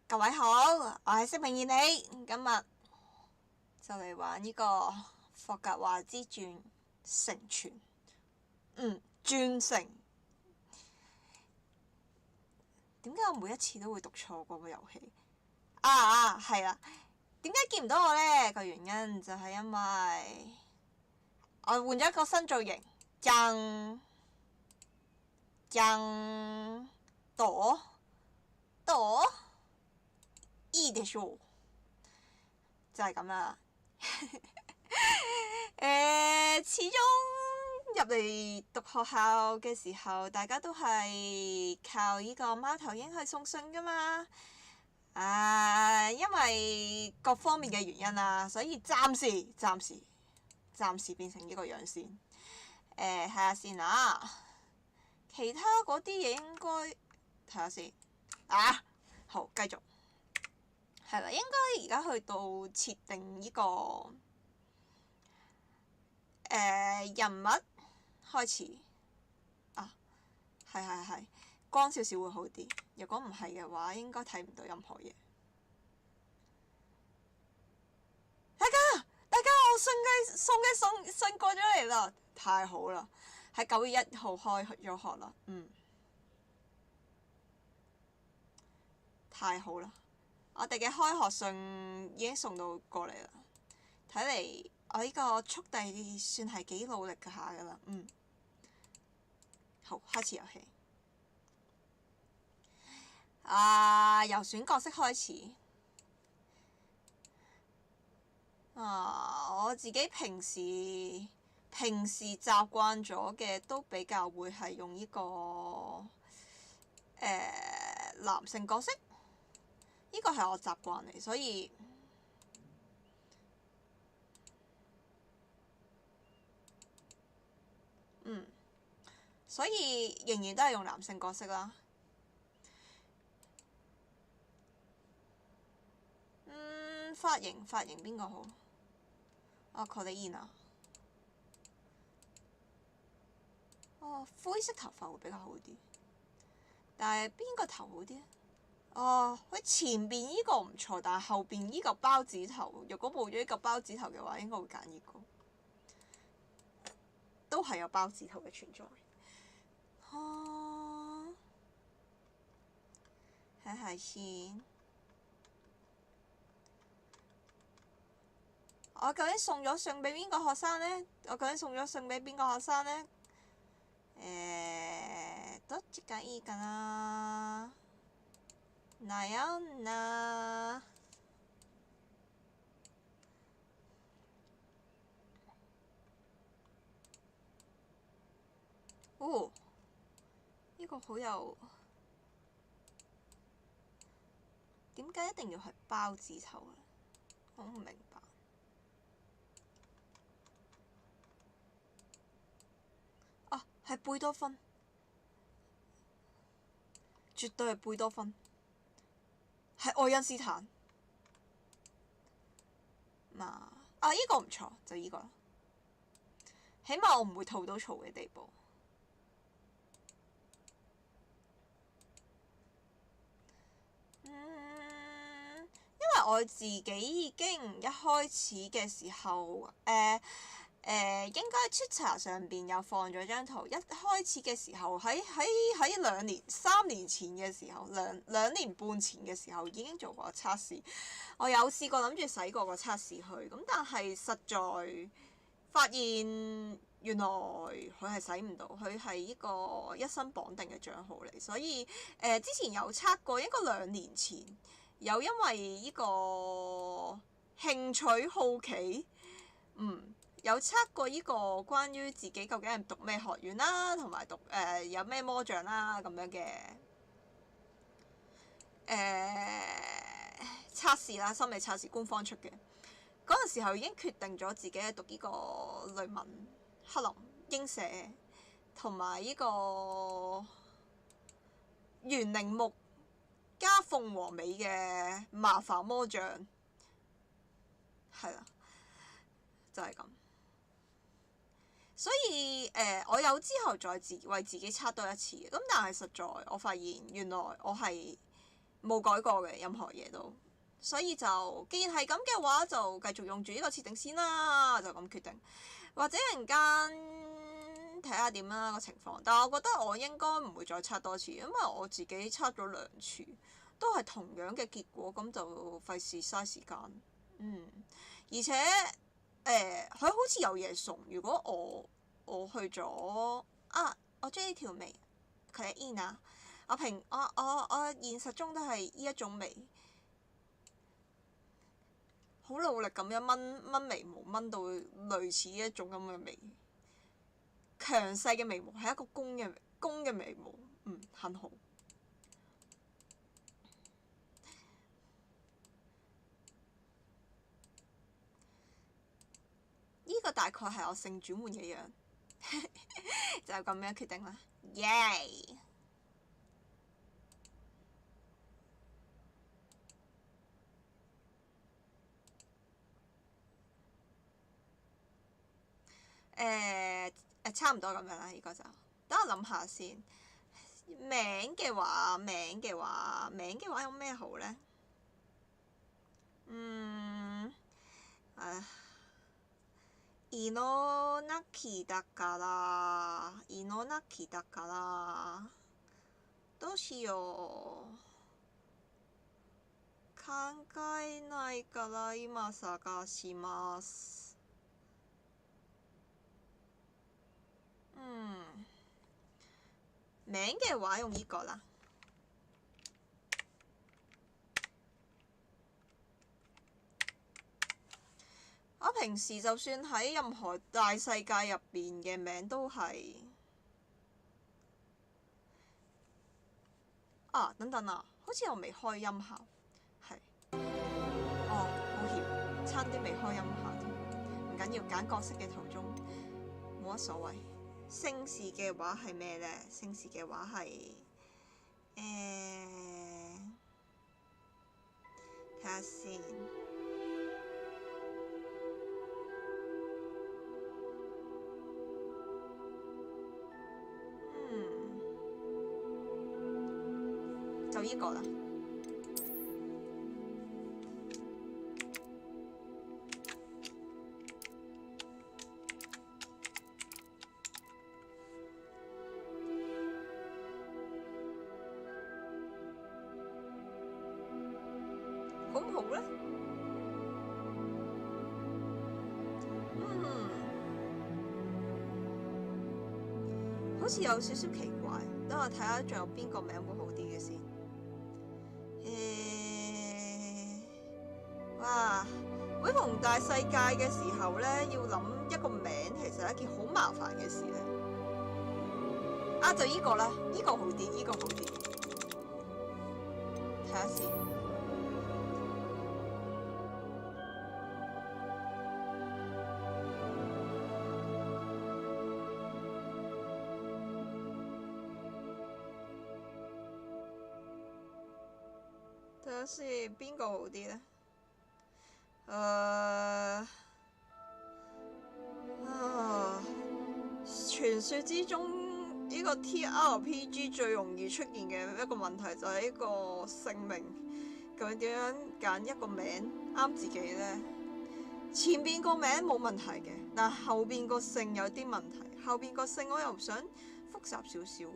各位好，我係色鳴言理，今日就嚟玩呢個霍格華之傳承傳，傳承。點解我每一次都會讀錯嗰個遊戲？係啦。點解見唔到我呢？個原因就係因為我換咗一個新造型，いいでしょう，就係咁啦。始終入嚟讀學校嘅時候，大家都係靠呢個貓頭鷹去送信噶嘛。因為各方面嘅原因啊，所以暫時變成呢個樣先。睇下先啊，其他嗰啲嘢應該睇下先。好，繼續。係啦，應該而家去到設定呢個人物開始。係。光少少會好啲，如果唔係嘅話，應該睇唔到任何嘢。大家，我送嘅信過咗嚟啦，太好啦！喺9月1號開咗學啦，太好啦！我哋嘅開學信已經送到過嚟啦，睇嚟我呢個速遞算係幾努力下㗎啦，好，開始遊戲。由選角色開始。我自己平時習慣咗嘅都比較會係用呢個男性角色，呢個係我習慣嚟，所以仍然都係用男性角色啦。髮型邊個好？佢哋煙啊！灰色頭髮會比較好啲。但係邊個頭好啲咧？佢前邊呢個唔錯，但係後邊呢個包子頭，如果冇咗呢個包子頭嘅話，應該會揀呢個。都係有包子頭嘅存在。睇下先。我究竟送咗信俾邊個學生呢？どっちがいいかな？悩んだ。呢個好有，點解一定要係包子頭呢？我唔明白。係貝多芬，絕對係貝多芬，係愛因斯坦。呢個唔錯，就呢個啦。起碼我唔會吐到槽嘅地步。因為我自己已經一開始嘅時候，應該 Twitter 上邊有放咗張圖。一開始嘅時候，喺3年前嘅時候，兩年半前嘅時候已經做過測試。我有試過諗住洗過個測試去，咁但係實在發現原來佢係洗唔到，佢係呢個一生綁定嘅帳號嚟，所以之前有測過，應該2年前有因為呢個興趣好奇，有測過呢個關於自己究竟係讀咩學院啦，同埋讀有咩魔杖啦咁樣嘅測試啦，心理測試官方出嘅。嗰陣時候已經決定咗自己係讀呢個雷文、克林、鷹社同埋呢個玄鈴木加鳳凰尾嘅麻煩魔杖，係啦，就係咁。所以我有之後再為自己測多一次嘅，咁但係實在我發現原來我係冇改過嘅任何嘢都，所以就既然係咁嘅話，就繼續用住呢個設定先啦，就咁決定，或者陣間睇下點啦個情況。但係我覺得我應該唔會再測多次，因為我自己測咗2次，都係同樣嘅結果，咁就費事嘥時間。而且佢好似有嘢送，如果我去咗我中意呢條眉，佢係 in 啊，我現實中都係呢一種眉，好努力咁樣掹眉毛，掹到類似呢一種咁嘅眉，強勢嘅眉毛係一個公嘅眉毛，很好。呢個大概係我性轉換嘅樣，就咁樣決定啦，耶、yeah!！差唔多咁樣啦，呢個就等我諗下先。名嘅話有咩好呢？色鳴言だからどうしよう。考えないから今探します。名嘅話用呢個啦。我平時就算喺任何大世界入邊嘅名都係等等啊，好似我未開音效，係抱歉，差啲未開音效添，唔緊要，揀角色嘅途中冇乜所謂。姓氏嘅話係咩呢？姓氏嘅話係睇下先。就呢個啦。好唔好呢？好似有少少奇怪，等我睇下仲有邊個名會好啲嘅先。哇！每逢大世界嘅時候呢，要諗一個名其實係一件好麻煩嘅事咧。就依個啦，依個好啲，依個好啲。睇下先。睇下先，邊個好啲呢？傳說之中呢個 TRPG 最容易出現嘅一個問題就係呢個姓名，究竟點樣揀一個名啱自己呢？前邊個名冇問題嘅，但後邊個姓有啲問題。後邊個姓我又想複雜少少喎。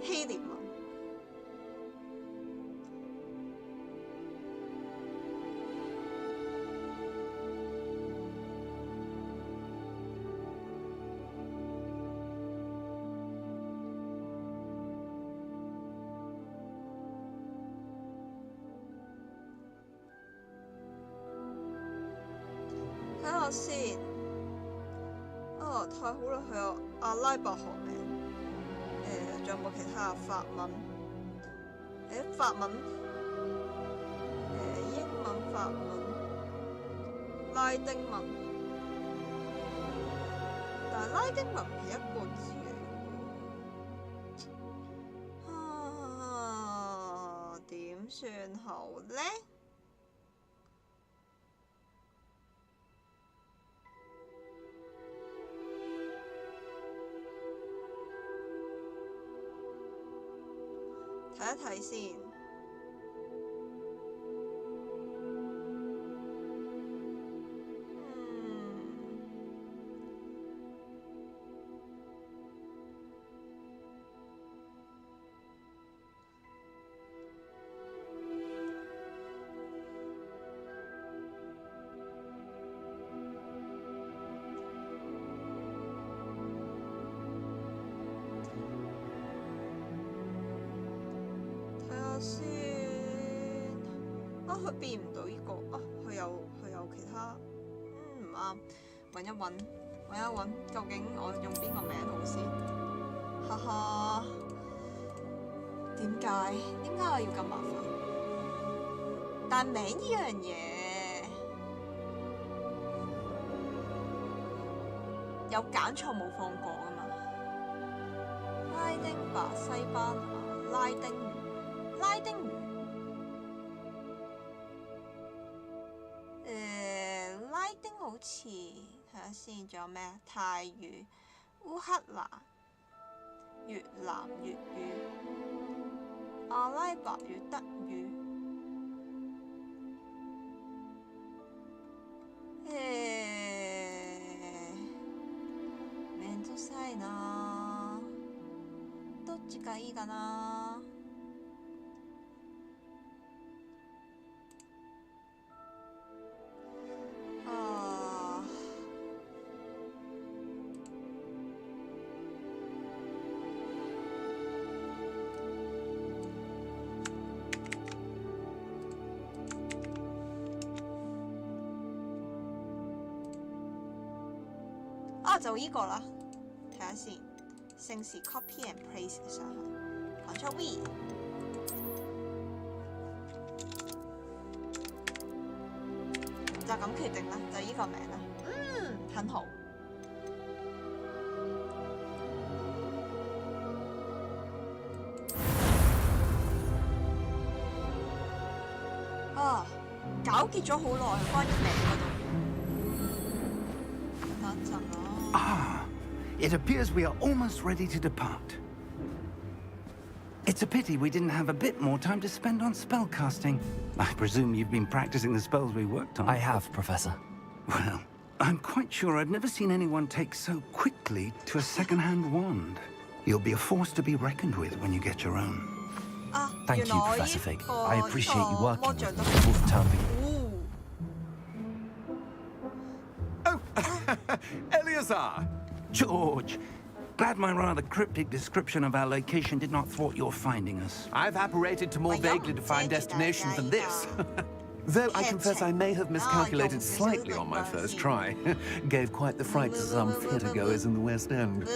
希臘文。睇下先。太好啦，佢有阿拉伯學名。仲有冇其他法文？法文，英文、法文、拉丁文，但係拉丁文係一個字嚟嘅。點算好呢？睇一睇先。先啊，佢變唔到呢個啊，佢有其他，唔啱，揾一揾，究竟我用邊個名好先？哈哈，點解我要咁麻煩？但名呢樣嘢有揀錯冇放過㗎嘛？拉丁吧，西班牙，拉丁語。拉丁好似睇下先，仲有咩啊？泰語、烏克蘭、越南粵語、阿拉伯語、德語。めんどくさいな。どっちがいいかな。就依個啦，睇下先。姓氏 copy and paste 上去 ，Ctrl V。就咁決定啦，就依個名啦。很好。啊，糾結咗好耐，關於名嗰度。等一陣啦。Ah, it appears we are almost ready to depart. It's a pity we didn't have a bit more time to spend on spellcasting. I presume you've been practicing the spells we worked on. I have, Professor. Well, I'm quite sure I've never seen anyone take so quickly to a second-hand wand. You'll be a force to be reckoned with when you get your own. Thank you, Professor Fig. I appreciate you working with me all the time. Eleazar! George, glad my rather cryptic description of our location did not thwart your finding us. I've apparated to more vaguely defined destinations than this. Though I confess I may have miscalculated slightly on my first try. Gave quite the fright to some theatre-goers in the West End.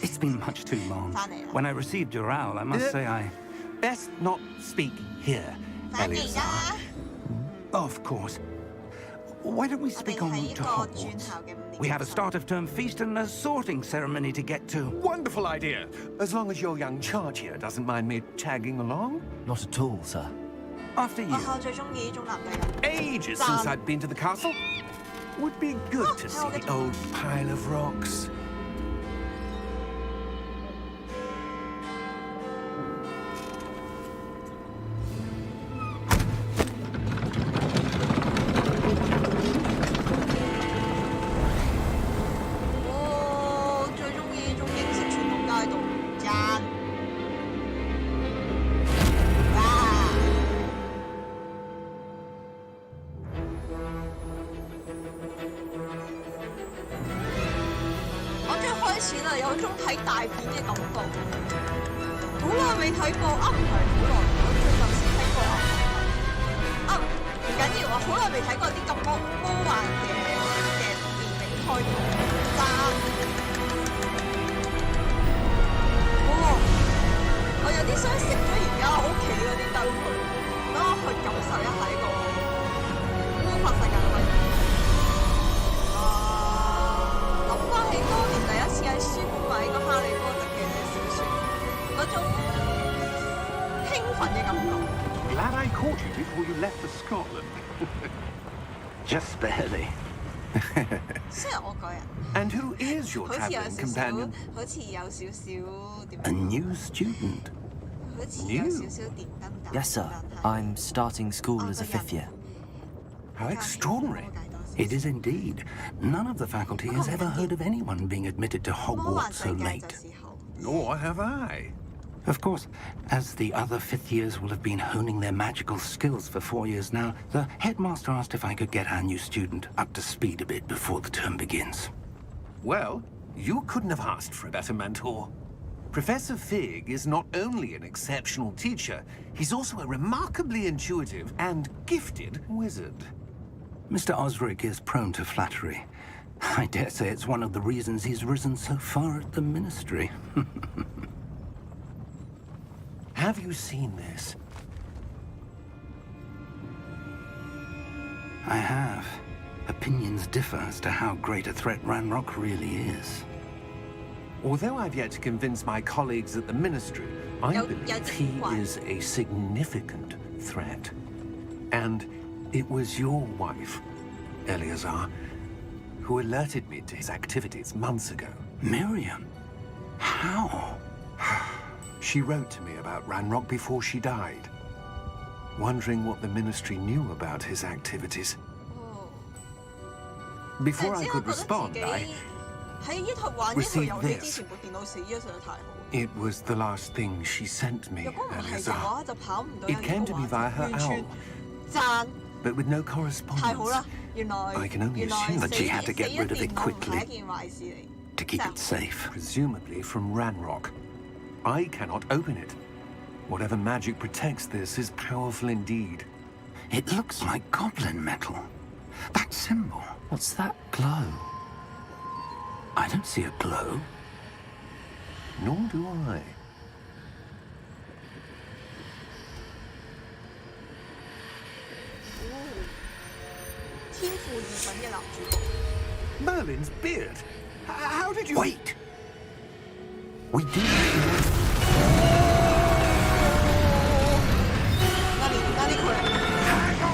It's been much too long. When I received your owl, I must say I... Best not speak here, Eleazar. Of course. Why don't we speak en route to Hogwarts? We have a start-of-term feast and a sorting ceremony to get to. Wonderful idea! As long as your young charge here doesn't mind me tagging along. Not at all, sir. After you. Ages since I'd been to the castle. Would be good to see the old pile of rocks. Glad I caught you before you left for Scotland. Just barely. And who is your traveling companion? A new student. 都似有少少電燈膽。 Yes, sir. I'm starting school as a fifth year. How extraordinary. It is indeed. None of the faculty has ever heard of anyone being admitted to Hogwarts so late. Nor have I. Of course, as the other fifth years will have been honing their magical skills for 4 years now, the headmaster asked if I could get our new student up to speed a bit before the term begins. Well, you couldn't have asked for a better mentor. Professor Fig is not only an exceptional teacher, he's also a remarkably intuitive and gifted wizard. Mr. Osric is prone to flattery. I dare say it's one of the reasons he's risen so far at the ministry. Have you seen this? I have. Opinions differ as to how great a threat Ranrock really is. Although I've yet to convince my colleagues at the ministry, I believe he is a significant threat. And it was your wife, Eleazar, who alerted me to his activities months ago. Miriam? How? She wrote to me about Ranrock before she died, wondering what the ministry knew about his activities. Before I could respond, I received this. It was the last thing she sent me, Eleazar. It came to me via her owl, but with no correspondence. I can only assume that she had to get rid of it quickly to keep it safe. Presumably from Ranrock. I cannot open it. Whatever magic protects this is powerful indeed. It looks like goblin metal. That symbol. What's that glow? I don't see a glow. Nor do I. Merlin's beard. How did you... Wait! We do. Hang on!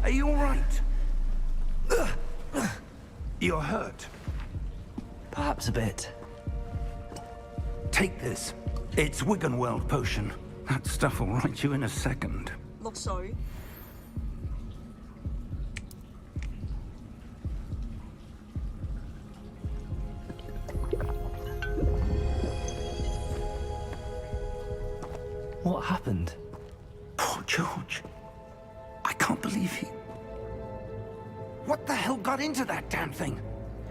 Are you all right? You're hurt. Perhaps a bit. Take this. It's Wiggenweld potion. That stuff will right you in a second. What happened? Poor George. I can't believe he... What the hell got into that damn thing?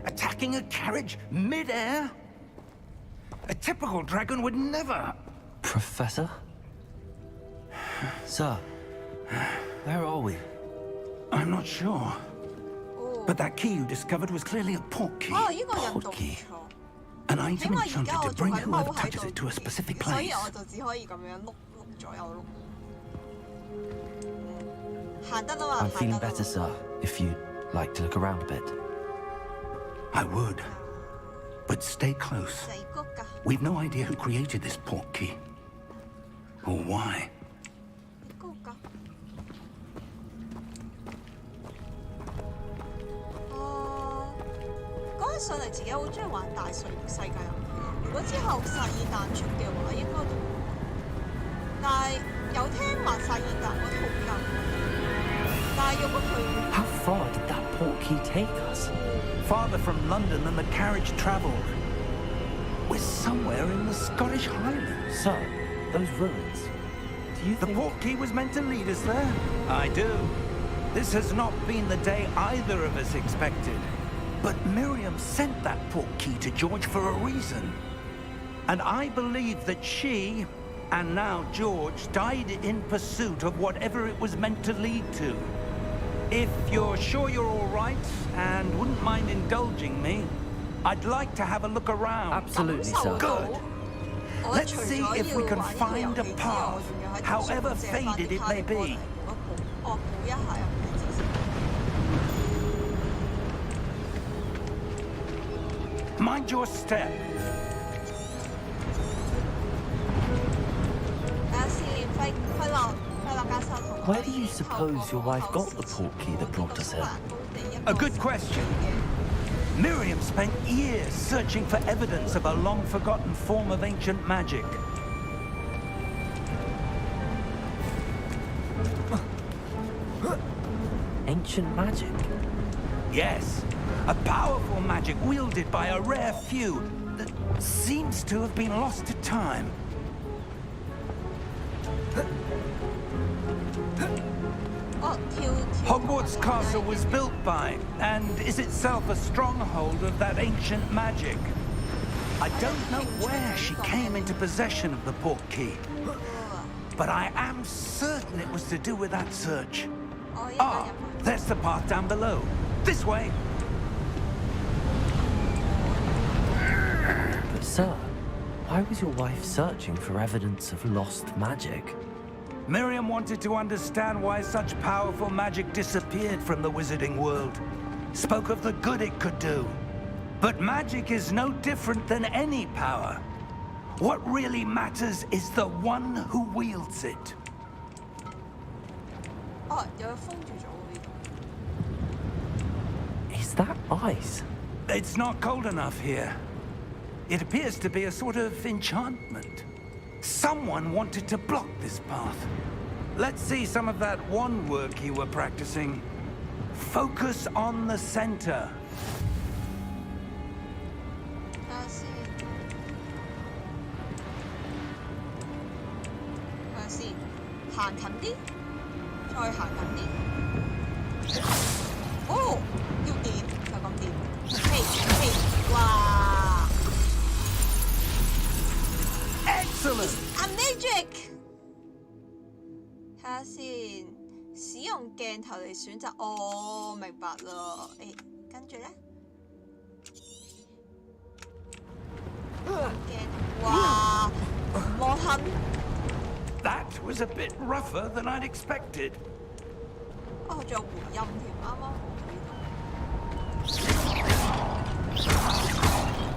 Attacking a carriage mid-air? A typical dragon would never... Professor? Sir, where are we? I'm not sure. But that key you discovered was clearly a port key. Portkey. An item enchanted to bring whoever touches it to a specific place. I'm feeling better, sir, if you'd like to look around a bit. I would. But stay close. We've no idea who created this port key. Or why. How far did that port key take us? Farther from London than the carriage travelled. We're somewhere in the Scottish Highlands. Sir, those ruins. Do you The think... port key was meant to lead us there? I do. This has not been the day either of us expected. But Miriam sent that portkey to George for a reason. And I believe that she, and now George, died in pursuit of whatever it was meant to lead to. If you're sure you're all right and wouldn't mind indulging me, I'd like to have a look around. Absolutely, sir. Good. Let's see if we can find a path, however faded it may be. Mind your step. Where do you suppose your wife got the portkey that brought us here? A good question. Miriam spent years searching for evidence of a long-forgotten form of ancient magic. Ancient magic? Yes, a powerful magic wielded by a rare few that seems to have been lost to time. Hogwarts Castle was built by, and is itself a stronghold of that ancient magic. I don't know where she came into possession of the portkey, but I am certain it was to do with that search. Ah, there's the path down below. This way. But sir, why was your wife searching for evidence of lost magic? Miriam wanted to understand why such powerful magic disappeared from the wizarding world. Spoke of the good it could do. But magic is no different than any power. What really matters is the one who wields it. Is that ice? It's not cold enough here. It appears to be a sort of enchantment. Someone wanted to block this path. Let's see some of that wand work you were practicing. Focus on the center. Excellent! A magic！ 睇下先，使用鏡頭嚟選擇。哦，明白啦。誒，跟住咧，鏡，哇，摩亨。That was a bit rougher than I'd expected. 哦，仲有回音添，啱啱好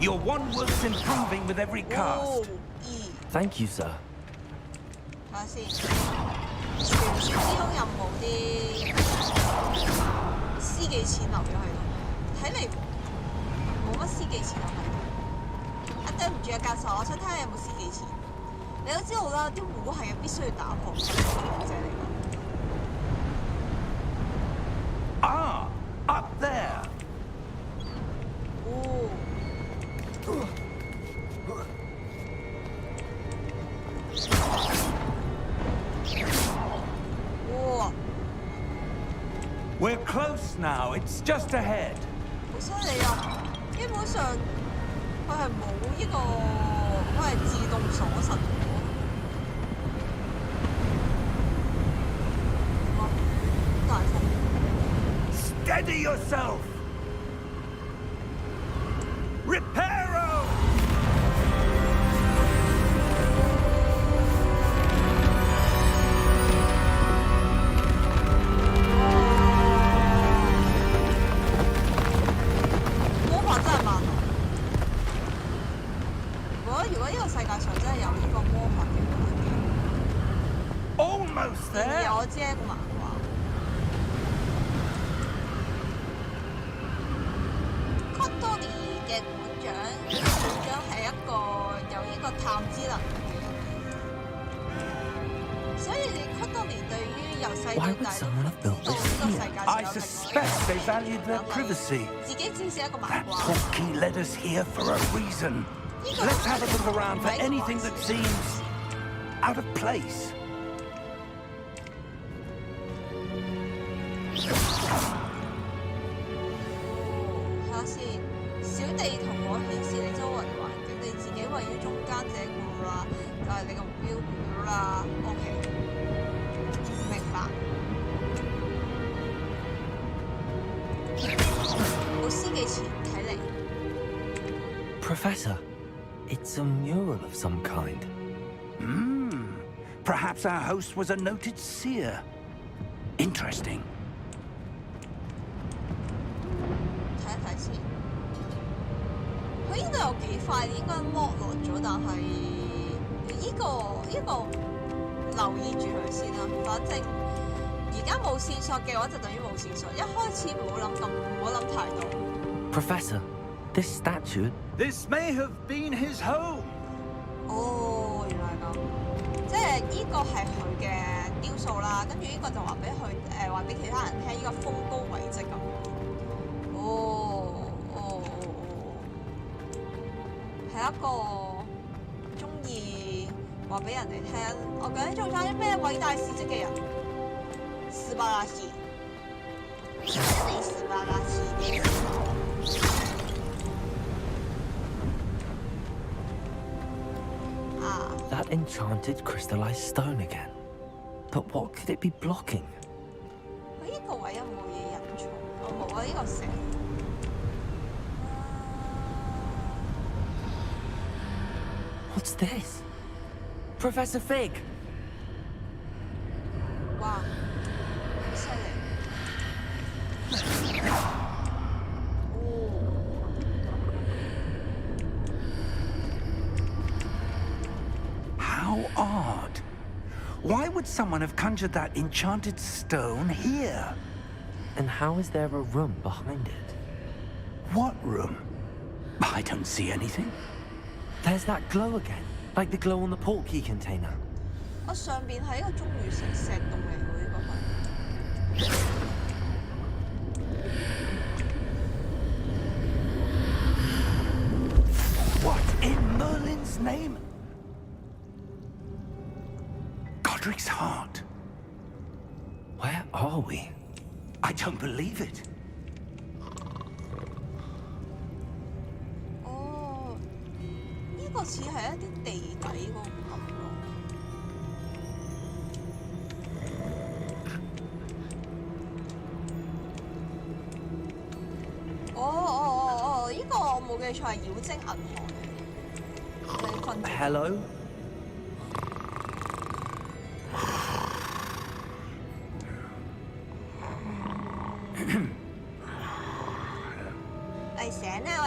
Your wand work's improving with every cast. Thank you, sir. 睇下先，傳説之中有冇啲私己錢留咗喺度？睇嚟冇乜私己錢留喺度。啊，對唔住啊，教授，我想睇下有冇私己錢。你都知道啦，啲壺係必須要打破嘅，姐嚟㗎。Ah, up there. 哦。哇！ We're close now. It's just ahead. 好犀利啊！基本上佢係冇呢個，佢係自動鎖實嘅。哇！大風。Steady yourself. Reparo. Almost there. 我知係一個漫畫。Cotoni 嘅館長係一個有呢個探知能力嘅人，所以你 Cotoni 對於由細到大都知道呢個世界上 I suspect they valued their privacy. 自己只是一個漫 That 畫。 portkey led us here for a reason. Let's have a look around for anything that seems out of place. 睇下先，小地圖我顯示你周圍嘅環境，你自己位於中間這個啦，就係你個目標表啦。OK， 明白。老師幾錢？睇嚟。Professor, it's a mural of some kind. Perhaps our host was a noted seer. Interesting. 睇一睇先。佢呢度有幾塊應該剝落咗，但係呢個留意住佢先啦。反正而家冇線索嘅話，就等於冇線索。一開始唔好諗太多。Professor, this statue. This may have been his home. 哦，原來係咁。即係呢個係佢嘅雕塑啦，跟住呢個就話俾其他人聽，呢個風高遺跡咁樣。係一個中意話俾人哋聽，我究竟做咗啲咩偉大事蹟嘅人。斯巴拉西，斯巴拉西That enchanted crystallized stone again. But what could it be blocking? 佢呢個位有冇嘢隱藏？我冇啊，呢個石。What's this? Professor Fig! 哇，好犀利！How odd. Why would someone have conjured that enchanted stone here? And how is there a room behind it? What room? I don't see anything. There's that glow again, like the glow on the portkey container. 我上邊係一個鐘乳石洞嚟喎，呢個係。What in Merlin's name? Godric's heart. Where are we? I don't believe it. 哦，呢個似係一啲地底嗰個感覺。呢個我冇記錯係妖精銀行嚟。Hello? 喂，醒啦喂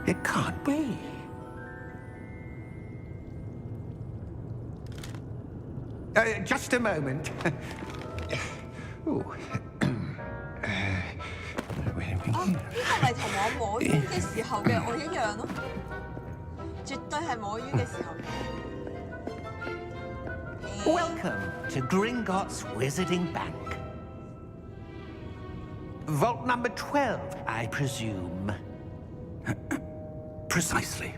！It can't be. Just a moment. Ooh. 呢個咪同我摸魚嘅時候嘅我一樣咯，絕對係摸魚嘅時候嘅。Welcome to Gringotts Wizarding Bank. Vault number 12, I presume. Precisely.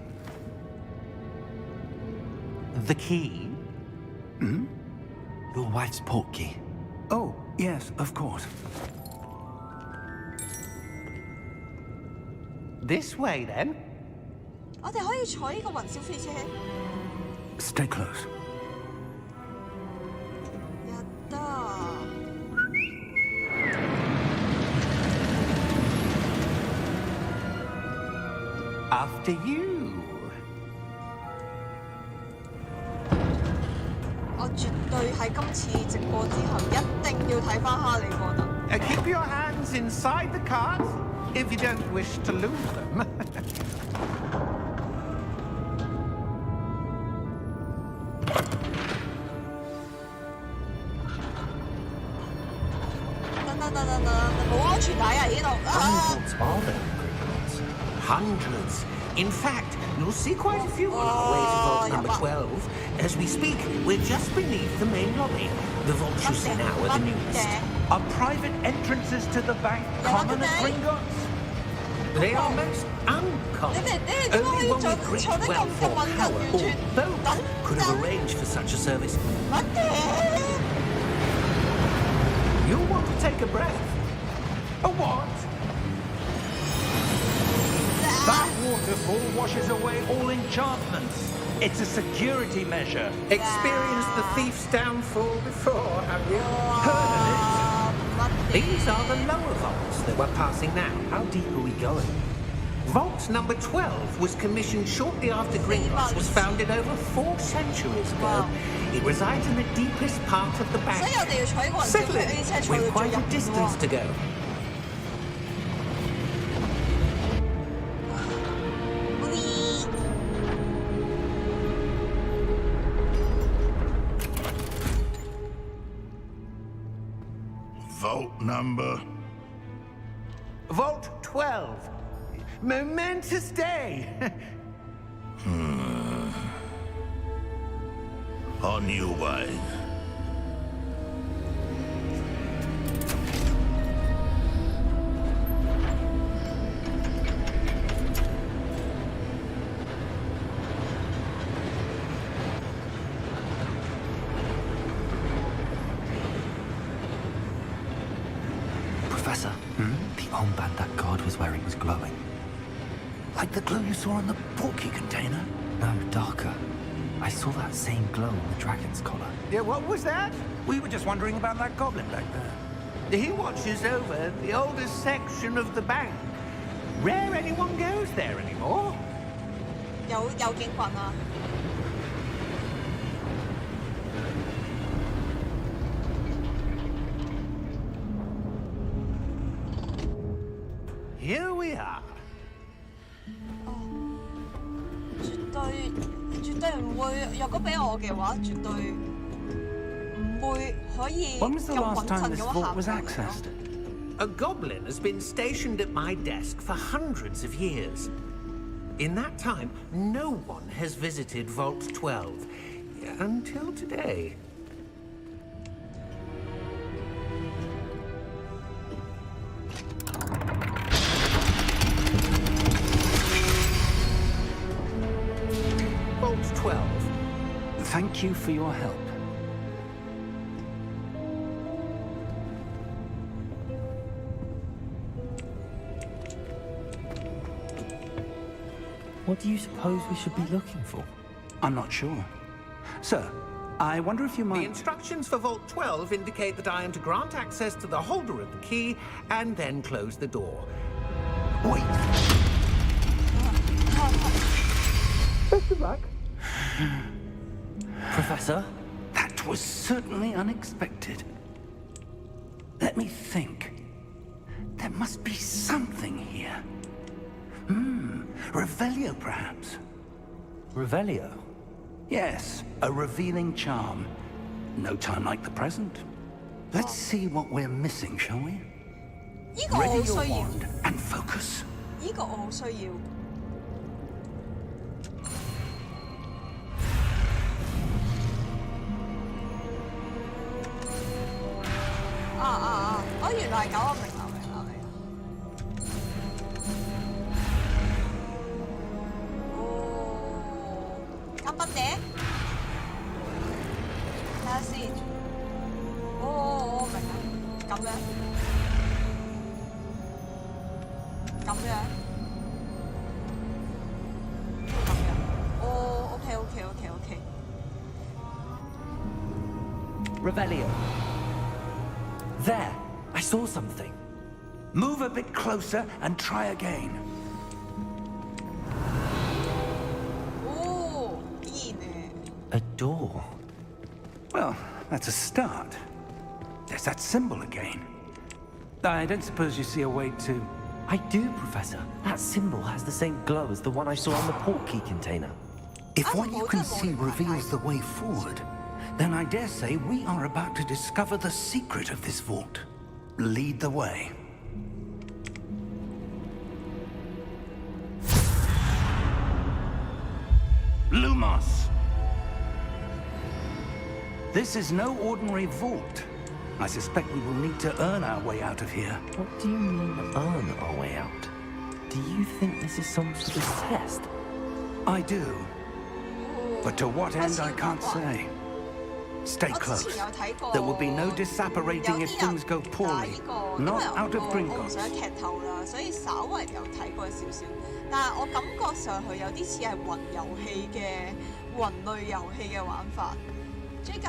The key? Your wife's portkey. Oh, yes, of course. This way, then. 我哋可以坐呢個雲霄飛車。Stay close. 入得。After you. 我絕對喺今次直播之後一定要睇返哈利波特。Keep your hands inside the cart if you don't wish to lose them. 等，冇安全帶啊！呢度。Hundreds are there, Gringotts? Hundreds. In fact, you'll see quite a few on our way to vault number 12. As we speak, we're just beneath the main lobby. The vaults you see now are the newest. Are private entrances to the bank common at Gringotts? They are most uncommon. Only one with great wealth or power or both could have arranged for such a service. 乜嘢？ You'll want to take a breath. A what? That waterfall washes away all enchantments. It's a security measure. Experienced the thief's downfall before, have you? Heard of it? These are the lower vaults that we're passing now. How deep are we going? Vault number 12 was commissioned shortly after Gringotts was founded over 4 centuries ago. It resides in the deepest part of the bank. 所以我哋要坐呢個人叫佢 A 車坐 With 到最 quite 入 a distance to go. Vault number? Vault 12. Momentous day. On your way. Professor, the armband that guard was wearing was glowing. Like the glue you saw on the porky container? No, darker. I saw that same glow on the dragon's collar. Yeah, what was that? We were just wondering about that goblin back there. He watches over the oldest section of the bank. Rare anyone goes there anymore. 有警棍啊！ Here we are. 絕對唔會。若果俾我嘅話，絕對唔會可以 When was the 咁 last 穩 time 陣 this 咁 vault 行 was 上嚟 accessed? 咯。 A goblin has been stationed at my desk for hundreds of years. In that time, no one has visited Vault 12 until today. Vault 12. Thank you for your help. What do you suppose we should be looking for? I'm not sure. Sir, I wonder if you The might... instructions for Vault 12 indicate that I am to grant access to the holder of the key and then close the door. Wait. Best of luck. Professor? That was certainly unexpected. Let me think. There must be something here. Revelio, perhaps? Revelio? Yes, a revealing charm. No time like the present. Let's see what we're missing, shall we? 呢個我 Ready 好 your 需要， wand and focus. 呢個我好需要。哦，原來係咁，我明啦。哦，金筆嘅，睇下先。我明啦，咁樣，咁樣。哦，OK。 Revelio. There! I saw something. Move a bit closer and try again. 哦，依然呢。 A door. Well, that's a start. There's that symbol again. I don't suppose you see a way to... I do, Professor. That symbol has the same glow as the one I saw on the portkey container. If what you can see reveals the way forward, then I dare say we are about to discover the secret of this vault. Lead the way. Lumos! This is no ordinary vault. I suspect we will need to earn our way out of here. What do you mean, earn our way out? Do you think this is some sort of test? I do. But to what end, I can't say. Stay 我之 close. 前有睇過， There will be no disapparating if things go 有啲 poorly. 人打呢個， Not 因為 out of 我唔 Gringotts. 想劇透啦，所以稍為有睇過少少，但係我感覺上佢有啲似係魂遊戲嘅魂類遊戲嘅玩法。最近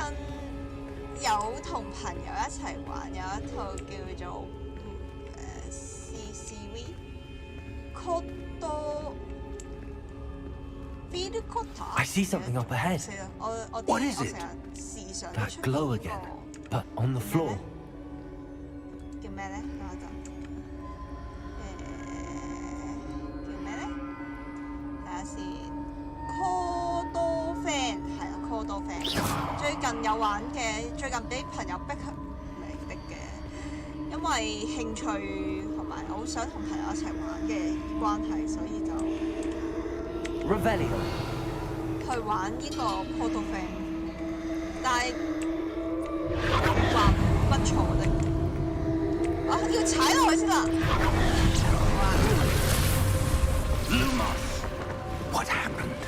有同朋友一齊玩，有一套叫做CV I see something up ahead. 死啦！我 What 啲 is 我 it? 成日時常 That 出 glow 呢個 again, but on the floor. 叫咩咧？等我陣。叫咩咧？睇下先。Call Fan 係啦，Call Fan 最近有玩嘅，最近俾朋友逼嚟逼嘅，因為興趣同埋我好想同朋友一齊玩嘅關係，所以就 Revelio. 去玩呢個 Call Fan， 但係話不錯的。啊！要踩落去先啦！ Lumos! What happened?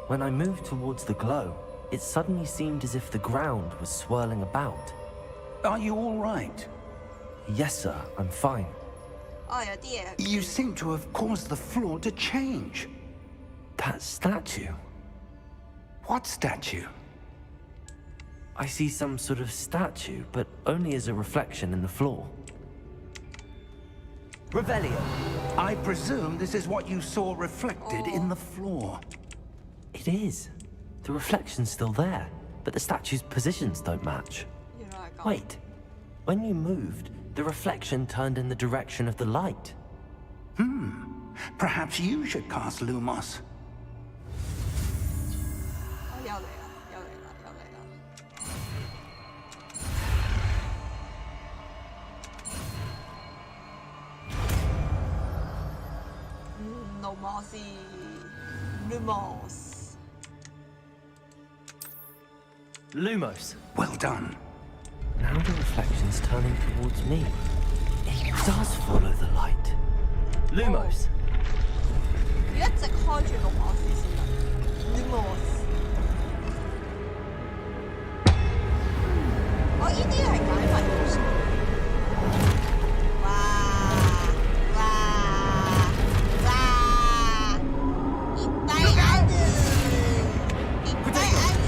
When I moved towards the glow, it suddenly seemed as if the ground was swirling about. Are you all right? Yes, sir, I'm fine. 哦，有啲嘢 You seem to have caused the floor to change. That statue. What statue? I see some sort of statue, but only as a reflection in the floor. Revelio. I presume this is what you saw reflected in the floor. It is. The reflection's still there, but the statue's positions don't match. 原來係咁。 Wait. When you moved, the reflection turned in the direction of the light. Perhaps you should cast Lumos. 哦，又嚟啦，又嚟啦，又嚟啦！路莫斯，路莫斯， Lumos. Well done. Now the reflection's turning towards me. It does follow the light. Lumos. 要一直開住路莫斯先得。路莫斯，我呢啲係解密元素。哇哇哇！一百安子，一百安子。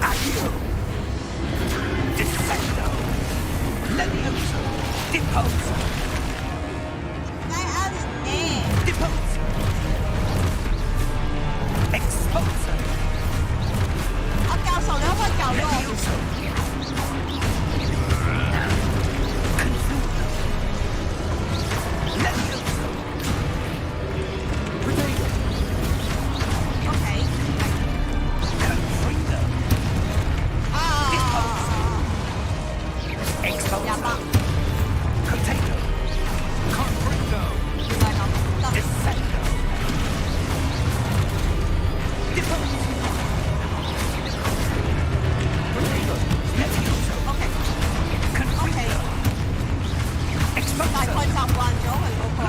Accio! Descendo! Levioso! Deposo! 大安誒， Deposo! Exposo! 阿教授，你可唔可以教咗我？ Levioso! Confuso! Levioso! Potato! OK， Confringo! 啊 Exposo! 廿八， Potato! Confringo! 原來咁得。 Descendo! Deposo! Potato! Levioso! OK Confringo! OK，大概 Exposo! 習慣咗佢嗰個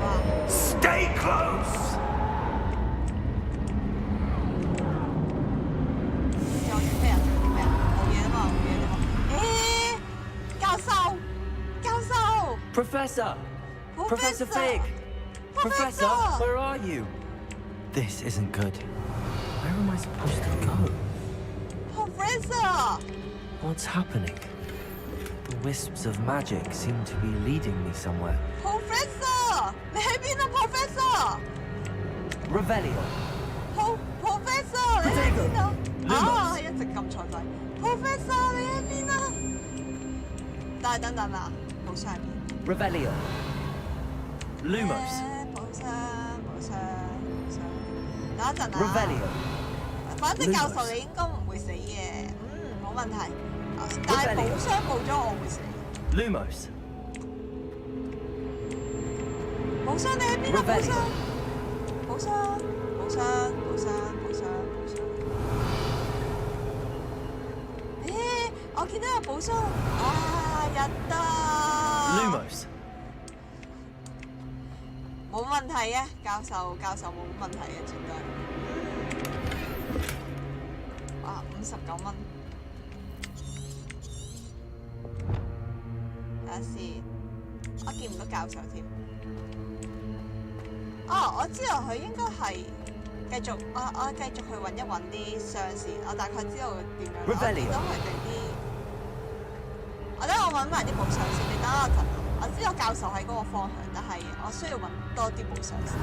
哇！ Stay close! 有啲咩人做咩啊？冇嘢啊嘛，冇嘢啊嘛。誒，教授，教授 Professor! Professor Fig! Professor, where are you? This isn't good. Where am I supposed to go? Professor， What's happening? The wisps of magic seem to be leading me somewhere. Professor，你喺邊啊？Professor， Revelio. Professor，你喺邊啊？ Lumos 啊，一直撳錯掣。Professor，你喺邊啊？但係等等啊，冇上面。 Revelio. Lumos. 冇聲，冇聲，冇聲。等一陣啊。 Revelio. 反正教授你應該唔會死嘅，冇問題。但係冇傷冇咗我會死。 Lumos. 冇傷你喺邊啊？冇傷 Revelio.，冇傷，冇傷，冇傷，冇傷，冇傷。誒，我見到有部寶箱啊，入得。Lumos。冇問題嘅，教授冇問題嘅，絕對。啊，59蚊。睇下先，我見唔到教授添。哦，我知道佢應該係繼續，我繼續去揾一揾啲相先，我大概知道點樣。我見到佢哋啲，我揾埋啲寶相先，你等我陣。我知道教授喺嗰個方向，但係我需要揾多啲寶相先。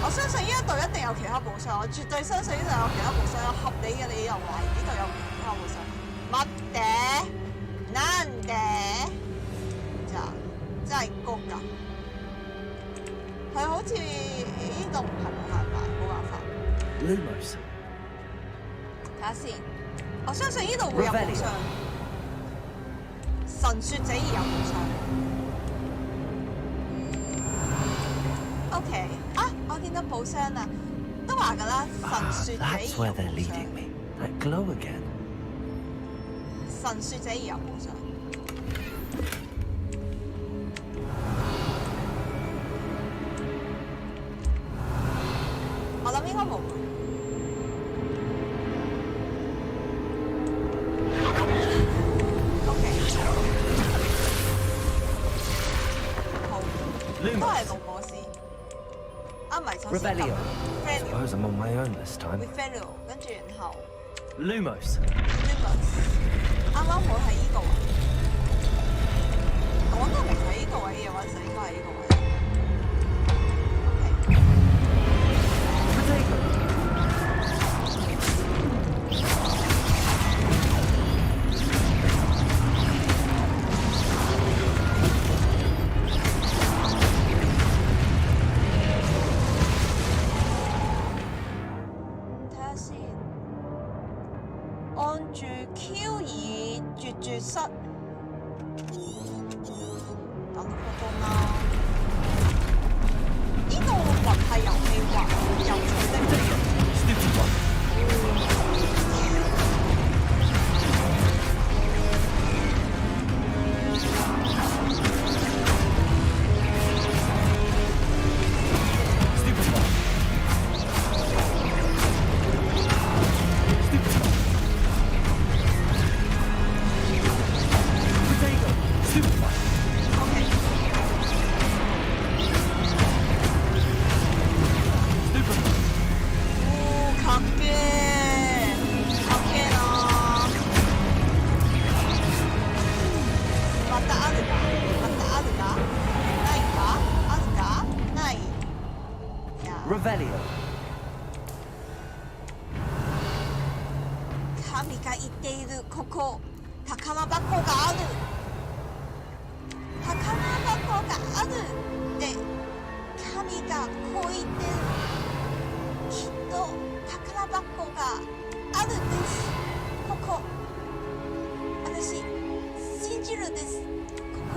我相信呢一度一定有其他寶相，我絕對相信呢度有其他寶相，有合理嘅理由懷疑呢度有其他寶相。乜嘅？なんで？真係谷㗎。佢好似呢度唔係冇辦法，冇辦法。Lumos。睇下先，我相信呢度會有寶相。神說者而有寶相。OK， 啊，我見到寶箱啦，都話㗎啦，神說者而有寶箱。That glow again。神說者而有寶箱。我諗應該冇。OK。好，都係龍摩斯。啊，唔係，首先撳 Suppose I'm on my own this time. Revelio， 跟住然後 Lumos。啱啱好喺呢個位，講得明喺呢個位嘅話，就應該係呢個位。Revelio。神が言っているここ、宝箱がある。宝箱があるって神がこう言ってる。きっと宝箱があるんです。ここ。私信じるんです。ここ。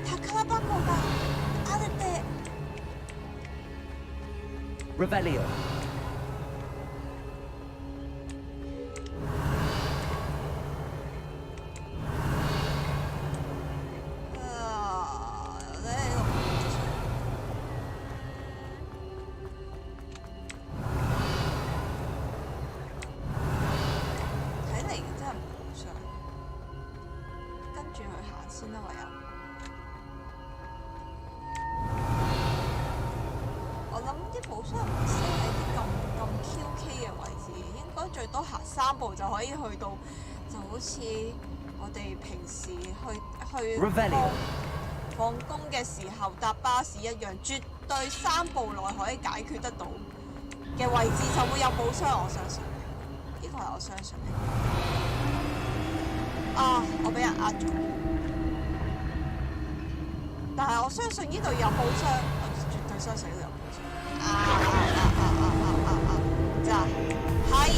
宝箱があるって。Revelio。就可以去到，就好似我哋平時去放工嘅時候搭巴士一樣，絕對3步內可以解決得到嘅位置就會有寶箱，我相信。呢個係我相信嘅。啊！我俾人呃咗，但係我相信呢度有寶箱，我絕對相信呢度有寶箱。じゃあはい。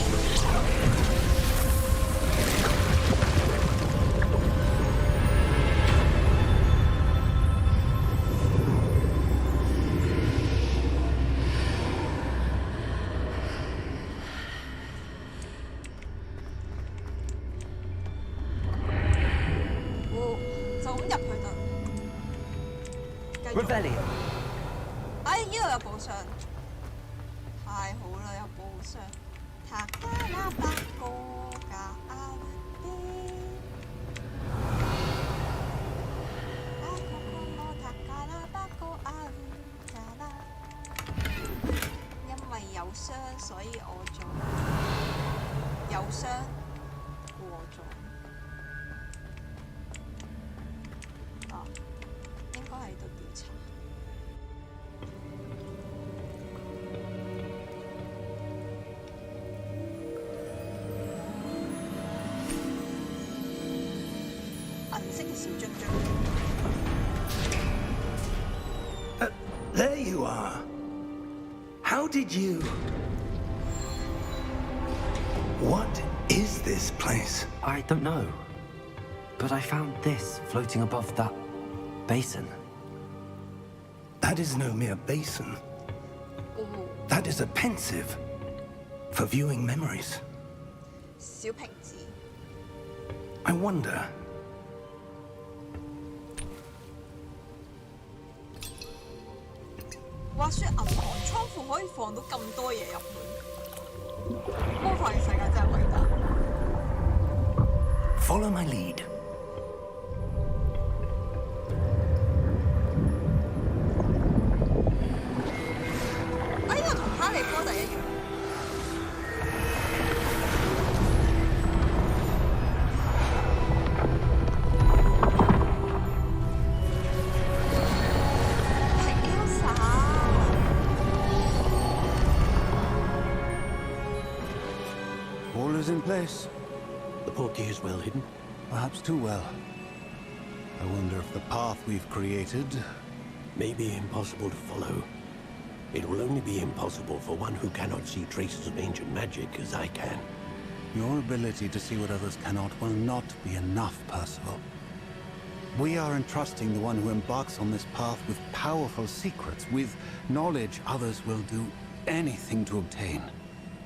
Revelio. 哎，呢度有寶箱，太好啦，有寶箱。塔加拉巴高加阿律啲，阿哥哥我塔加拉巴高阿律加啦。因為有箱，所以我做有箱過咗。啊，應該喺度調查。There you are. How did you... What is this place? I don't know. But I found this floating above that basin. That is no mere basin. That is a pensive for viewing memories. 小瓶子。I wonder...話說銀行倉庫可以放到咁多嘢入去，魔法嘅世界真係偉大。Follow my lead. 啊！呢個同哈利波特一樣。All is in place. The portkey is well hidden. Perhaps too well. I wonder if the path we've created... May be impossible to follow. It will only be impossible for one who cannot see traces of ancient magic as I can. Your ability to see what others cannot will not be enough, Percival. We are entrusting the one who embarks on this path with powerful secrets, with knowledge others will do anything to obtain.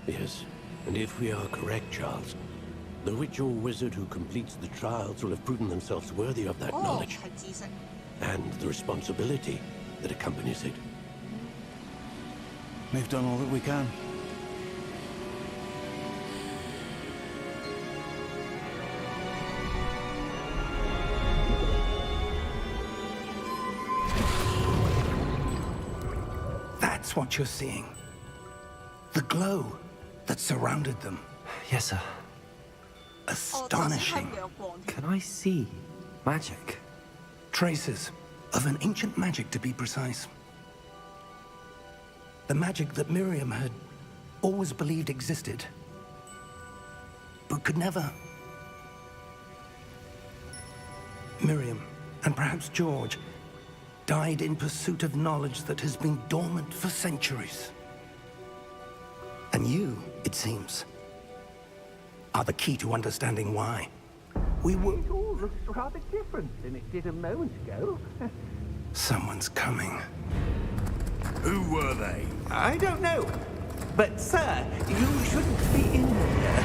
Yes, and if we are correct, Charles, the witch or wizard who completes the trials will have proven themselves worthy of that knowledge. 係知識。 And the responsibility that accompanies it. We've done all that we can. That's what you're seeing. The glow that surrounded them. Yes, sir. Astonishing. Can I see magic? Traces of an ancient magic, to be precise. The magic that Miriam had always believed existed, but could never. Miriam, and perhaps George, died in pursuit of knowledge that has been dormant for centuries. And you, it seems, are the key to understanding why. We were... It all looks rather different than it did a moment ago. Someone's coming. Who were they? I don't know. But, sir, you shouldn't be in here.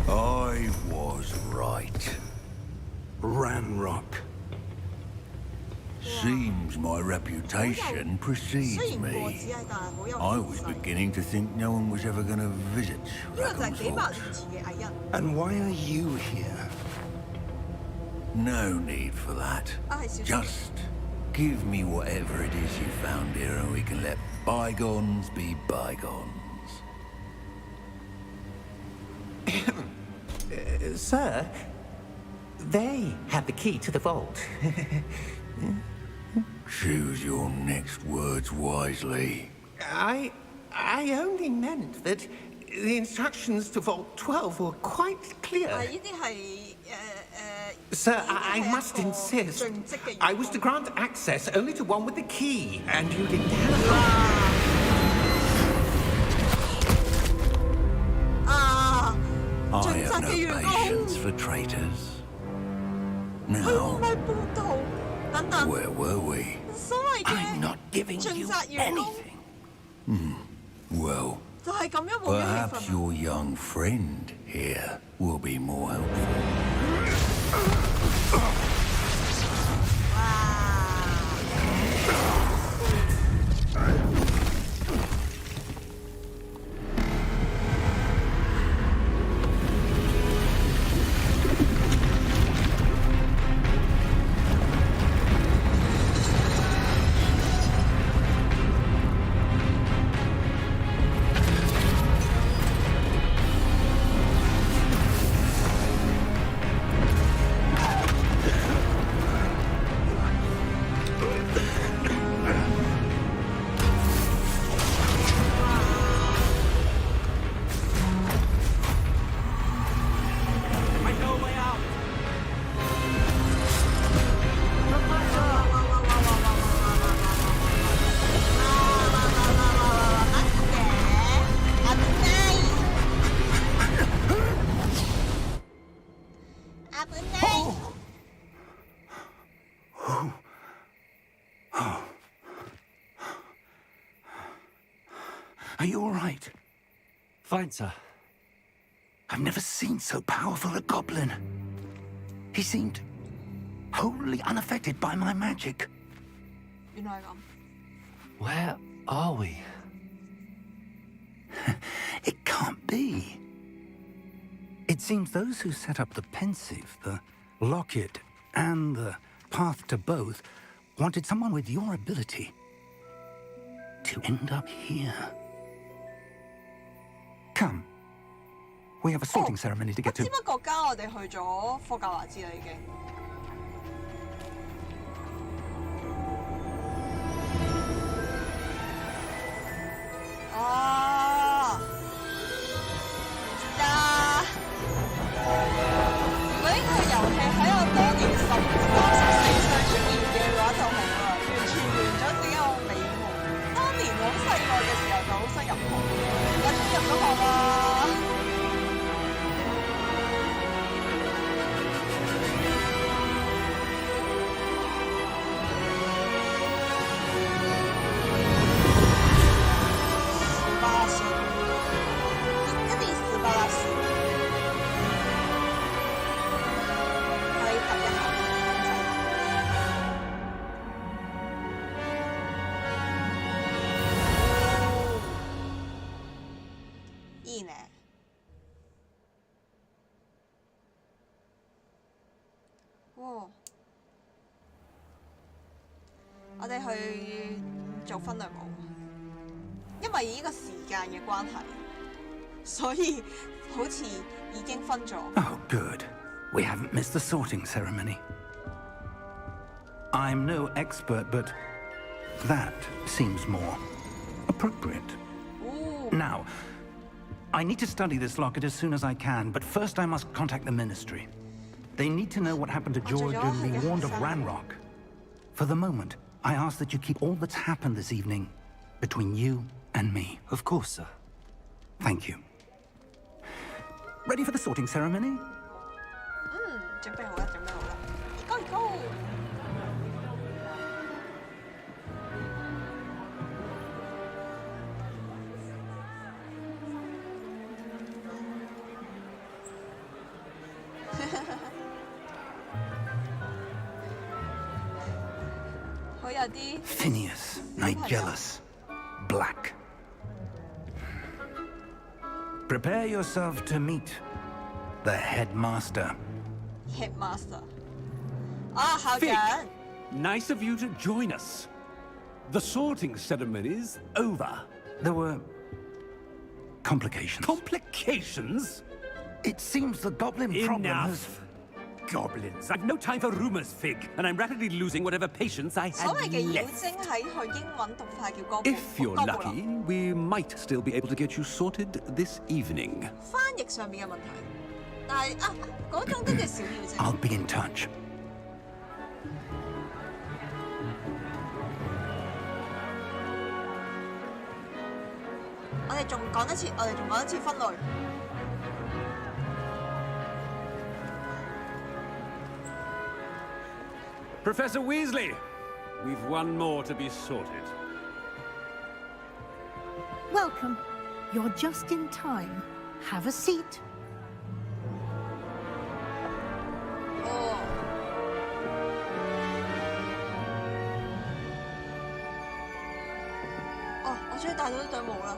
I was right. Ranrock. Seems my reputation precedes me. I was beginning to think no one was ever going to visit 呢個就係幾百 Rackham's 年前嘅藝人。 And why are you here? No need for that. 啊，係小心。 Just give me whatever it is you found here and we can let bygones be bygones. Sir, they have the key to the vault. Choose your next words wisely. I only meant that the instructions to Vault 12 were quite clear. 呢啲係 Sir, I must insist. I was to grant access only to one with the key, and you didn't have I have no patience for traitors. Now, where were we? I'm not giving you anything. Well, 就係咁樣冇咗氣 perhaps 氛。 your young friend here will be more helpful. Are you all right? Fine, sir. I've never seen so powerful a goblin. He seemed wholly unaffected by my magic. 原來係咁。 Where are we? It can't be. It seems those who set up the pensive, the locket, and the path to both wanted someone with your ability to end up here. Come. We have a sorting ceremony to get to. 不知乜國家我哋去咗科格華茲啦已經。啊！知啦。如果呢個遊戲喺我當年14歲出現嘅話就好啦，完全完咗自己個美夢。當年我細個嘅時候就好想入學，而家終於入咗學啦。 我哋去做分類舞，因為呢個時間嘅關係，所以好似已經分咗。Oh, good. We haven't missed the sorting ceremony. I'm no expert, but that seems more appropriate. Ooh. Now, I need to study this locket as soon as I can, but first I must contact the Ministry. They need to know what happened to George and be warned of Ranrock. For the moment, I ask that you keep all that's happened this evening between you and me. Of course, sir. Thank you. Ready for the sorting ceremony? 準備好啦，準備好啦，而家而家。好有啲 Phineas, Nigellus, Black. Prepare yourself to meet the headmaster. headmaster 啊，校長。 Nice of you to join us. The sorting ceremony's over. There were complications. Complications? It seems the goblin problem has... Enough. Goblins. I've no time for rumors, Fig, and I'm rapidly losing whatever patience I 所謂 had 嘅妖 left. 精喺佢英文讀法叫哥布。 If you're lucky, we might still be able to get you sorted this evening. 翻譯上面嘅問題，但係嗰種都叫小妖精。 I'll be in touch. 我哋仲講一次分類。 Professor Weasley, we've one more to be sorted. Welcome. You're just in time. Have a seat. 我終於戴到呢對帽啦。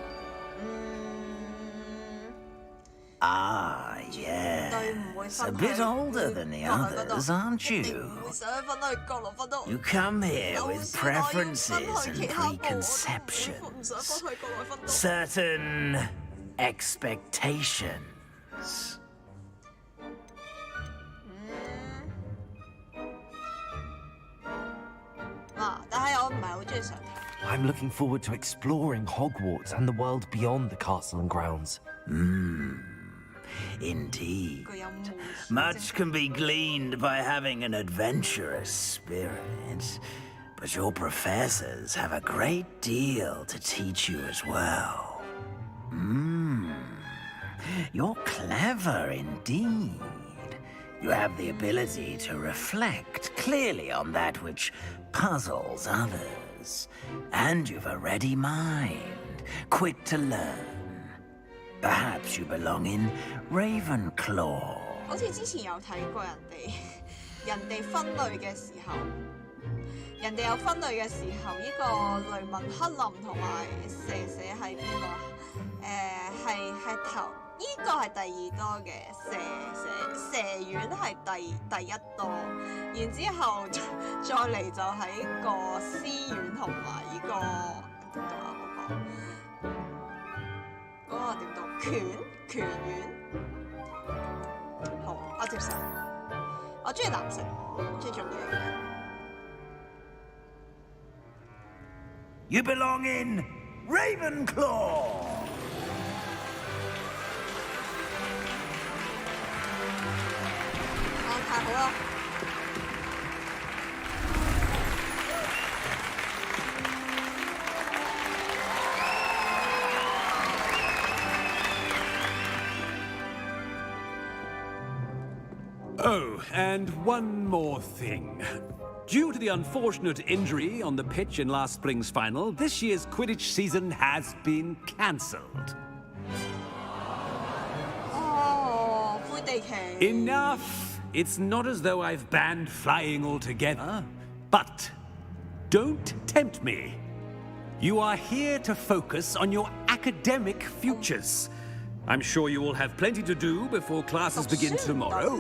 Ah, yes. A bit older than the others, aren't you? You come here with preferences and preconceptions, certain expectations. I'm looking forward to exploring Hogwarts and the world beyond the castle and grounds. Indeed. Much can be gleaned by having an adventurous spirit, but your professors have a great deal to teach you as well. You're clever indeed. You have the ability to reflect clearly on that which puzzles others, and you've a ready mind quick to learn. Perhaps you belong in Ravenclaw. 好似之前有睇過人哋分類嘅時候，人哋有分類嘅時候，呢個雷文克林同埋蛇係邊個啊？係頭，呢個係第二多嘅，蛇丸係第一多，然之後再嚟就係呢個絲丸同埋呢個點讀啊嗰個點讀拳丸。好，我接受。我中意藍色，中意做嘢嘅。You belong in Ravenclaw. 太好啦！Oh, and one more thing. Due to the unfortunate injury on the pitch in last spring's final, this year's Quidditch season has been cancelled. Oh, 灰地奇。 Enough! It's not as though I've banned flying altogether. But don't tempt me. You are here to focus on your academic futures. I'm sure you will have plenty to do before classes begin tomorrow.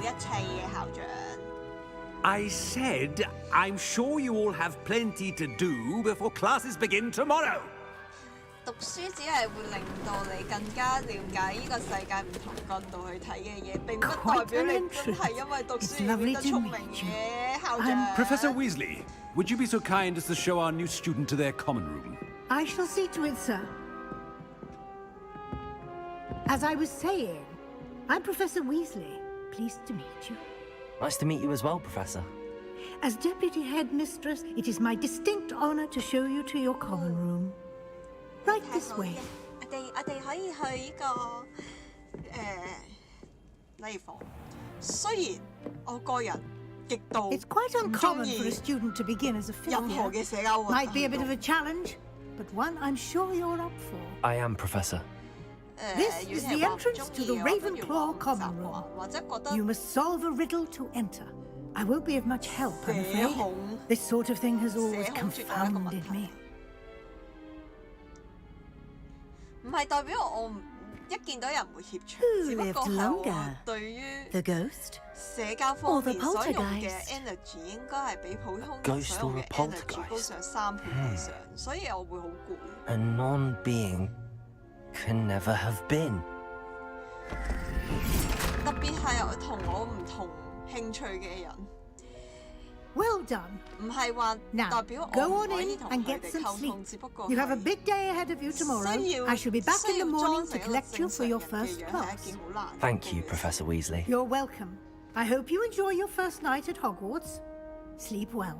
I said, I'm sure you all have plenty to do before classes begin tomorrow. 讀書只係會令到你更加了解呢個世界唔同角度去睇嘅嘢，並不代表你真係因為讀書而變得聰明嘅，校長。Professor Weasley, would you be so kind as to show our new student to their common room? I shall see to it, sir. As I was saying, I'm Professor Weasley. Pleased to meet you. Nice to meet you as well, Professor. As Deputy Headmistress, it is my distinct honor to show you to your common room. Right this way. 我哋可以去呢個禮房。雖然我個人極度 It's quite uncommon for a student to begin as a fifth 任何 year. 嘅社交活動。 Might be a bit of a challenge, but one I'm sure you're up for. I am, Professor. This is the entrance to the Ravenclaw common room. You must solve a riddle to enter. I won't be of much help, I'm afraid. This sort of thing has always confounded me. 唔係代表我唔一見到人會怯場，只不過係我對於 The ghost? 社交方面所用嘅 energy 應該係比普通人所用嘅 energy 高上3倍以上，所以我會好攰。A non-being can never have been. 特別係我同我唔同興趣嘅人。 Well done. 唔係話代表我 Go 唔 on 可以 in 同 and 佢 get 哋 some 溝通， sleep. 只不過 You have a big day ahead of you tomorrow. I shall be back in the morning to collect you for your first class. Thank you, Professor Weasley. You're welcome. I hope you enjoy your first night at Hogwarts. Sleep well.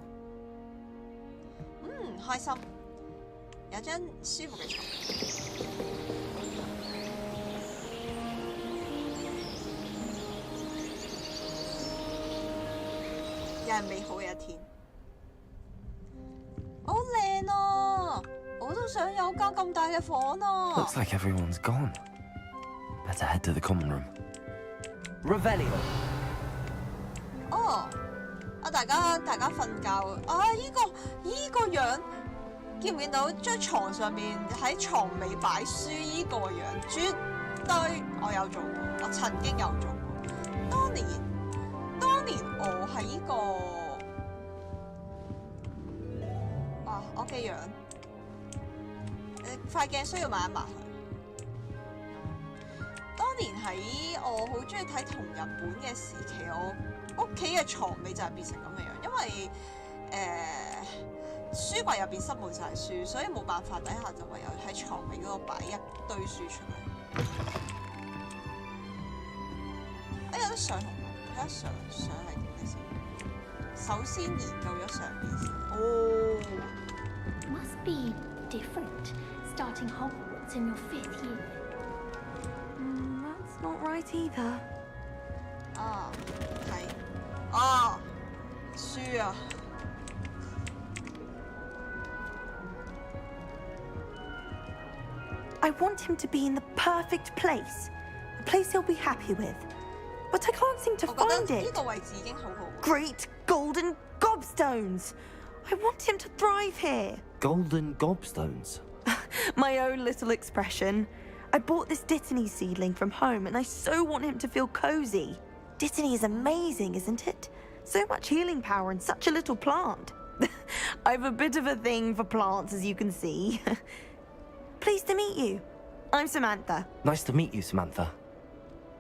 開心，有張舒服嘅床。又係美好嘅一天，好靚啊！我都想有間咁大嘅房啊！ Looks like everyone's gone. Better head to the common room. Revelio. 哦，大家瞓覺啊！依個樣，見唔見到張床上面喺床尾擺書依個樣？絕對我有做過，我曾經有做過。當年我係依個我嘅樣，塊鏡需要抹一抹佢。當年喺我好中意睇同人本嘅時期，我屋企嘅床尾就係變成咁嘅樣，因為書櫃入邊塞滿晒書，所以冇辦法底下就唯有喺床尾嗰度擺一堆書出嚟。有得上同睇下上係點嘅先。首先研究咗上邊先。哦。Must be different starting Hogwarts in your 5th year. That's not right either. 睇書啊！ I want him to be in the perfect place, a place he'll be happy with. But I can't seem to find it. Great golden gobstones! I want him to thrive here. Golden gobstones? My own little expression. I bought this Dittany seedling from home and I so want him to feel cozy. Dittany is amazing, isn't it? So much healing power in such a little plant. I've a bit of a thing for plants, as you can see. Pleased to meet you. I'm Samantha. Nice to meet you, Samantha.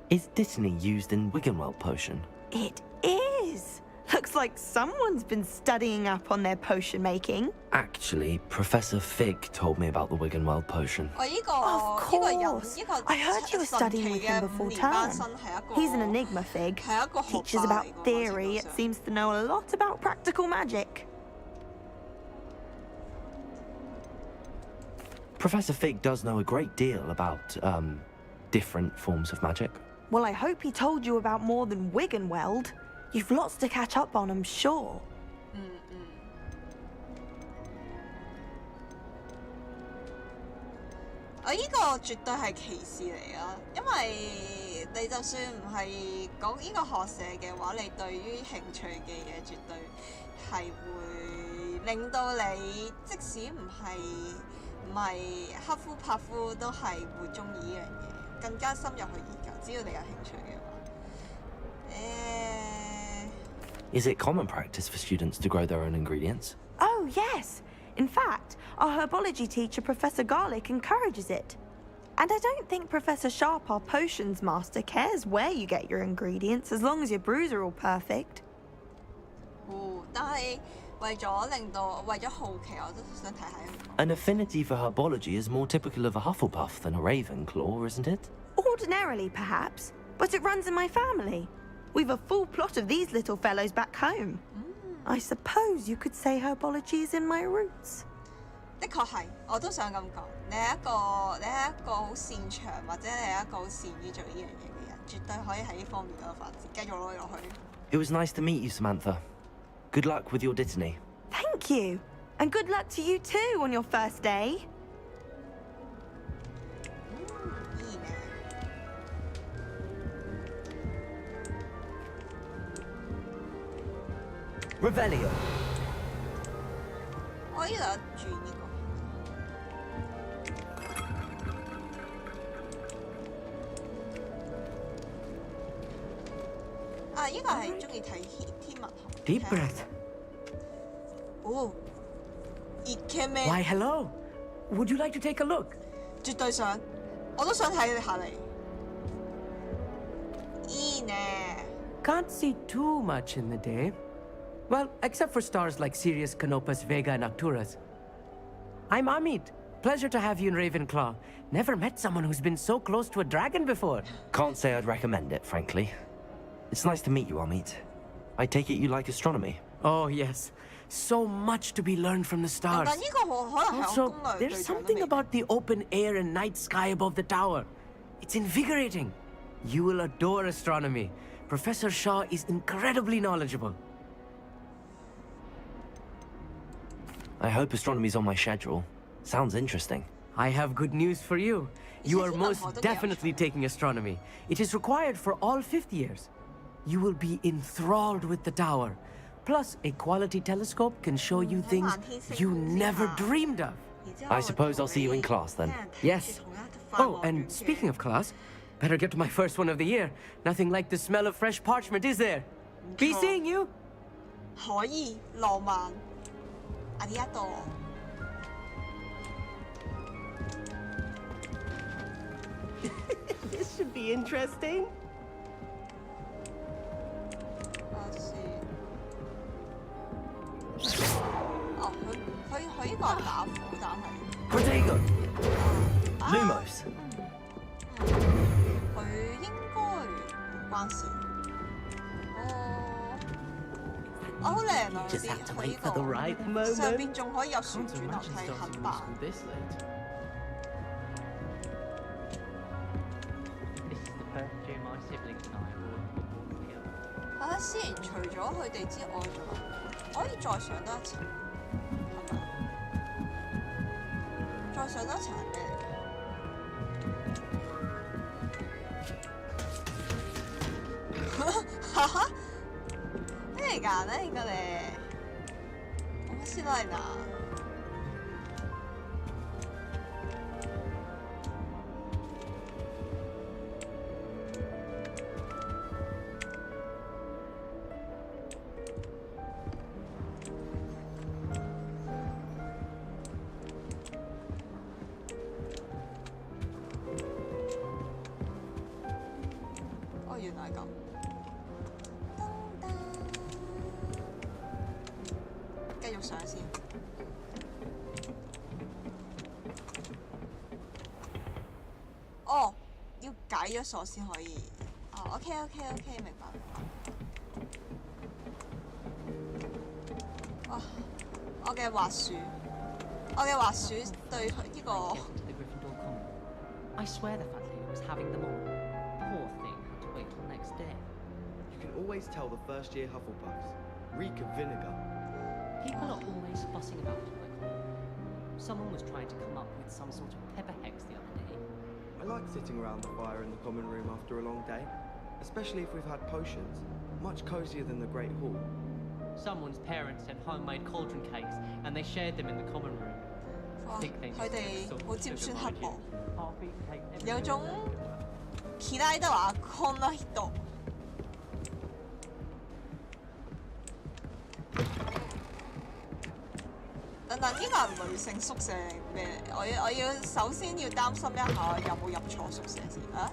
Is Dittany used in Wiggenweld potion? It is. Looks like someone's been studying up on their potion making. Actually, Professor Fig told me about the Wiggenweld potion. Of course. I heard you were studying with him before term. He's an enigma, Fig. Teaches about theory, yet seems to know a lot about practical magic. Professor Fig does know a great deal about, different forms of magic. Well, I hope he told you about more than Wiggenweld. You've lots to catch up on, I'm sure. 我呢個絕對係歧視嚟啊！因為你就算唔係講呢個學社嘅話，你對於興趣嘅嘢絕對係會令到你，即使唔係黑夫帕夫，都係會中意呢樣嘢，更加深入去研究。只要你有興趣嘅話，Is it common practice for students to grow their own ingredients? Oh, yes. In fact, our herbology teacher, Professor Garlick, encourages it. And I don't think Professor Sharp, our potions master, cares where you get your ingredients, as long as your brews are all perfect. 但係為咗好奇，我都想睇下。An affinity for herbology is more typical of a Hufflepuff than a Ravenclaw, isn't it? Ordinarily, perhaps, but it runs in my family. We've a full plot of these little fellows back home. I suppose you could say herbology is in my roots. 的確係，我都想咁講。你係一個好擅長或者你係一個好善於做呢樣嘢嘅人，絕對可以喺呢方面嗰度發展，繼續攞落去。It was nice to meet you, Samantha. Good luck with your Dittany. Thank you. And good luck to you too on your first day. Revelio. 我呢度有轉呢個。啊！呢個係中意睇天文學。Deep breath. 哦 ，Ikemen。Why, hello. Would you like to take a look? 絕對想，我都想睇下嚟。いいね。Can't see too much in the day. Well, except for stars like Sirius, Canopus, Vega, and Arcturus. I'm Amit. Pleasure to have you in Ravenclaw. Never met someone who's been so close to a dragon before. Can't say I'd recommend it, frankly. It's nice to meet you, Amit. I take it you like astronomy? Oh, yes. So much to be learned from the stars. Also, there's something about the open air and night sky above the tower. It's invigorating. You will adore astronomy. Professor Shaw is incredibly knowledgeable. I hope astronomy's on my schedule. Sounds interesting. I have good news for you. You are most definitely taking astronomy. It is required for all 5th years. You will be enthralled with the tower. Plus, a quality telescope can show you things you never dreamed of. I suppose I'll see you in class then. Yes. Oh, and speaking of class, better get to my first one of the year. Nothing like the smell of fresh parchment, is there? Be seeing you. 可以，浪漫。ありがとう。This should be interesting. 哦，佢呢個係打虎，但係。Protego. Lumos. 佢應該唔關事。好靚啊！佢呢個上邊仲可以有旋轉樓梯，很棒。睇下先，除咗佢哋之外，仲可以再上多一層，係咪？再上多一層係咩嚟嘅？咩嚟㗎？咩嚟㗎你？面白いな。哦，原來係咁。繼續上先。哦，要解咗鎖先可以。哦 ，OK， 明白。哦，我嘅滑鼠對呢個。I swear the fat lady was having them all. Poor thing had to wait till next day. You can always tell the first-year Hufflepuffs. Reek of vinegar. People are always fussing about it, Michael. Someone was trying to come up with some sort of pepper hex the other day. I like sitting around the fire in the common room after a long day, especially if we've had potions. Much cozier than the Great Hall. Someone's parents had homemade cauldron cakes, and they shared them in the common room. 佢哋好尖酸刻薄，有種キライドはこんな人。等等，呢個係女性宿舍定咩？我要首先要擔心一下有冇入錯宿舍先啊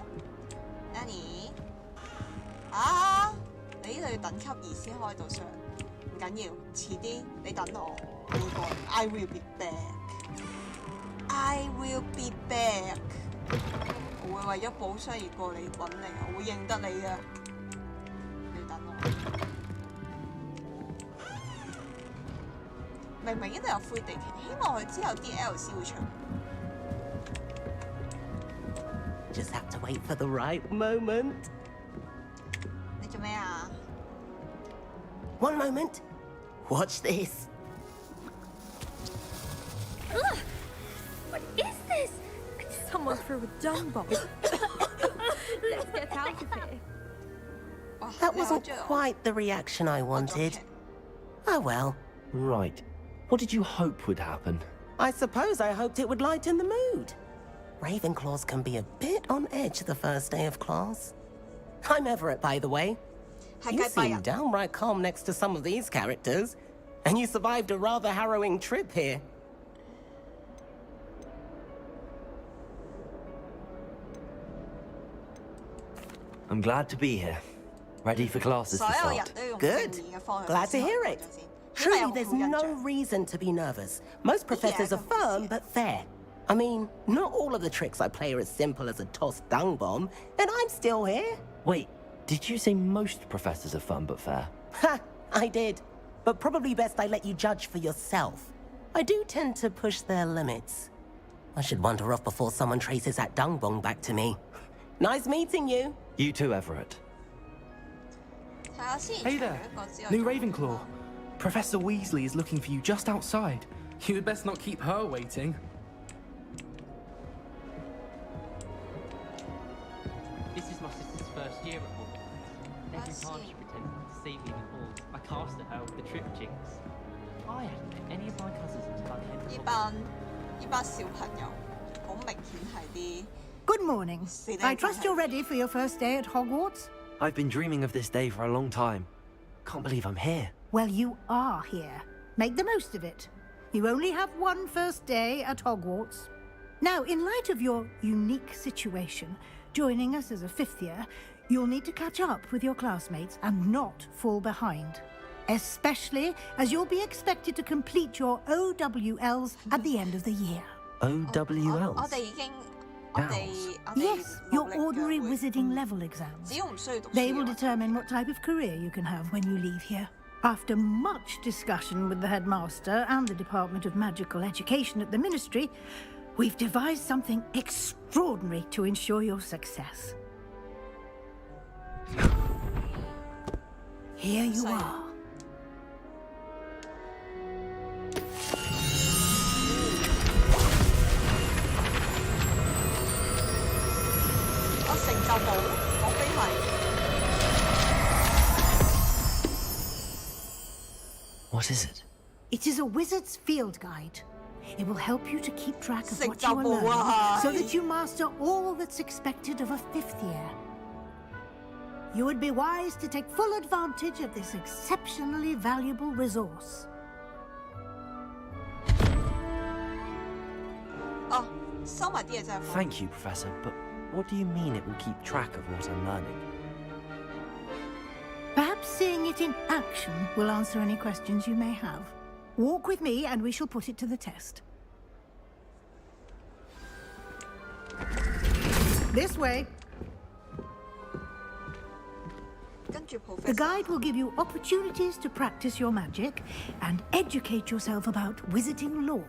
？Annie， 啊，你呢度要等級2先開到箱，唔緊要，遲啲你等我，我會過嚟。I will be back。I will be back。我會為咗補傷而過嚟揾你，我會認得你嘅。你等我。明明呢度有灰地旗，希望佢之後 DLC 會出。Just have to wait for the right moment. 你做咩啊 ？One moment. Watch this. Ugh! What is this? Someone threw a dung bomb. Let's get out of here. That wasn't quite the reaction I wanted. Oh well. Right. What did you hope would happen? I suppose I hoped it would lighten the mood. Ravenclaws can be a bit on edge the first day of class. I'm Everett, by the way. You seem downright calm next to some of these characters, and you survived a rather harrowing trip here. I'm glad to be here. Ready for classes to start. Good. Glad to hear it. Truly, there's no reason to be nervous. Most professors are firm but fair. I mean, not all of the tricks I play are as simple as a tossed dung bomb, and I'm still here. Wait, did you say most professors are firm but fair? Ha! I did. But probably best I let you judge for yourself. I do tend to push their limits. I should wander off before someone traces that dung bomb back to me. Nice meeting you. You too, Everett. Hey there, new Ravenclaw. Professor Weasley is looking for you just outside. You had best not keep her waiting. This is my sister's first year at Hogwarts. Every time she pretended to see me in the halls, I cast at her with the trip jinx. I hadn't met any of my cousins until I came to Hogwarts. 呢班小朋友好明顯係啲。 Good morning. I trust you're ready for your first day at Hogwarts? I've been dreaming of this day for a long time. Can't believe I'm here. Well, you are here. Make the most of it. You only have one first day at Hogwarts. Now, in light of your unique situation, joining us as a fifth year, you'll need to catch up with your classmates and not fall behind. Especially as you'll be expected to complete your OWLs at the end of the year. OWLs? Yes, your ordinary wizarding level exams. They will determine what type of career you can have when you leave here. After much discussion with the headmaster and the Department of Magical Education at the Ministry, we've devised something extraordinary to ensure your success. Here you are. What is it? It is a wizard's field guide. It will help you to keep track of what you are learning, so that you master all that's expected of a 5th year. You would be wise to take full advantage of this exceptionally valuable resource. Thank you, Professor, but what do you mean it will keep track of what I'm learning? Perhaps seeing it in action will answer any questions you may have. Walk with me and we shall put it to the test. This way. The guide will give you opportunities to practice your magic and educate yourself about wizarding lore.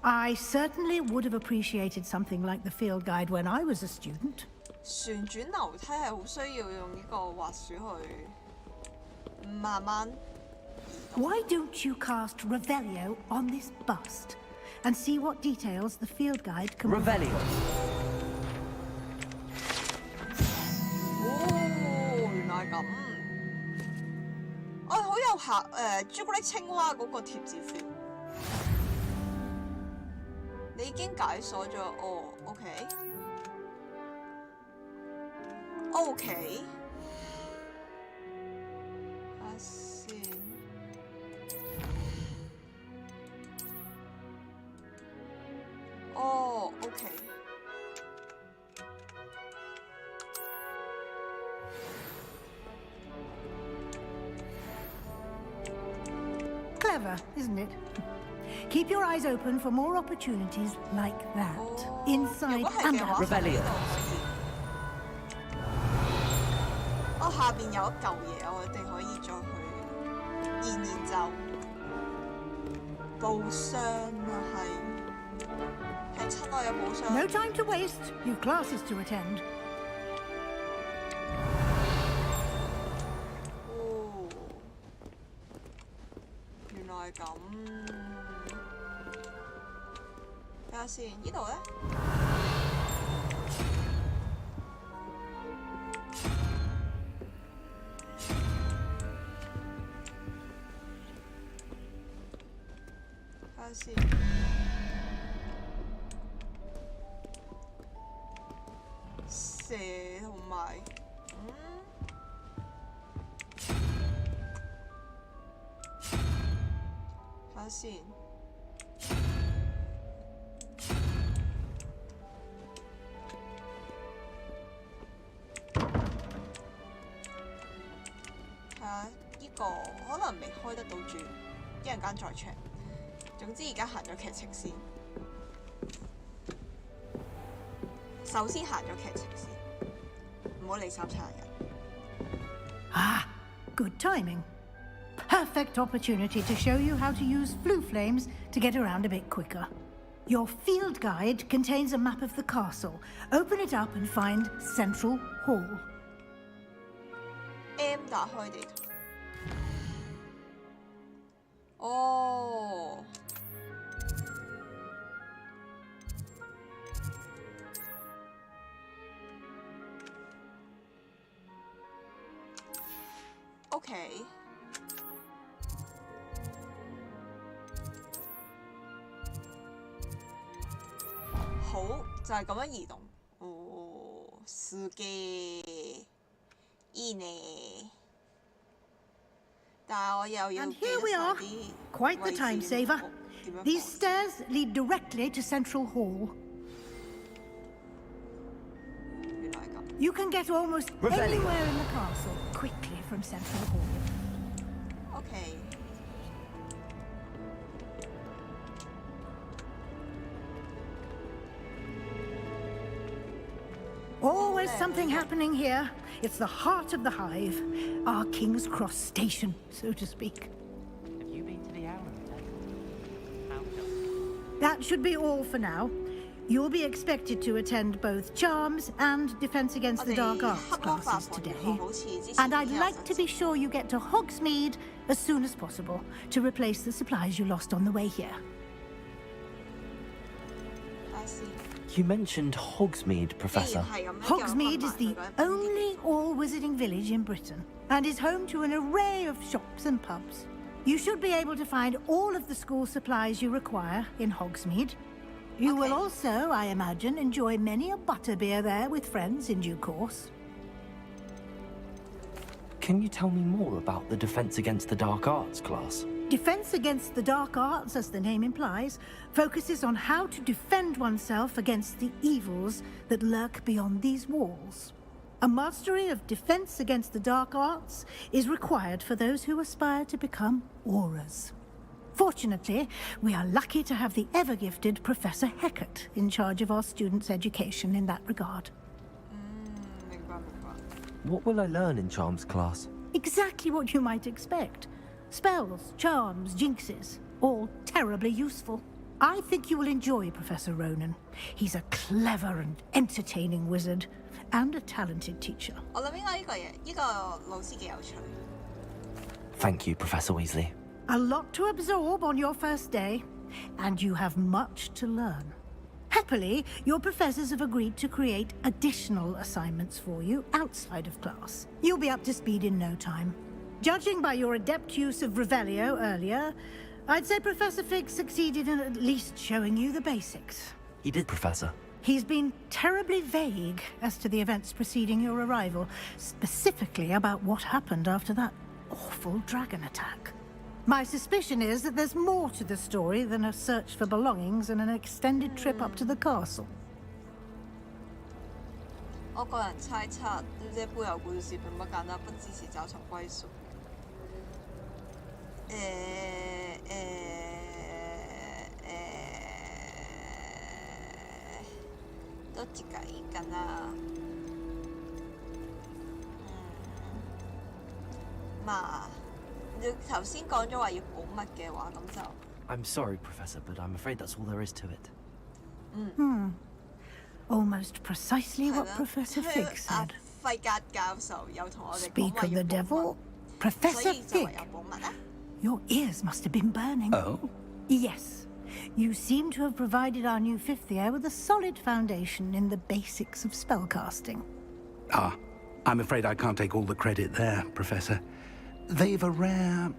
I certainly would have appreciated something like the field guide when I was a student. 旋轉樓梯係好需要用呢個滑鼠去慢慢。Why don't you cast Revelio on this bust and see what details the field guide can Revelio. 哦，原來係咁。好有朱古力青蛙嗰個貼紙 feel。你已經解鎖咗哦 ，OK。睇下先。哦 ，OK。Clever, isn't it? Keep your eyes open for more opportunities like that, inside and out. Revelio. 下邊有一嚿嘢，我哋可以再去研究。寶箱啊，係親愛嘅寶箱。No time to waste. You've classes to attend. 哦，原來係咁。睇下先，呢度咧？睇下先。蛇同埋睇下先。呢個可能未開得到住，一陣間再 check。總之而家行咗劇情先，首先行咗劇情先，唔好理三餐人。Ah, good timing. Perfect opportunity to show you how to use flue flames to get around a bit quicker. Your field guide contains a map of the castle. Open it up and find Central Hall. M 打開地圖。哦。OK。好，就係咁樣移動。哦，すげー。いいね。但係我又要 And here we are. Quite the time saver. These stairs lead directly to Central Hall. You can get almost anywhere in the castle quickly from Central Hall. OK。Always something happening here. It's the heart of the hive, our King's Cross station, so to speak. Have you been to the Owl That should be all for now. You'll be expected to attend both Charms and Defense Against the Dark Arts classes today. And I'd like to be sure you get to Hogsmeade as soon as possible to replace the supplies you lost on the way here. You mentioned Hogsmeade, Professor. Hogsmeade is the only all-wizarding village in Britain and is home to an array of shops and pubs. You should be able to find all of the school supplies you require in Hogsmeade. You will also, I imagine, enjoy many a butterbeer there with friends in due course. Can you tell me more about the Defense Against the Dark Arts class? Defense Against the Dark Arts, as the name implies, focuses on how to defend oneself against the evils that lurk beyond these walls. A mastery of Defense Against the Dark Arts is required for those who aspire to become auras. Fortunately, we are lucky to have the ever-gifted Professor Hecat in charge of our students' education in that regard. What will I learn in Charms class? Exactly what you might expect. Spells, charms, jinxes, all terribly useful. I think you will enjoy Professor Ronan. He's a clever and entertaining wizard, and a talented teacher. Thank you, Professor Weasley. A lot to absorb on your first day, and you have much to learn. Happily, your professors have agreed to create additional assignments for you outside of class. You'll be up to speed in no time. Judging by your adept use of Revelio earlier, I'd say Professor Fig succeeded in at least showing you the basics. He did, Professor. He's been terribly vague as to the events preceding your arrival, specifically about what happened after that awful dragon attack. My suspicion is that there's more to the story than a search for belongings and an extended trip up to the castle. 我個人猜測，這背後故事並不簡單，不只是找尋歸屬。都自己緊啦。嘛，你頭先講咗話要保密嘅話，咁就。I'm sorry, Professor, but I'm afraid that's all there is to it. Almost precisely what Professor Fig said. 費格教授有同我哋講 Speak 話 of the 要保 devil, 密， Professor 所以就 Fig. 唯有保密啦。Your ears must have been burning. Oh? Yes. You seem to have provided our new fifth year with a solid foundation in the basics of spellcasting. Ah, I'm afraid I can't take all the credit there, Professor. They've a rare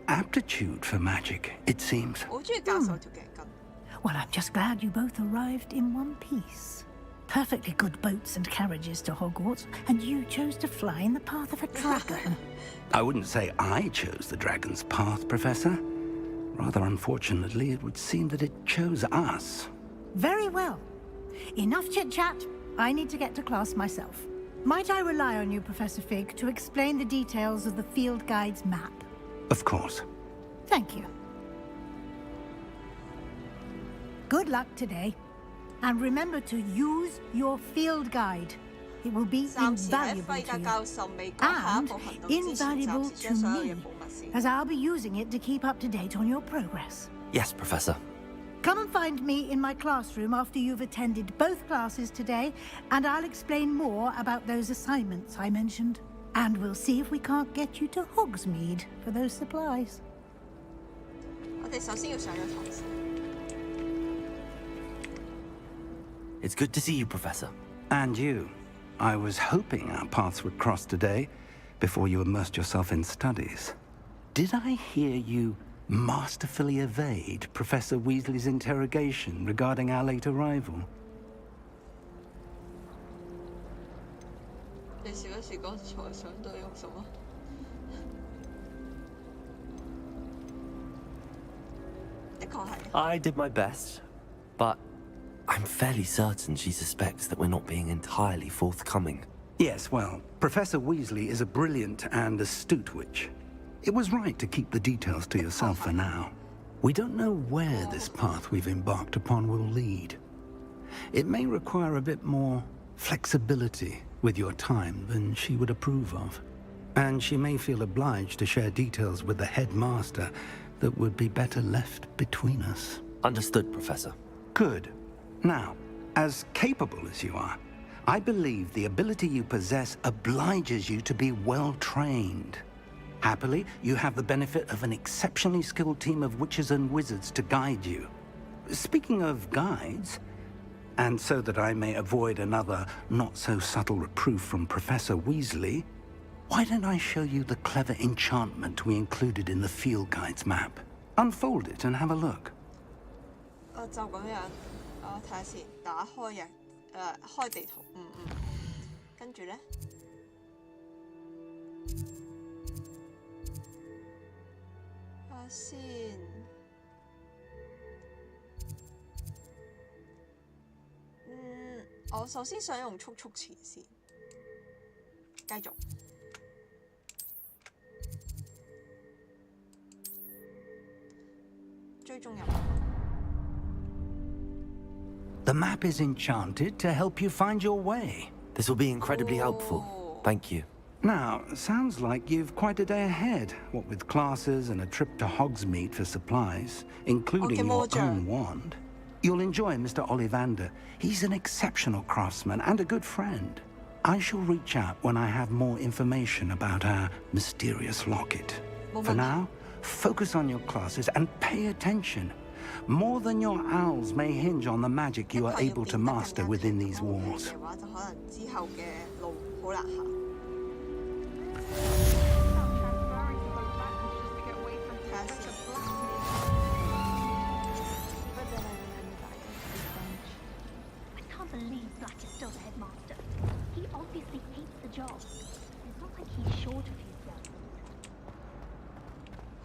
aptitude for magic, it seems. 我好中意教授條頸巾。 Well, I'm just glad you both arrived in one piece. Perfectly good boats and carriages to Hogwarts, and you chose to fly in the path of a dragon. I wouldn't say I chose the dragon's path, Professor. Rather unfortunately, it would seem that it chose us. Very well. Enough chit-chat. I need to get to class myself. Might I rely on you, Professor Fig, to explain the details of the field guide's map? Of course. Thank you. Good luck today. And remember to use your field guide. It will be invaluable to you. And invaluable to me, as I'll be using it to keep up to date on your progress. Yes, Professor. Come and find me in my classroom after you've attended both classes today, and I'll explain more about those assignments I mentioned. And we'll see if we can't get you to Hogsmeade for those supplies. 我哋首先要上咗堂先。 It's good to see you, Professor. And you. I was hoping our paths would cross today, before you immersed yourself in studies. Did I hear you masterfully evade Professor Weasley's interrogation regarding our late arrival? 你時不時剛才想對我什麼？ 的確係。 I did my best, but I'm fairly certain she suspects that we're not being entirely forthcoming. Yes, well, Professor Weasley is a brilliant and astute witch. It was right to keep the details to yourself for now. We don't know where this path we've embarked upon will lead. It may require a bit more flexibility with your time than she would approve of. And she may feel obliged to share details with the headmaster that would be better left between us. Understood, Professor. Good. Now, as capable as you are, I believe the ability you possess obliges you to be well-trained. Happily, you have the benefit of an exceptionally skilled team of witches and wizards to guide you. Speaking of guides, And so that I may avoid another not-so-subtle reproof from Professor Weasley, why don't I show you the clever enchantment we included in the field guide's map? Unfold it and have a look. 就咁樣，睇下先，打開嘅，開地圖，跟住咧，睇下先，我首先想用速詞先，繼續。追蹤入。The map is enchanted to help you find your way. This will be incredibly helpful. Thank you. Now, sounds like you've quite a day ahead, what with classes and a trip to Hogsmeade for supplies, including your own wand. You'll enjoy Mr. Ollivander. He's an exceptional craftsman and a good friend. I shall reach out when I have more information about our mysterious locket. For now, focus on your classes and pay attention. More than your owls may hinge on the magic you are able to master within these walls. I can't believe Black is still the headmaster. He obviously hates the job. It's not like he's short of his young.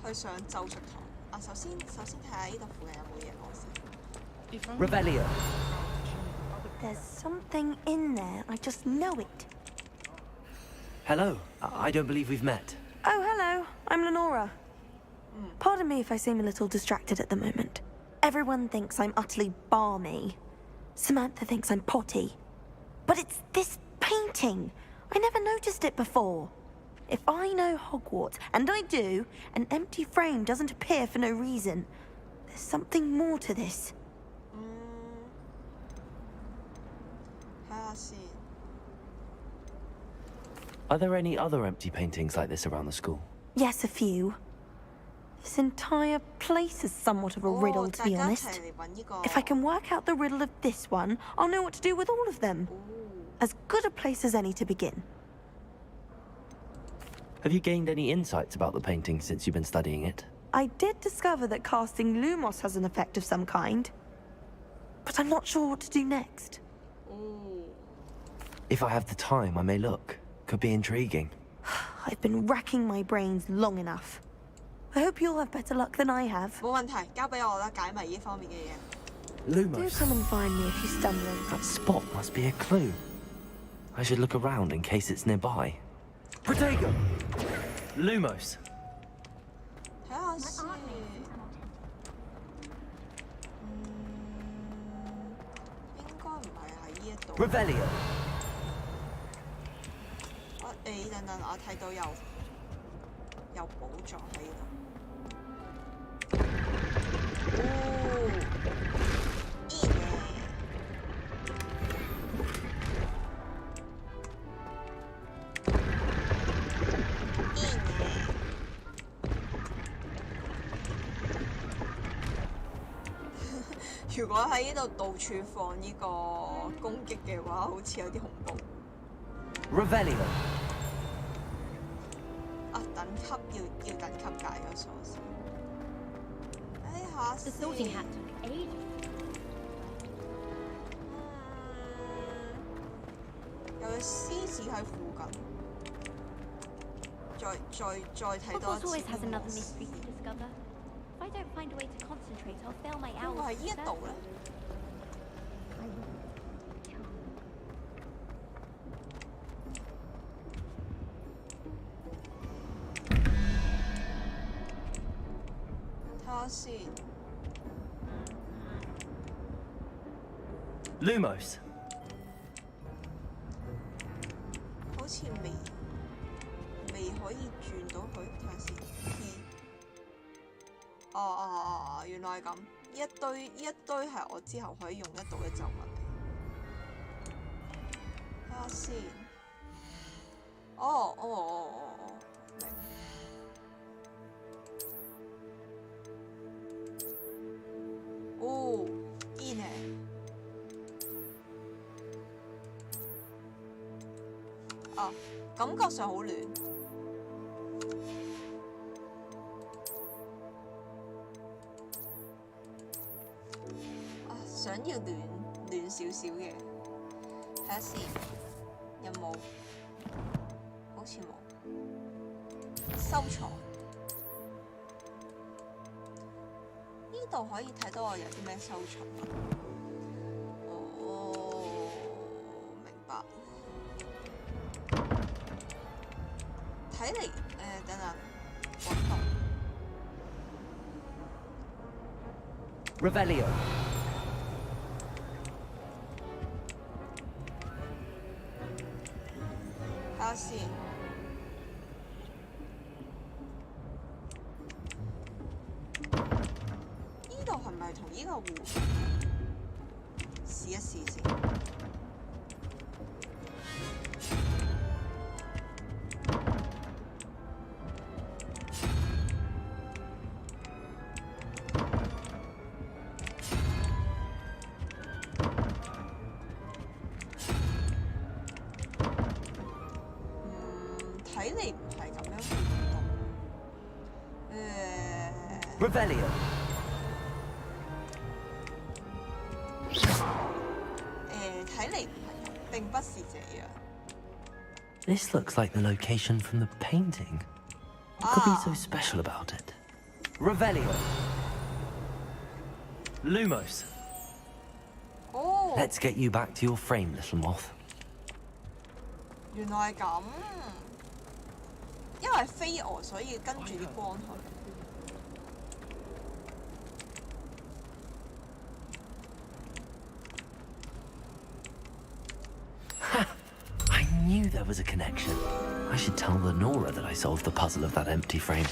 去上咒術堂。首先睇下呢度附近有冇嘢講先。Revelio. There's something in there. I just know it. Hello. I don't believe we've met. Oh, hello. I'm Lenora. Pardon me if I seem a little distracted at the moment. Everyone thinks I'm utterly balmy. Samantha thinks I'm potty. But it's this painting. I never noticed it before. If I know Hogwarts, and I do, an empty frame doesn't appear for no reason. There's something more to this. Are there any other empty paintings like this around the school? Yes, a few. This entire place is somewhat of a riddle, to be honest. If I can work out the riddle of this one, I'll know what to do with all of them. As good a place as any to begin. Have you gained any insights about the painting since you've been studying it? I did discover that casting Lumos has an effect of some kind. But I'm not sure what to do next. If I have the time, I may look. Could be intriguing. I've been racking my brains long enough. I hope you'll have better luck than I have. 冇問題，交俾我啦，解謎呢方面嘅嘢。Lumos. Do come and find me if you're stumbling. That spot must be a clue. I should look around in case it's nearby. Protego! Lumos. 睇下先。應該唔係喺呢一度。Revelio. 等，我睇到有寶藏喺呢度。如果喺呢度到處放呢個攻擊嘅話，好似有啲恐怖。Revelio. 等級要等級解個鎖匙。睇下先。有隻獅子喺附近。再睇多一次。會係呢一度咧？Lumos. 好似未可以轉到佢，睇下先。原來係咁。呢一堆係我之後可以用得到嘅咒文。睇下先。明。いいね。啊，感覺上好暖。啊，想要暖少少嘅，睇下先，有冇？好似冇。收藏。呢度可以睇到我有啲咩收藏啊？哦，明白。睇嚟等等，揾到。Revelio。睇下先。呢度係咪同呢個互試一試先？睇嚟唔係咁樣互動。Revelio。睇嚟唔係咁，並不是這樣。This looks like the location from the painting. What could be so special about it? Revelio. Lumos. Oh. Let's get you back to your frame, little moth. 原來係咁，因為飛蛾，所以跟住啲光去。I knew there was a connection. I should tell Lenora that I solved the puzzle of that empty frame.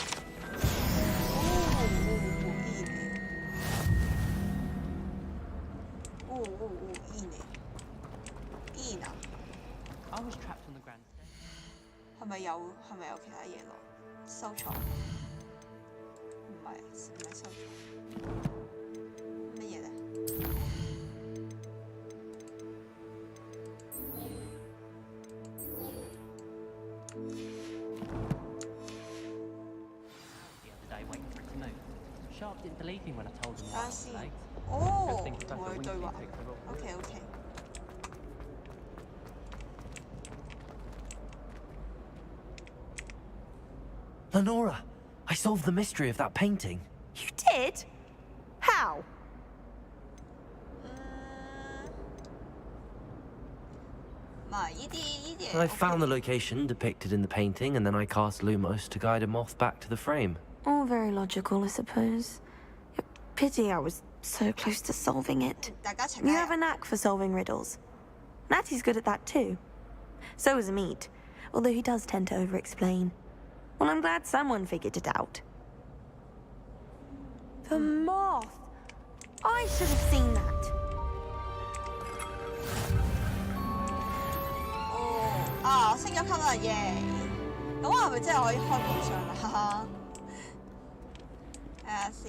I was trapped on the grandstand. 係咪有其他嘢咯？收藏？唔係收藏。乜嘢咧？Sharp didn't believe me when I told him I I was see. late. 哦，同佢對話。OK。Lenora, I solved the mystery of that painting. You did? How? I found the location depicted in the painting, and then I cast Lumos to guide a moth back to the frame. All very logical, I suppose. Pity I was so close to solving it. You have a knack for solving riddles. Natty's good at that too. So is Amit, although he does tend to over-explain. Well, I'm glad someone figured it out. The moth! I should have seen that. 哦，升咗級啦耶！咁我係咪真係可以開寶箱啦？睇下先。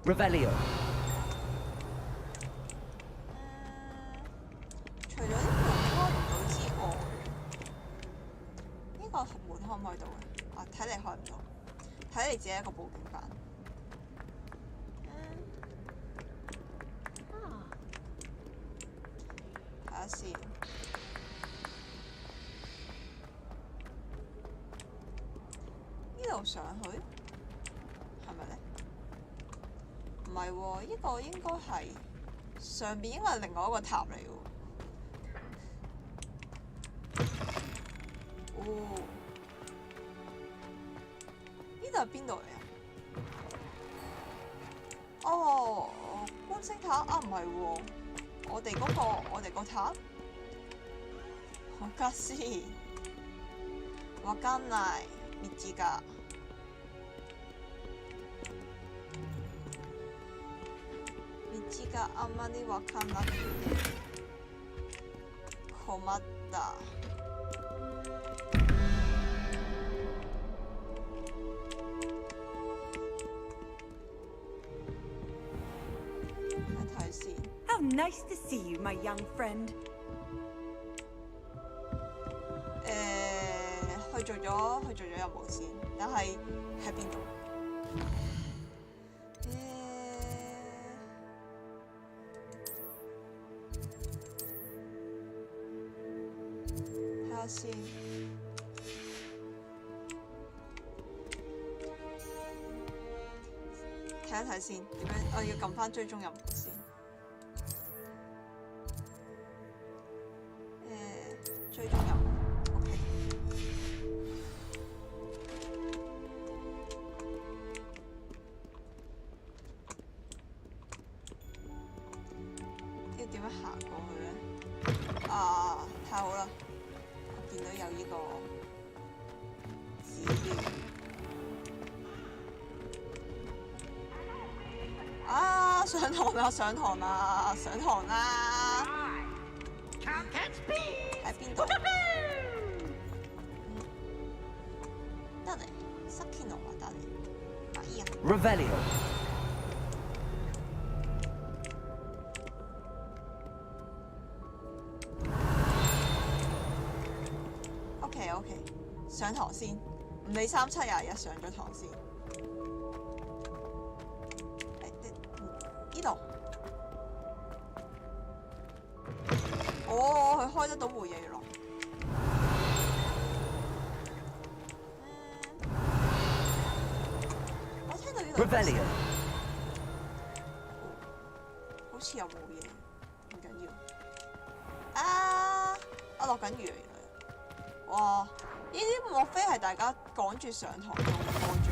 Revelio。除咗啲門開唔到之外，呢個門開唔開到嘅？啊，睇嚟開唔到，睇嚟只係一個報警版。睇下先。呢度上去係咪咧？唔係喎，呢個應該係上邊應該係另外一個塔嚟喎。哦，呢度係邊度嚟啊？哦，觀星塔啊，唔係喎，我哋個塔，我家私，わかんない道が。道があんまりわかんなくて困った。How nice to see you, my young friend. 去做咗任務先，但係喺邊度？睇下先。睇一睇先，點樣？我要撳翻追蹤任務先。追蹤任務 ，OK。要點樣行過去咧？啊，太好啦！我見到有呢個指標。啊！上堂啦！上堂啦！上堂啦！喺邊度？得嚟，塞堅羅話得嚟。哎呀 Revelio。OK， 上堂先，唔理3721，上咗堂先。呢度。哦，佢開得到回憶錄。我聽到呢度。Revelio。好似又冇嘢，唔緊要。啊！我落緊雨嚟啦。哇！呢啲莫非係大家趕住上堂用嘅幫助？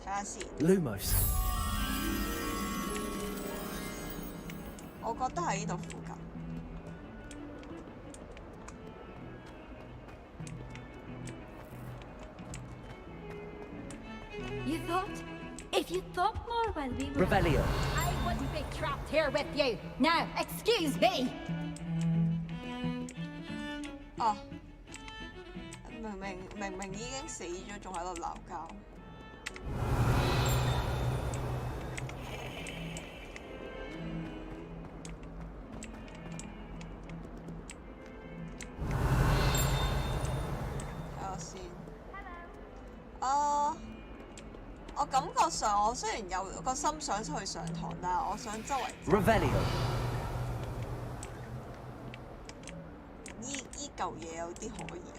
睇下先。Lumos。我覺得喺呢度附近。You thought? If you thought more while we were... Revelio. I wouldn't be trapped here with you. Now, excuse me. 哦，明明已經死咗，仲喺度鬧交。睇下先。我感覺上我雖然有個心想去上堂，但係我想周圍。Revelio。依嚿嘢有啲可以啊。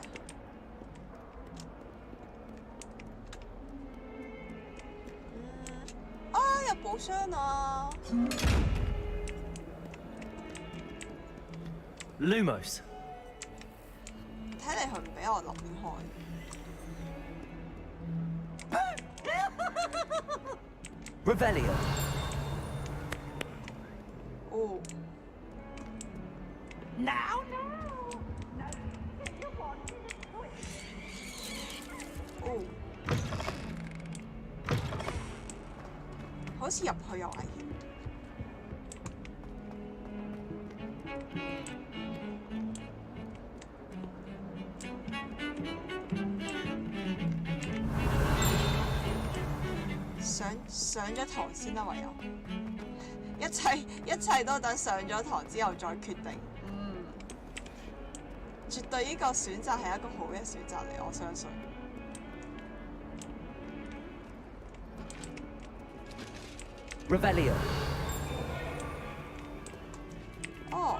有寶箱啊 Lumos。睇嚟佢唔俾我立亂開。Revelio。哦。Now,哦。好似入去有危險。上咗堂先啦，唯有一切都等上咗堂之後再決定。絕對呢個選擇係一個好嘅選擇嚟，我相信。Revelio。哦。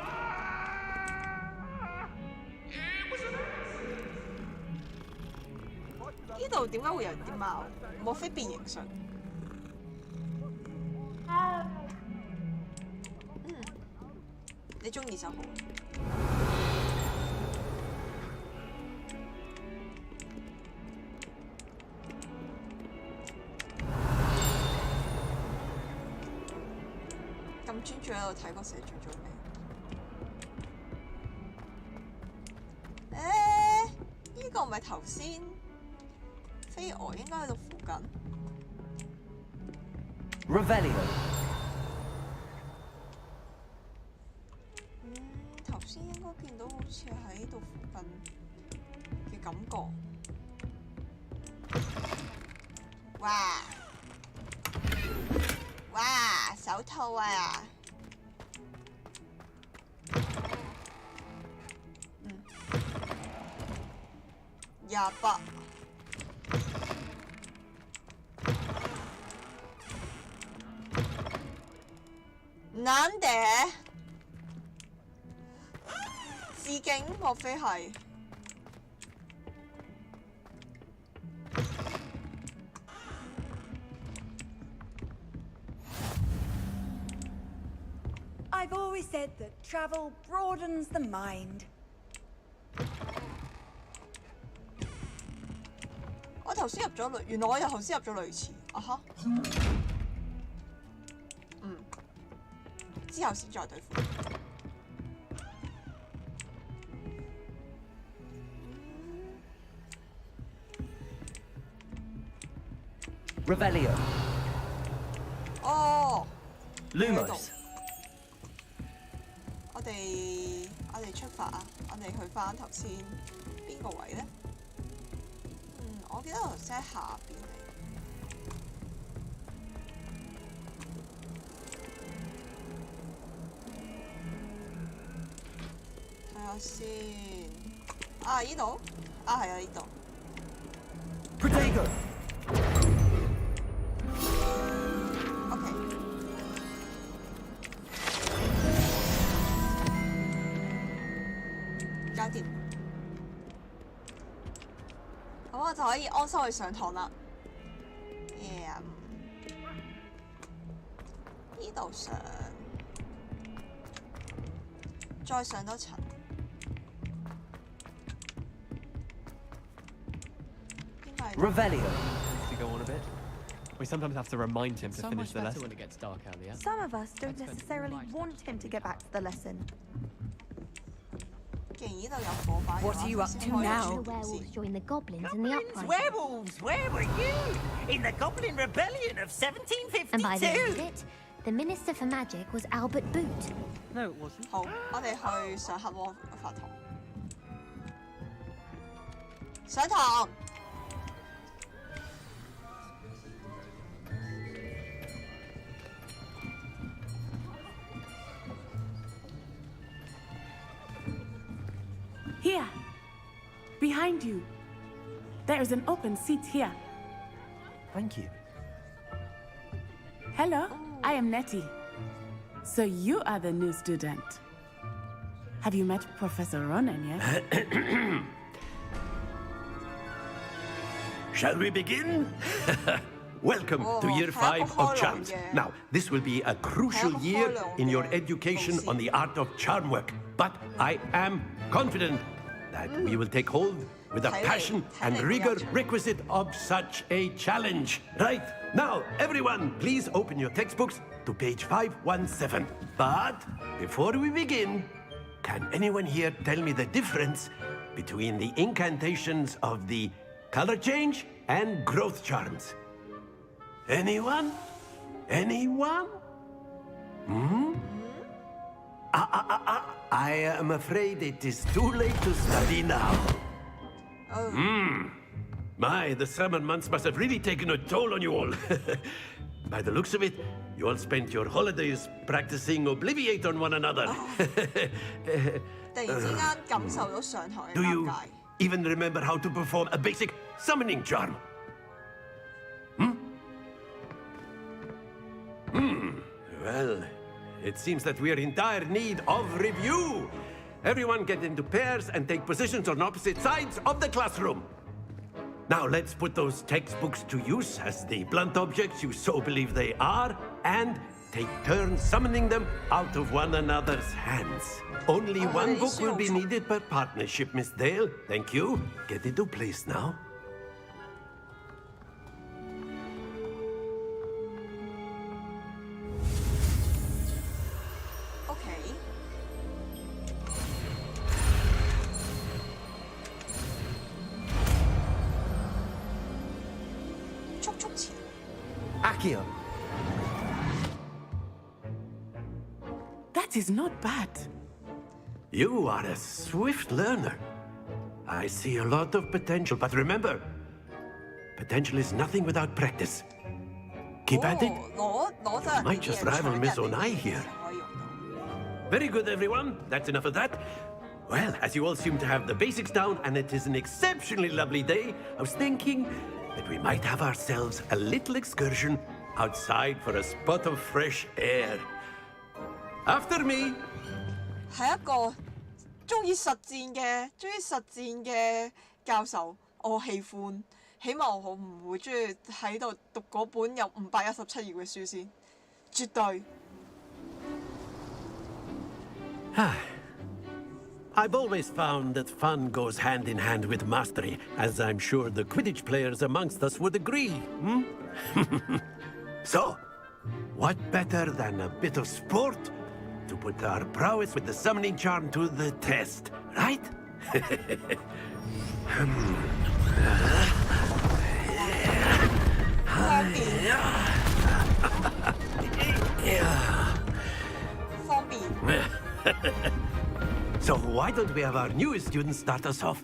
呢度點解會有啲貓？莫非變形術？你中意就好。咁專注喺度睇個寫住做咩？呢個唔係頭先飛蛾應該喺度附近。Revelio。頭先應該見到好似喺呢度附近嘅感覺。哇！哇，手套啊！28。難嘅？致敬？莫非係？ I've always said that travel broadens the mind. 我頭先入咗類，原來我又頭先入咗類似，啊哈，之後先再對付。Revelio. 哦。Lumos. 我哋出發啊！我哋去翻頭先邊個位咧？我記得頭先喺下邊嚟。睇下先。啊！依度？啊係啊！依度。Protego. OK。 搞掂，咁我就可以安心去上堂啦。呢度上，再上多層。Revelio. To go on a bit. We sometimes have to remind him to finish the lesson when it gets dark earlier. Some of us don't necessarily want him to get back to the lesson. What are you up to now? The werewolves joined the goblins in the uprising. Werewolves, where were you? In the Goblin Rebellion of 1752. And by the end of it, the Minister for Magic was Albert Boot. No, it wasn't. 好，我哋去上黑魔法堂。上堂。 Here, behind you. There is an open seat here. Thank you. Hello, I am Nettie. So you are the new student. Have you met Professor Ronan yet? Shall we begin? Welcome to Year 5 of Charms. Now, this will be a crucial year in your education on the art of charm work. But I am confident that we will take hold with the passion and rigor requisite of such a challenge. Right, now, everyone, please open your textbooks to page 517. But before we begin, can anyone here tell me the difference between the incantations of the color change and growth charms? Anyone? Anyone? I am afraid it is too late to study now. My, the summer months must have really taken a toll on you all. By the looks of it, you all spent your holidays practicing Obliviate on one another. Do you even remember how to perform a basic summoning charm? Well, it seems that we are in dire need of review. Everyone get into pairs and take positions on opposite sides of the classroom. Now let's put those textbooks to use as the blunt objects you so believe they are, and take turns summoning them out of one another's hands. Only one book will be needed per partnership, Miss Dale. Thank you. Get into place now. Accio. That is not bad. You are a swift learner. I see a lot of potential, but remember, potential is nothing without practice. Keep at it. Might just rival Miss Onai here. Very good, everyone. That's enough of that. Well, as you all seem to have the basics down, and it is an exceptionally lovely day, I was thinking that we might have ourselves a little excursion outside for a spot of fresh air. After me. 係一個中意實戰嘅教授，我喜歡。起碼我唔會中意喺度讀嗰本有517頁嘅書先，絕對。I've always found that fun goes hand in hand with mastery, as I'm sure the Quidditch players amongst us would agree. So, what better than a bit of sport to put our prowess with the summoning charm to the test, right? So why don't we have our newest student start us off?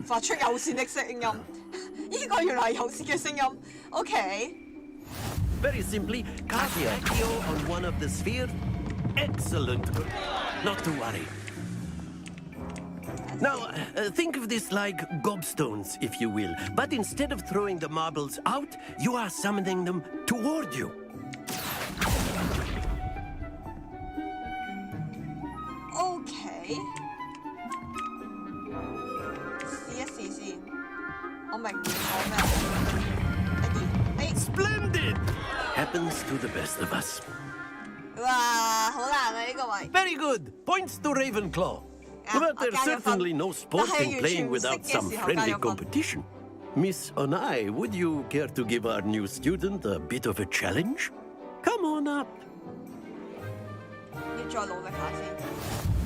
發出友善的聲音，呢個原來係友善嘅聲音。OK。Very simply, cast Accio on one of the spheres. Excellent. Not to worry. Now, think of this like gobstones, if you will. But instead of throwing the marbles out, you are summoning them toward you. OK。試一試先，我明你講咩。Splendid! Happens to the best of us. 哇，好難啊呢個位。Very good. Points to Ravenclaw. But there's certainly no sport in playing without some friendly competition. Miss Onai, would you care to give our new student a bit of a challenge? Come on up. 要再努力下先。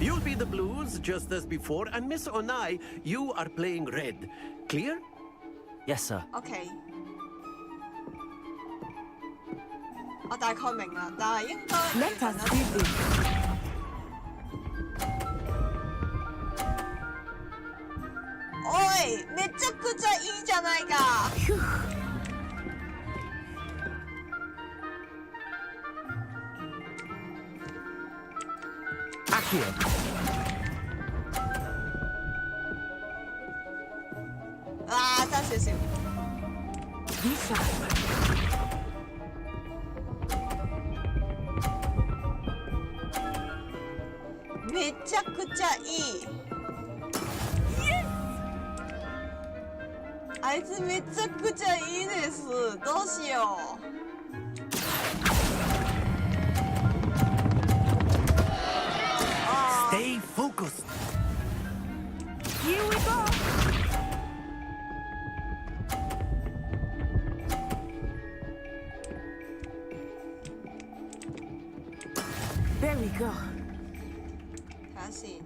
You'll be the blues, just as before, and Miss Onai, you are playing red. Clear? Yes, sir. OK。我大概明啦，但係應該。Let us see this. おい、めちゃくちゃいいじゃないか。Accio. 啊，爭少少。めちゃくちゃいい。あいつめちゃくちゃいいです。どうしよう。Stay focused. Here we go. There we go. 睇下先。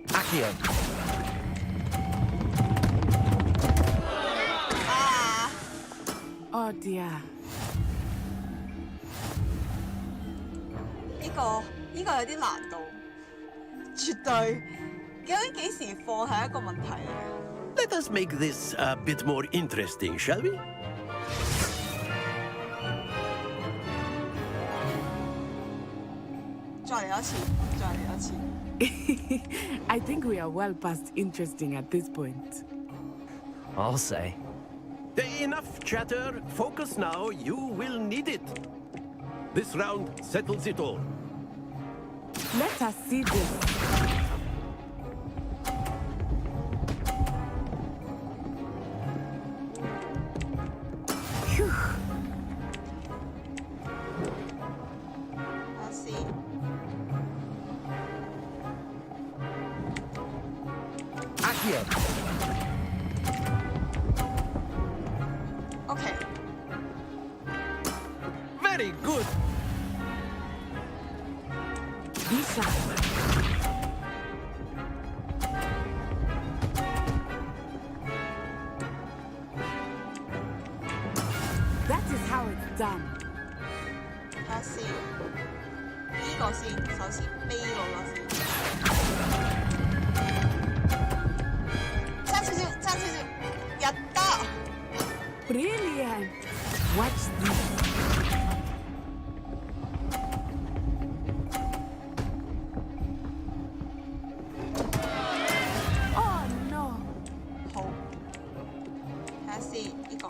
Accio. 啊 Oh dear. 呢個有啲難度，絕對。究竟幾時放係一個問題嚟。Let us make this a bit more interesting, shall we? 再嚟一次，再嚟一次。I think we are well past interesting at this point. I'll say. Enough chatter. Focus now. You will need it. This round settles it all. Let us see this. Phew. Let's see. Accio. OK。Very good. Lisa. That is how it's done. 睇下先，呢個先，首先飛嗰個先。爭少少，爭少少。brilliant! Watch this. Oh no! 好，睇下先呢個。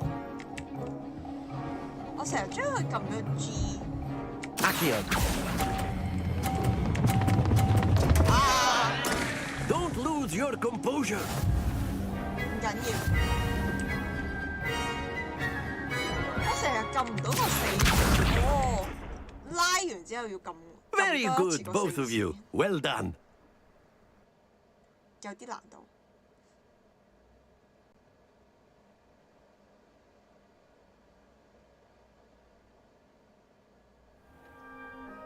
我成日將佢撳咗 G。Accio. Don't lose your composure. 唔緊要。我成日撳唔到個4。哦，拉完之後要撳。Very good, both of you. Well done. 有啲難度。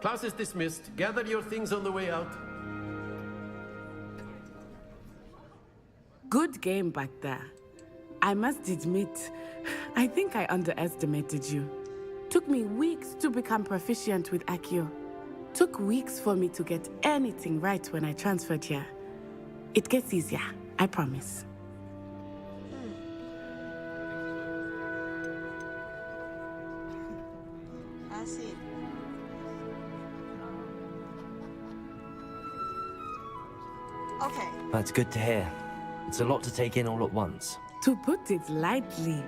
Class is dismissed. Gather your things on the way out. Good game back there. I must admit, I think I underestimated you. Took me weeks to become proficient with Accio. Took weeks for me to get anything right when I transferred here. It gets easier, I promise. I see. Okay. That's good to hear. It's a lot to take in all at once. To put it lightly,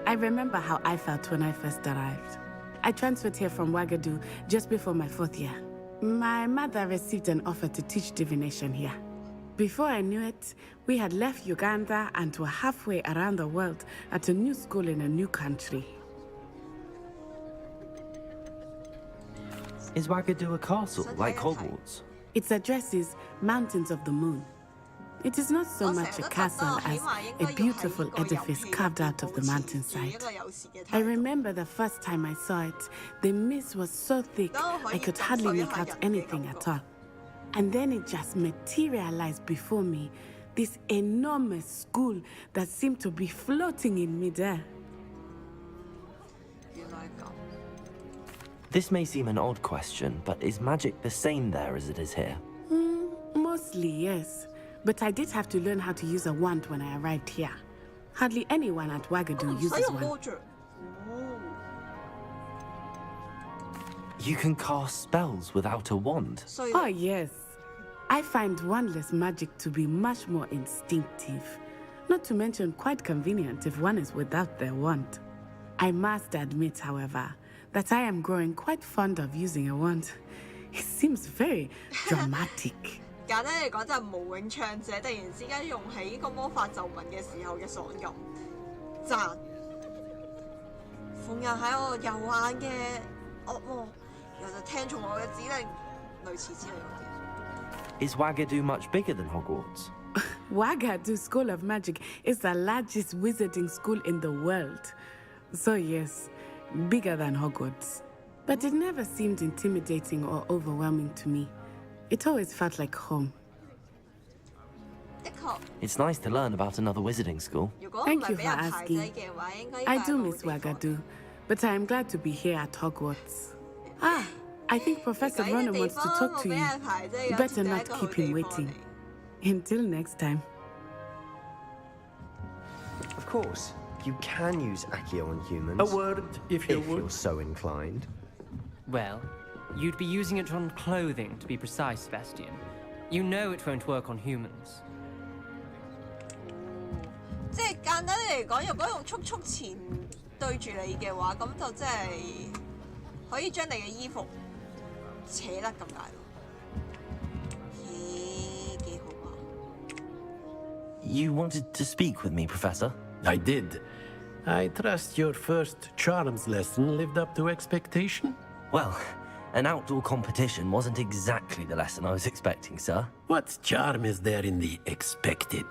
I remember how I felt when I first arrived. I transferred here from Ouagadougou just before my 4th year. My mother received an offer to teach divination here. Before I knew it, we had left Uganda and were halfway around the world at a new school in a new country. Is Ouagadougou a castle, like Hogwarts? Its address is Mountains of the Moon. It is not so much a castle as a beautiful edifice carved out of the mountainside. I remember the first time I saw it, the mist was so thick I could hardly make out anything at all. And then it just materialized before me, this enormous school that seemed to be floating in midair. This may seem an odd question, but is magic the same there as it is here? Mostly, yes. But I did have to learn how to use a wand when I arrived here. Hardly anyone at Ouagadougou uses one. You can cast spells without a wand? Oh, yes. I find wandless magic to be much more instinctive. Not to mention quite convenient if one is without their wand. I must admit, however, that I am growing quite fond of using a wand. It seems very dramatic. 簡單嚟講，就係無影唱者突然之間用起呢個魔法咒文嘅時候嘅爽感，讚。逢人喺我右眼嘅惡魔，然後就聽從我嘅指令，類似之類嗰啲。Is Ouagadougou much bigger than Hogwarts? Ouagadougou School of Magic is the largest wizarding school in the world. So yes, bigger than Hogwarts. But it never seemed intimidating or overwhelming to me. It always felt like home. It's nice to learn about another wizarding school. Thank you for asking. I do miss Ouagadougou, but I am glad to be here at Hogwarts. Ah, I think Professor Ronan wants to talk to you. You better not keep him waiting. Until next time. Of course, you can use Accio on humans. A word, if you would. You're so inclined. Well, you'd be using it on clothing, to be precise, Sebastian. You know it won't work on humans. 即係簡單嚟講，如果用速前對住你嘅話，咁就即係可以將你嘅衣服扯甩咁解咯。咦，幾好啊 You wanted to speak with me, Professor? I did. I trust your first charms lesson lived up to expectation? Well, an outdoor competition wasn't exactly the lesson I was expecting, sir. What charm is there in the expected?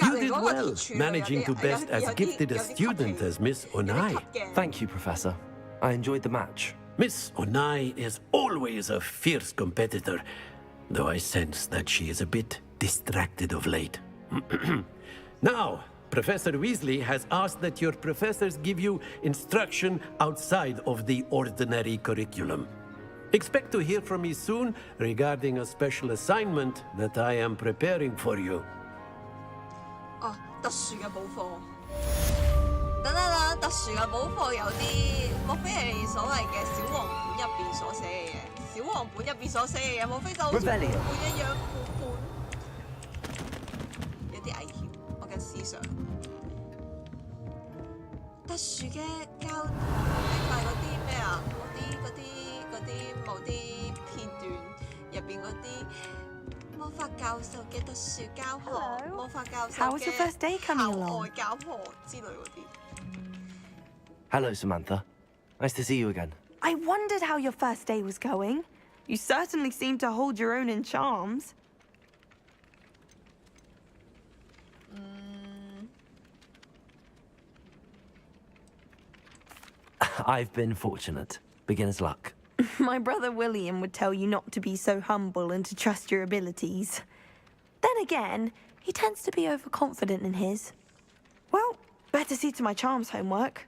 You did well, managing to best as gifted a student as Miss Onai. Thank you, Professor. I enjoyed the match. Miss Onai is always a fierce competitor, though I sense that she is a bit distracted of late. Now, Professor Weasley has asked that your professors give you instruction outside of the ordinary curriculum. Expect to hear from me soon regarding a special assignment that I am preparing for you. 哦，特殊嘅補課。等，特殊嘅補課有啲，莫非係所謂嘅小黃本入邊所寫嘅嘢？小黃本入邊所寫嘅嘢，莫非就好似本一樣副本？有啲危險，我嘅思想。特殊嘅教堂明白嗰啲咩啊？嗰啲某啲片段入邊嗰啲魔法教授嘅特殊教學，魔法教授嘅校外教學之類嗰啲。Hello, Samantha. Nice to see you again. I wondered how your first day was going. You certainly seem to hold your own in charms. I've been fortunate. Beginner's luck. My brother William would tell you not to be so humble and to trust your abilities. Then again, he tends to be overconfident in his. Well, better see to my charms homework.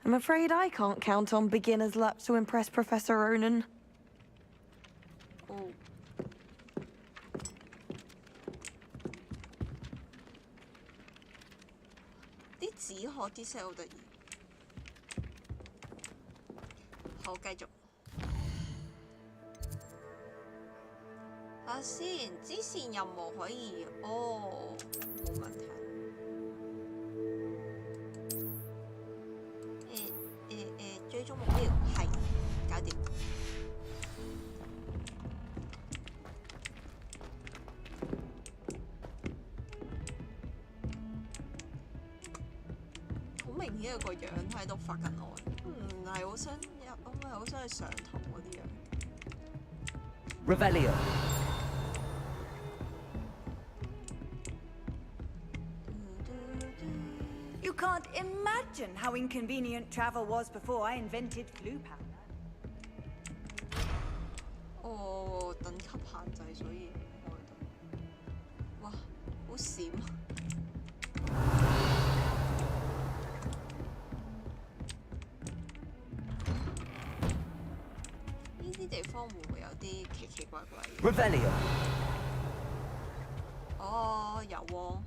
I'm afraid I can't count on beginner's luck to impress Professor Ronan. Oh.啲紙殼啲色好得意。好，繼續。睇下先，支線任務可以，冇問題。追蹤目標係搞掂。好明顯個樣喺度發緊呆，唔係好想入，唔係好想去上堂嗰啲樣。Revelio. You can't imagine how inconvenient travel was before I invented flu powder. 哦，等級限制，所以唔開得。哇，好閃！呢啲地方會唔會有啲奇奇怪怪嘅 Revelio. 哦，有喎。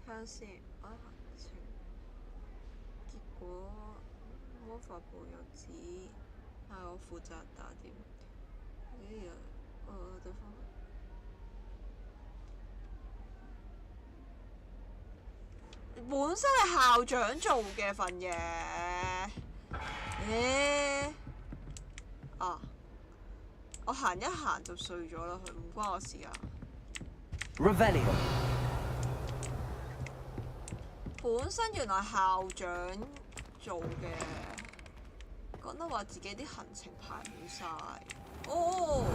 睇下先，我行程。結果魔法部有指係我負責打點。呢樣對方。本身係校長做嘅份嘢。我行一行就碎咗啦，佢唔關我事啊。Revelio. 本身原來校長做嘅，講得話自己啲行程排滿晒。哦。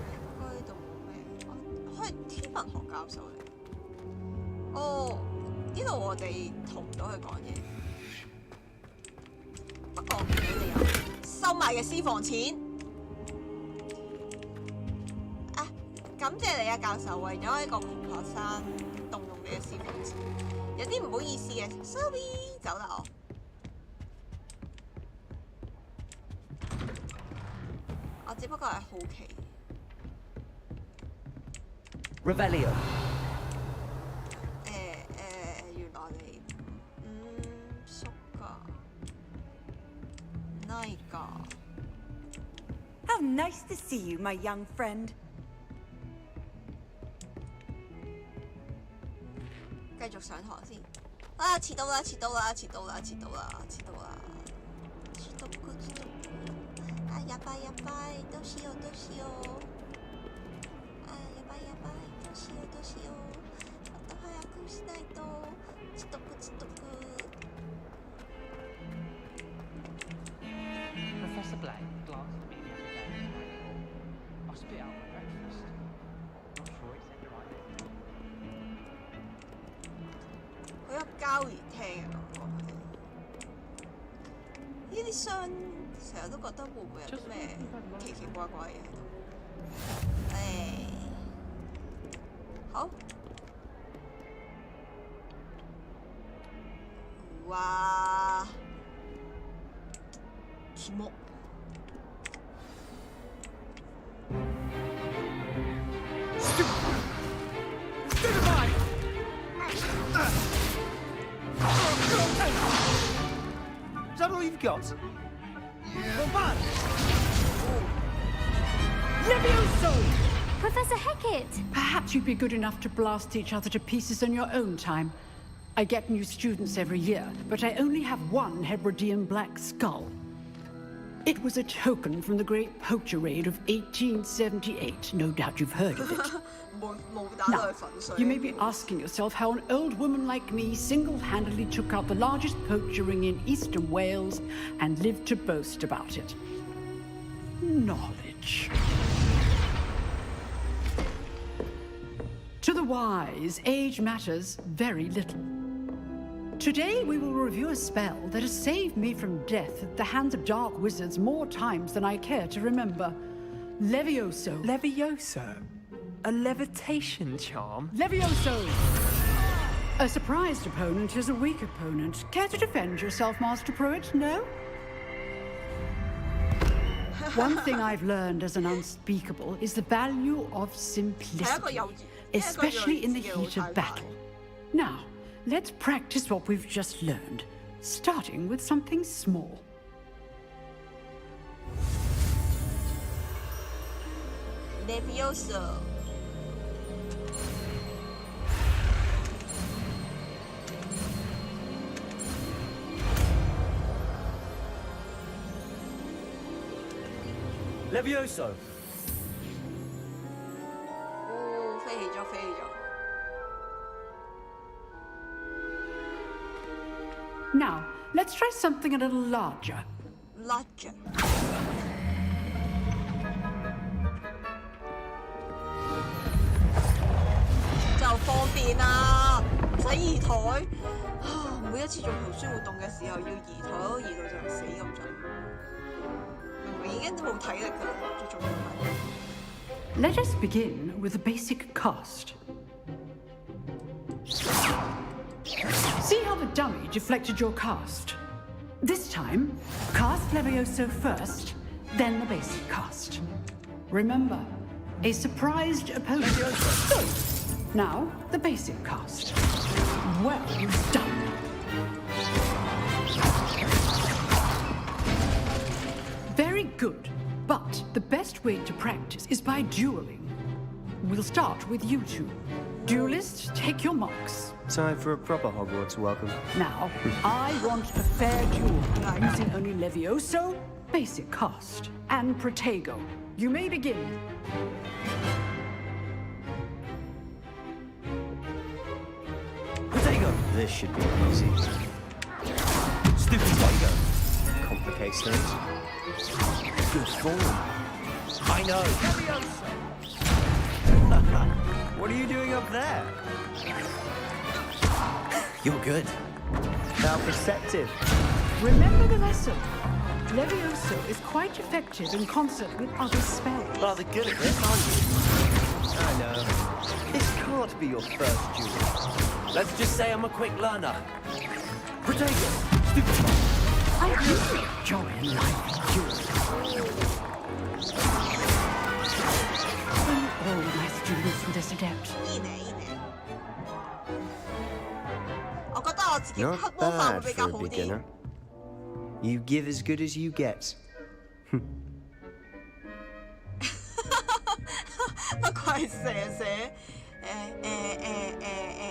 應該呢度冇咩，佢係天文學教授嚟。哦，呢度我哋同唔到佢講嘢。不過你哋有收埋嘅私房錢。感謝你啊，教授，為咗一個窮學生動用你嘅私房錢，有啲唔好意思嘅 ，sorry， 走啦我只不過係好奇。Revelio. 原來你熟㗎，nice㗎。How nice to see you, my young friend. 繼續上堂先。啊！遲到啦！遲到啦！遲到啦！遲到啦！遲到啦！遲到個遲到個。啊！やばいやばい，どうしようどうしよう。あ！やばいやばい、どうしようどうしよう。もっと早くしないと。遅刻遅刻。Professor Black glanced at me the other day and I spit out my breakfast. Not sure he said the right thing. 好有交誼廳嘅感覺。呢啲箱成日都覺得會唔會有啲咩奇奇怪怪嘢喺度？好。啊？題目。Is that all you've got? Well, bad. Levioso! Professor Hecat! Perhaps you'd be good enough to blast each other to pieces in your own time. I get new students every year, but I only have one Hebridean black skull. It was a token from the Great Poacher Raid of 1878. No doubt you've heard of it. Now, you may be asking yourself how an old woman like me single-handedly took out the largest poacher ring in eastern Wales and lived to boast about it. Knowledge. To the wise, age matters very little. Today we will review a spell that has saved me from death at the hands of dark wizards more times than I care to remember. Levioso. Levioso? A levitation charm? Levioso! A surprised opponent is a weak opponent. Care to defend yourself, Master Pruitt? No? One thing I've learned as an unspeakable is the value of simplicity, especially in the heat of battle. Now, let's practice what we've just learned, starting with something small. Levioso. Levioso. Oh, 飛起咗，飛起咗。Now, let's try something a little larger. Larger. 就方便啦，唔使移台。每一次做圖書活動嘅時候要移台，都移到就死咁滯。明明已經冇體力㗎啦，最重要係。Let us begin with the basic cast. See how the dummy deflected your cast? This time, cast Levioso first, then the basic cast. Remember, a surprised opponent. Good. Now, the basic cast. Well done. Very good. But the best way to practice is by dueling. We'll start with you two. Duelists, take your marks. Time for a proper Hogwarts welcome. Now, I want a fair duel using only Levioso, basic cast, and Protego. You may begin. Protego! This should be easy. Stupid Protego. Complicates things. Good form. I know. What are you doing up there? You're good. How perceptive. Remember the lesson. Levioso is quite effective in concert with other spells. Rather good at this, aren't you? I know. This can't be your first duel. Let's just say I'm a quick learner. Protego! Stupid. I really enjoy life duels. All my students for this adept. Not bad for a beginner. You give as good as you get.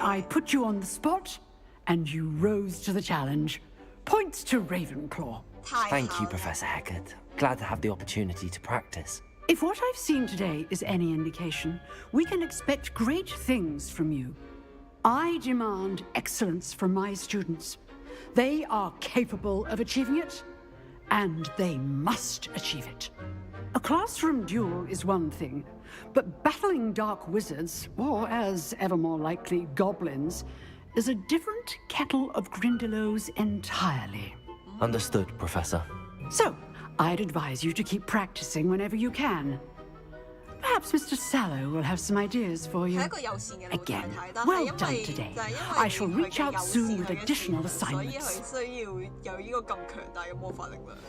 I put you on the spot, and you rose to the challenge. Points to Ravenclaw. Thank you, Professor Hecat. Glad to have the opportunity to practice. If what I've seen today is any indication, we can expect great things from you. I demand excellence from my students. They are capable of achieving it, and they must achieve it. A classroom duel is one thing, but battling dark wizards, or as ever more likely, goblins, is a different kettle of Grindylows entirely. Understood, Professor. So, I'd advise you to keep practicing whenever you can. Perhaps Mr. Sallow will have some ideas for you. Again, well done today. I shall reach out soon with additional assignments.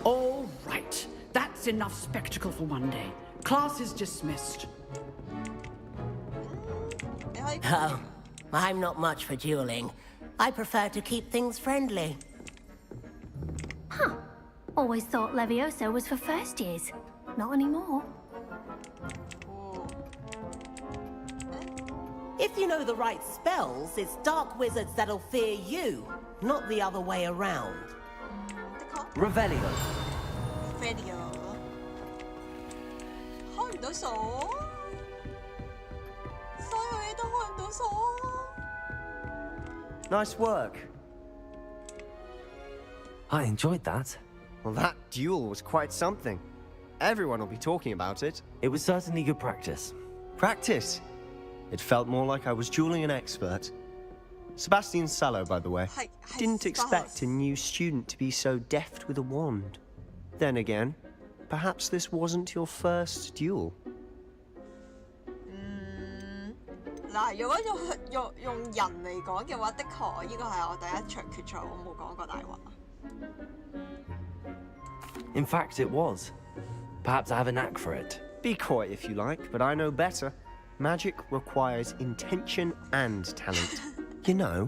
All right, that's enough spectacle for one day. Class is dismissed. Oh, I'm not much for dueling. I prefer to keep things friendly. Huh. Always thought Levioso was for first years. Not anymore. If you know the right spells, it's dark wizards that'll fear you, not the other way around. Revelio. Revelio. 開唔到鎖，所有嘢都開唔到鎖。Nice work. I enjoyed that. Well, that duel was quite something. Everyone will be talking about it. It was certainly good practice. Practice? It felt more like I was dueling an expert. Sebastian Sallow, by the way. Didn't expect a new student to be so deft with a wand. Then again, perhaps this wasn't your first duel. 嗱，如果用人嚟講嘅話，的確呢個係我第一場決賽，我冇講過大話。In fact, it was. Perhaps I have a knack for it. Be coy if you like, but I know better. Magic requires intention and talent. You know,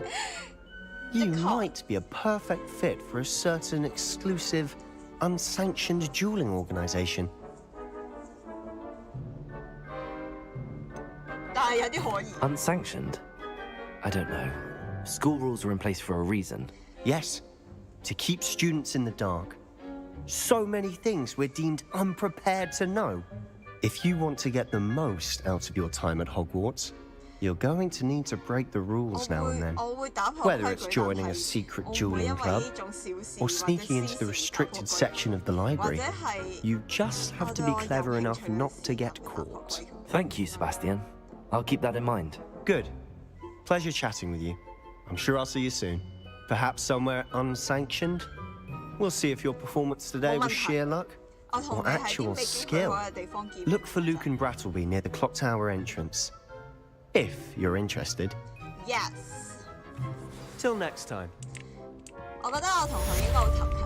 you might be a perfect fit for a certain exclusive, unsanctioned dueling organization. Unsanctioned? I don't know. School rules are in place for a reason. Yes, to keep students in the dark. So many things we're deemed unprepared to know. If you want to get the most out of your time at Hogwarts, you're going to need to break the rules now and then. Whether it's joining a secret dueling club or sneaking into the restricted section of the library, you just have to be clever enough not to get caught. Thank you, Sebastian. I'll keep that in mind. Good. Pleasure chatting with you. I'm sure I'll see you soon. Perhaps somewhere unsanctioned? We'll see if your performance today was sheer luck or actual skill. Look for Luke and Brattleby near the clock tower entrance. If you're interested. Yes. Till next time. 我覺得我同佢應該好投契。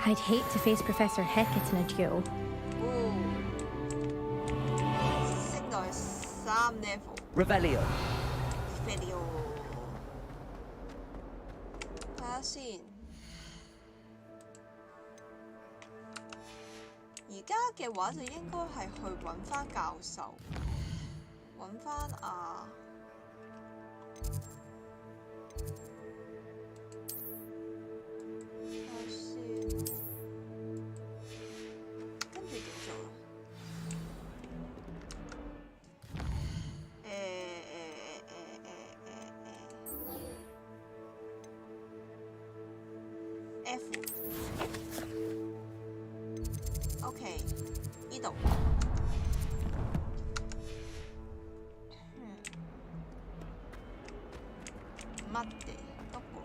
I'd hate to face Professor Hecat in a duel. 升到去3 level。 Revelio. Revelio。睇下先。而家嘅話就應該係去揾翻教授，揾翻啊。睇下先，跟住點做啊？F。OK， 呢度。乜嘅？篤過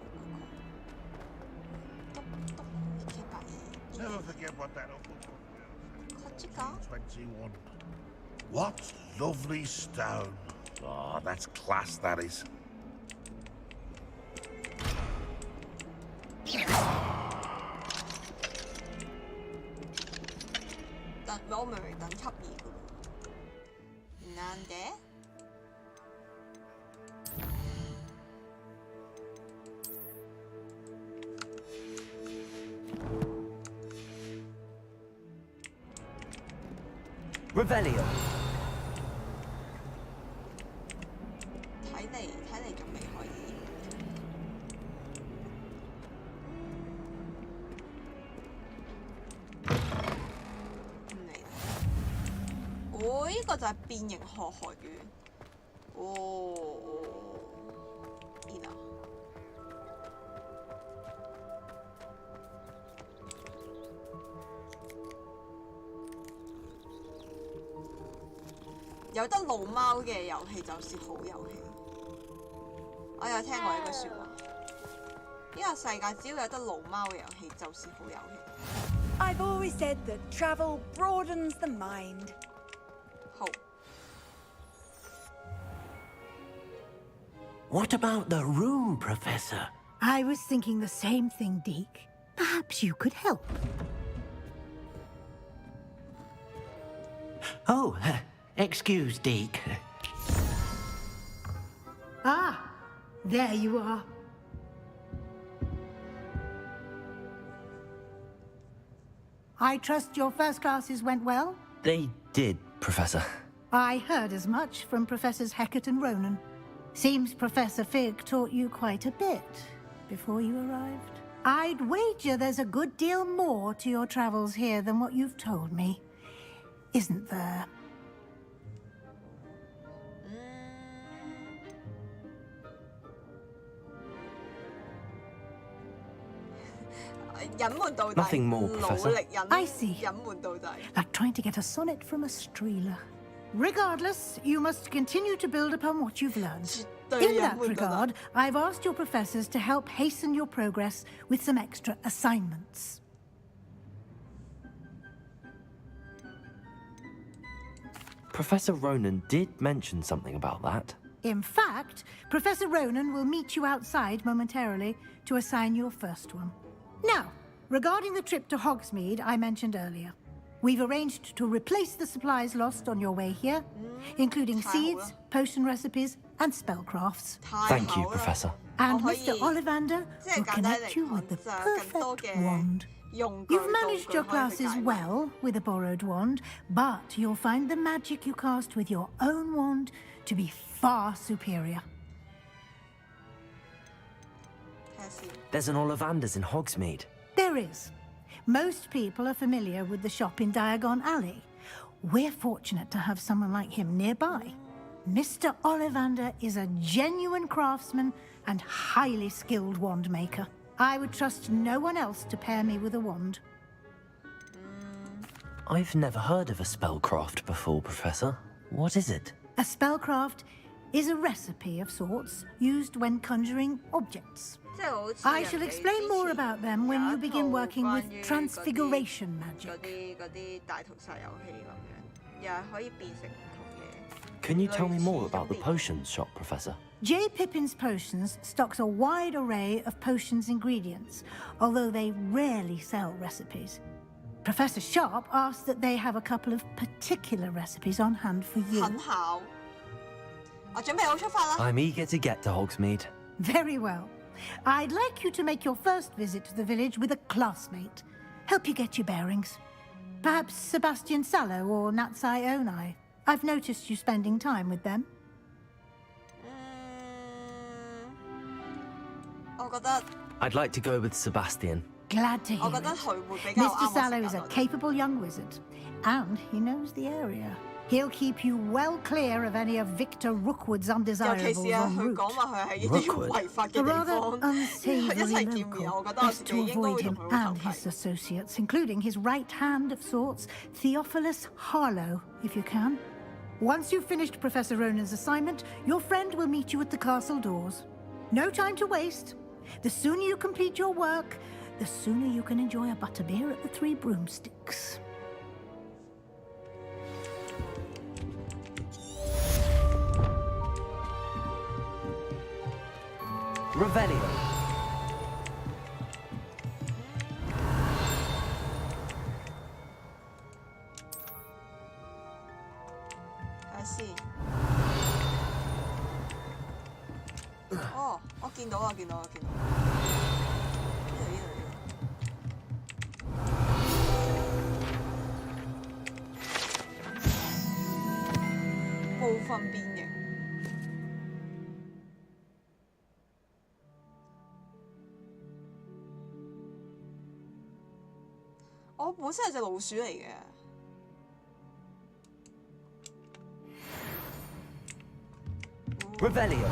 篤，Never forget what that opened for. こっちか？ 21. What lovely stone. Oh, that's class, that is. 我明明等級2嘅喎，難嘅。Revelio. 睇嚟仲未可以。哦，呢個就係變形學院。哦，呢度。有得老貓嘅遊戲就是好遊戲。我有聽過呢句説話。呢個世界只要有得老貓嘅遊戲就是好遊戲。I've always said that travel broadens the mind. 好。What about the room, Professor? I was thinking the same thing, Deke. Perhaps you could help. Oh, excuse, Deke. Ah, there you are. I trust your first classes went well? They did, Professor. I heard as much from Professors Hecat and Ronan. Seems Professor Fig taught you quite a bit before you arrived. I'd wager there's a good deal more to your travels here than what you've told me. Isn't there? Nothing more, Professor. I see. Like trying to get a sonnet from a streeler. Regardless, you must continue to build upon what you've learned. In that regard, I've asked your professors to help hasten your progress with some extra assignments. Professor Ronan did mention something about that. In fact, Professor Ronan will meet you outside momentarily to assign your first one. Now, regarding the trip to Hogsmeade I mentioned earlier, we've arranged to replace the supplies lost on your way here, including seeds, potion recipes, and spellcrafts. Thank you, Professor. And Mr. Ollivander will connect you with the perfect wand. You've managed your classes well with a borrowed wand, but you'll find the magic you cast with your own wand to be far superior. There's an Ollivander's in Hogsmeade. There is. Most people are familiar with the shop in Diagon Alley. We're fortunate to have someone like him nearby. Mr. Ollivander is a genuine craftsman and highly skilled wand maker. I would trust no one else to pair me with a wand. I've never heard of a spellcraft before, Professor. What is it? A spellcraft is a recipe of sorts used when conjuring objects. I shall explain more about them when you begin working with transfiguration magic. Can you tell me more about the potions shop, Professor? J. Pippin's Potions stocks a wide array of potions ingredients, although they rarely sell recipes. Professor Sharp asked that they have a couple of particular recipes on hand for you. I'm eager to get to Hogsmeade. Very well. I'd like you to make your first visit to the village with a classmate. Help you get your bearings. Perhaps Sebastian Sallow or Natsai Onai. I've noticed you spending time with them. I'd like to go with Sebastian. Glad to hear it. Mr. Sallow is a capable young wizard, and he knows the area. He'll keep you well clear of any of Victor Rookwood's undesirables en route. A rather unsavory local, best to avoid him and his associates, including his right hand of sorts, Theophilus Harlow, if you can. Once you've finished Professor Ronan's assignment, your friend will meet you at the castle doors. No time to waste. The sooner you complete your work, the sooner you can enjoy a butterbeer at the Three Broomsticks. Revelio. I see. Oh, 我見到。部分變形。我本身係隻老鼠嚟嘅。Revelio.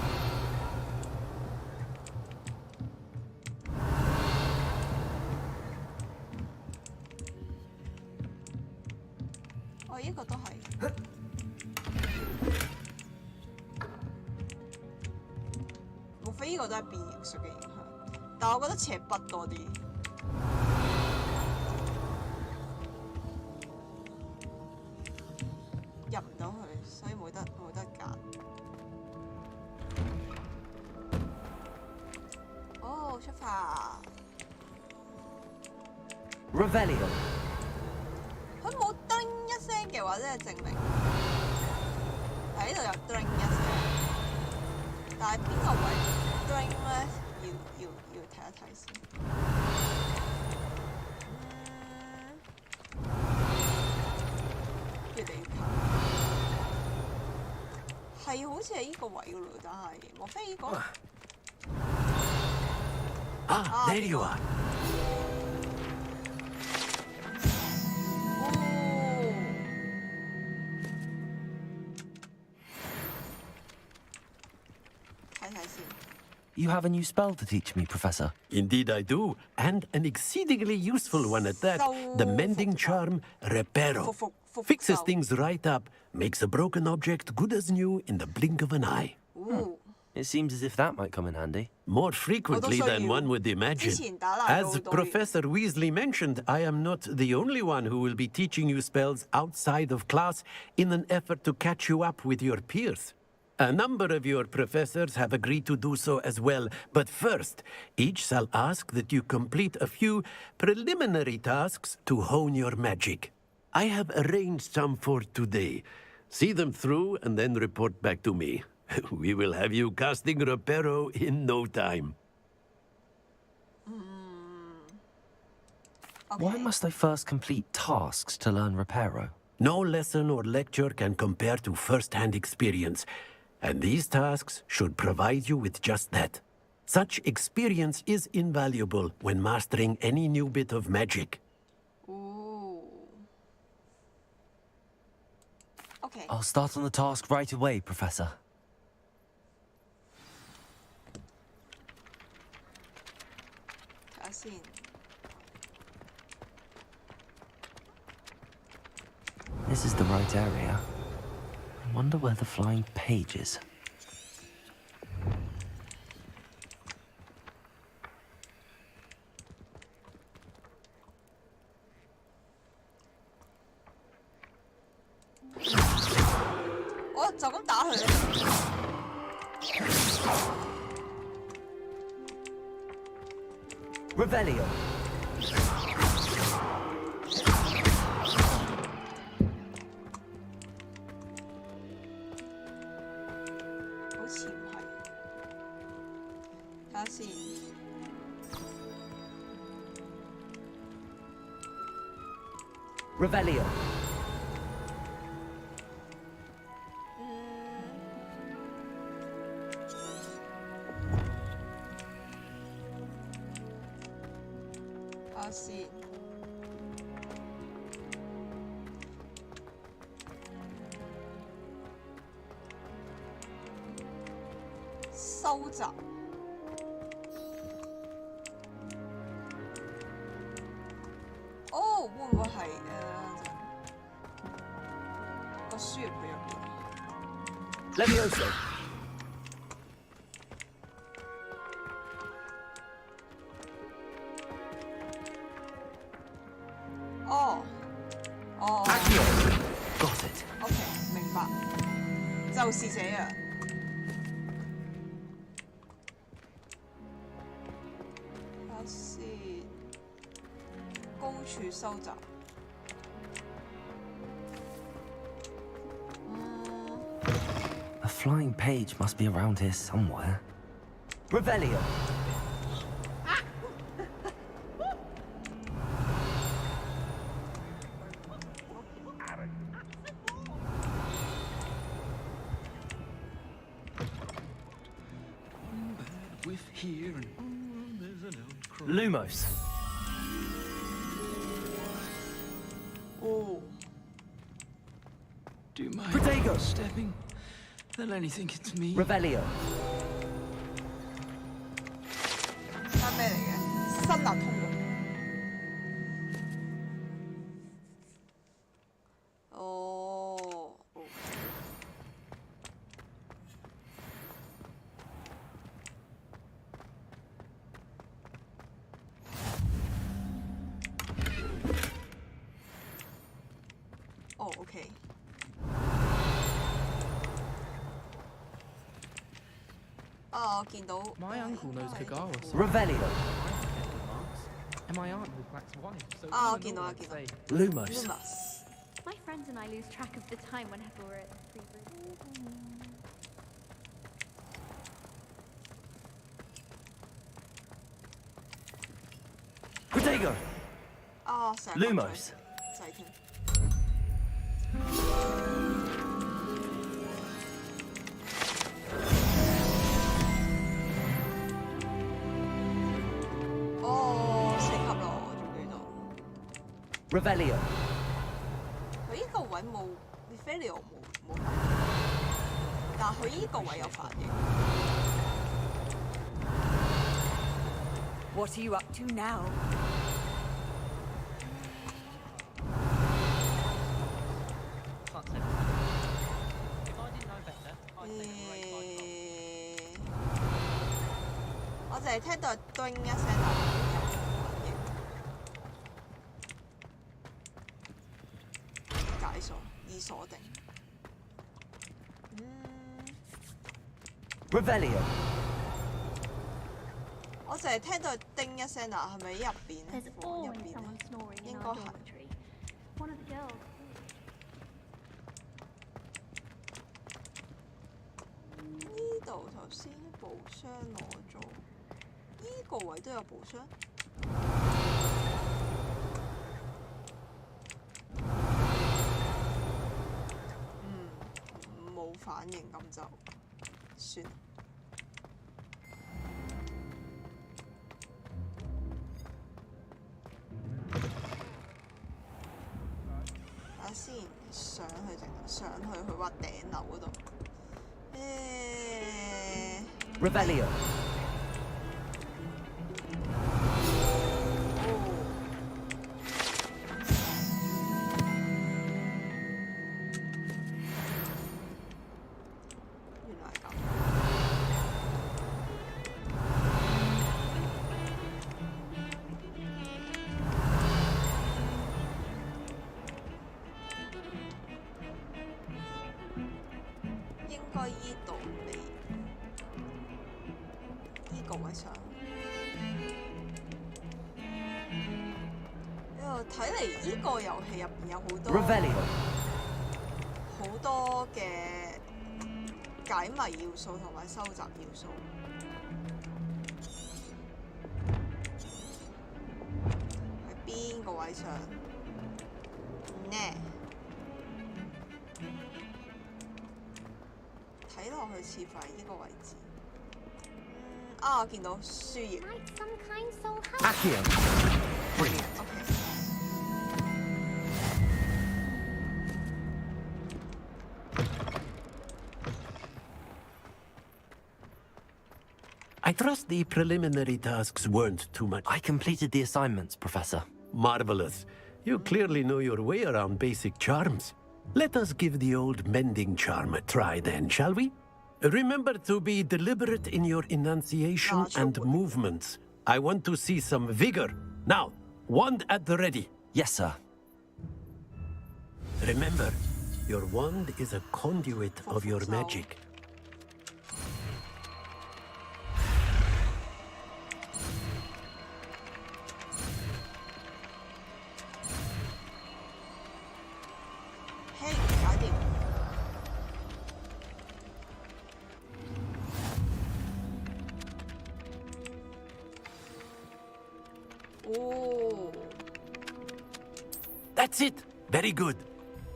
Oh, 呢個都係。無非呢個都係變形術嘅影響，但我覺得斜筆多啲。Revelio。佢冇叮一聲嘅話，即係證明喺呢度有叮一聲，但係邊個位叮咧？要睇一睇先。越嚟越近，係好似係呢個位噶咯，但係莫非呢個？There you are. 睇睇先。 You have a new spell to teach me, Professor. Indeed I do, and an exceedingly useful one at that. The mending charm, Reparo. Fixes things right up, makes a broken object good as new in the blink of an eye. It seems as if that might come in handy. More frequently than one would imagine. As Professor Weasley mentioned, I am not the only one who will be teaching you spells outside of class in an effort to catch you up with your peers. A number of your professors have agreed to do so as well, but first, each shall ask that you complete a few preliminary tasks to hone your magic. I have arranged some for today. See them through and then report back to me. We will have you casting Reparo in no time. Why must I first complete tasks to learn Reparo? No lesson or lecture can compare to first-hand experience, and these tasks should provide you with just that. Such experience is invaluable when mastering any new bit of magic. Okay. I'll start on the task right away, Professor. This is the right area. I wonder where the flying page is. Revelio. Revelio. Levioso. Accio. Got it. OK， 明白，就是這樣。睇下先，高處收集。A flying page must be around here somewhere. Revelio. Lumos. Oh. Do you mind Protego. stepping? They'll only think it's me. Revelio. 係咩嚟嘅？新納通用。哦。哦，OK。我見到 My uncle knows Kagawa. Revelio. And my aunt was Black's wife, so我見到啦，見到。Lumos. My friends and I lose track of the time whenever we're at the free room. Protego. Lumos. 仔添。4級咯，我仲記得。Revelio. 佢依個位冇 Revelio 冇反應，但係佢依個位有反應。What are you up to now? Can't say. If I didn't know better, I'd say great by 我淨係聽到叮一聲就有反應，解鎖已鎖定。Revelio. 我淨係聽到叮一聲啊，係咪入邊咧？ There's 房入 always 邊 someone 咧？ snoring 應 in 該 our 係。 dormitory. One of the girls. 呢度頭先步槍攞咗，呢個位都有步槍。冇反應咁就算。睇下先，上去佢話頂樓嗰度。Revelio. 原來係咁。應該依度未，依個位上。睇嚟依個遊戲入邊有好多嘅解謎要素同埋收集要素。喺邊個位上呢？睇落去似乎係呢個位置。我見到樹葉。Accio. Brilliant. OK。I trust the preliminary tasks weren't too much. I completed the assignments, Professor. Marvelous. You clearly know your way around basic charms. Let us give the old mending charm a try then, shall we? Remember to be deliberate in your enunciation and movements. I want to see some vigor. Now, wand at the ready. Yes, sir. Remember, your wand is a conduit of your magic. That's it! Very good.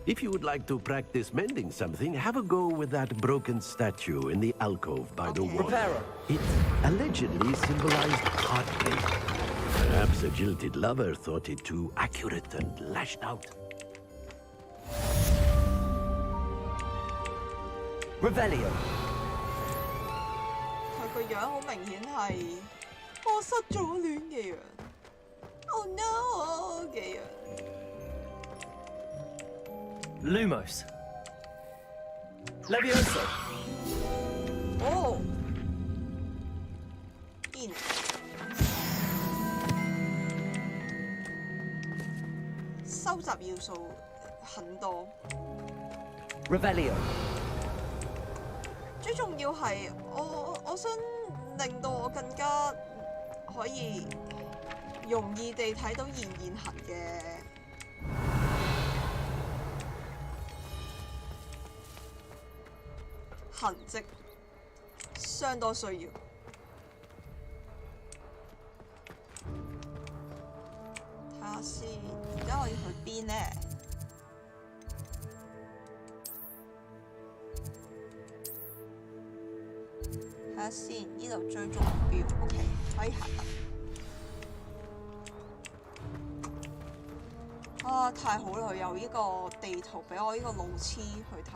If you would like to practice mending something, have a go with that broken statue in the alcove by the wall. Reparo. It allegedly symbolized heartbreak. Perhaps a jilted lover thought it too accurate and lashed out. Revelio. 佢個樣好明顯係我失咗戀嘅樣。Oh no 嘅樣。Lumos. Levioso. In. 收集要素很多。Revelio. 最重要係我想令到我更加可以容易地睇到現行嘅痕跡，相當需要。睇下先，而家我要去邊呢？睇下先，呢度追蹤目標 ，OK， 可以行啦。啊，太好啦！有呢個地圖俾我呢個路痴去睇。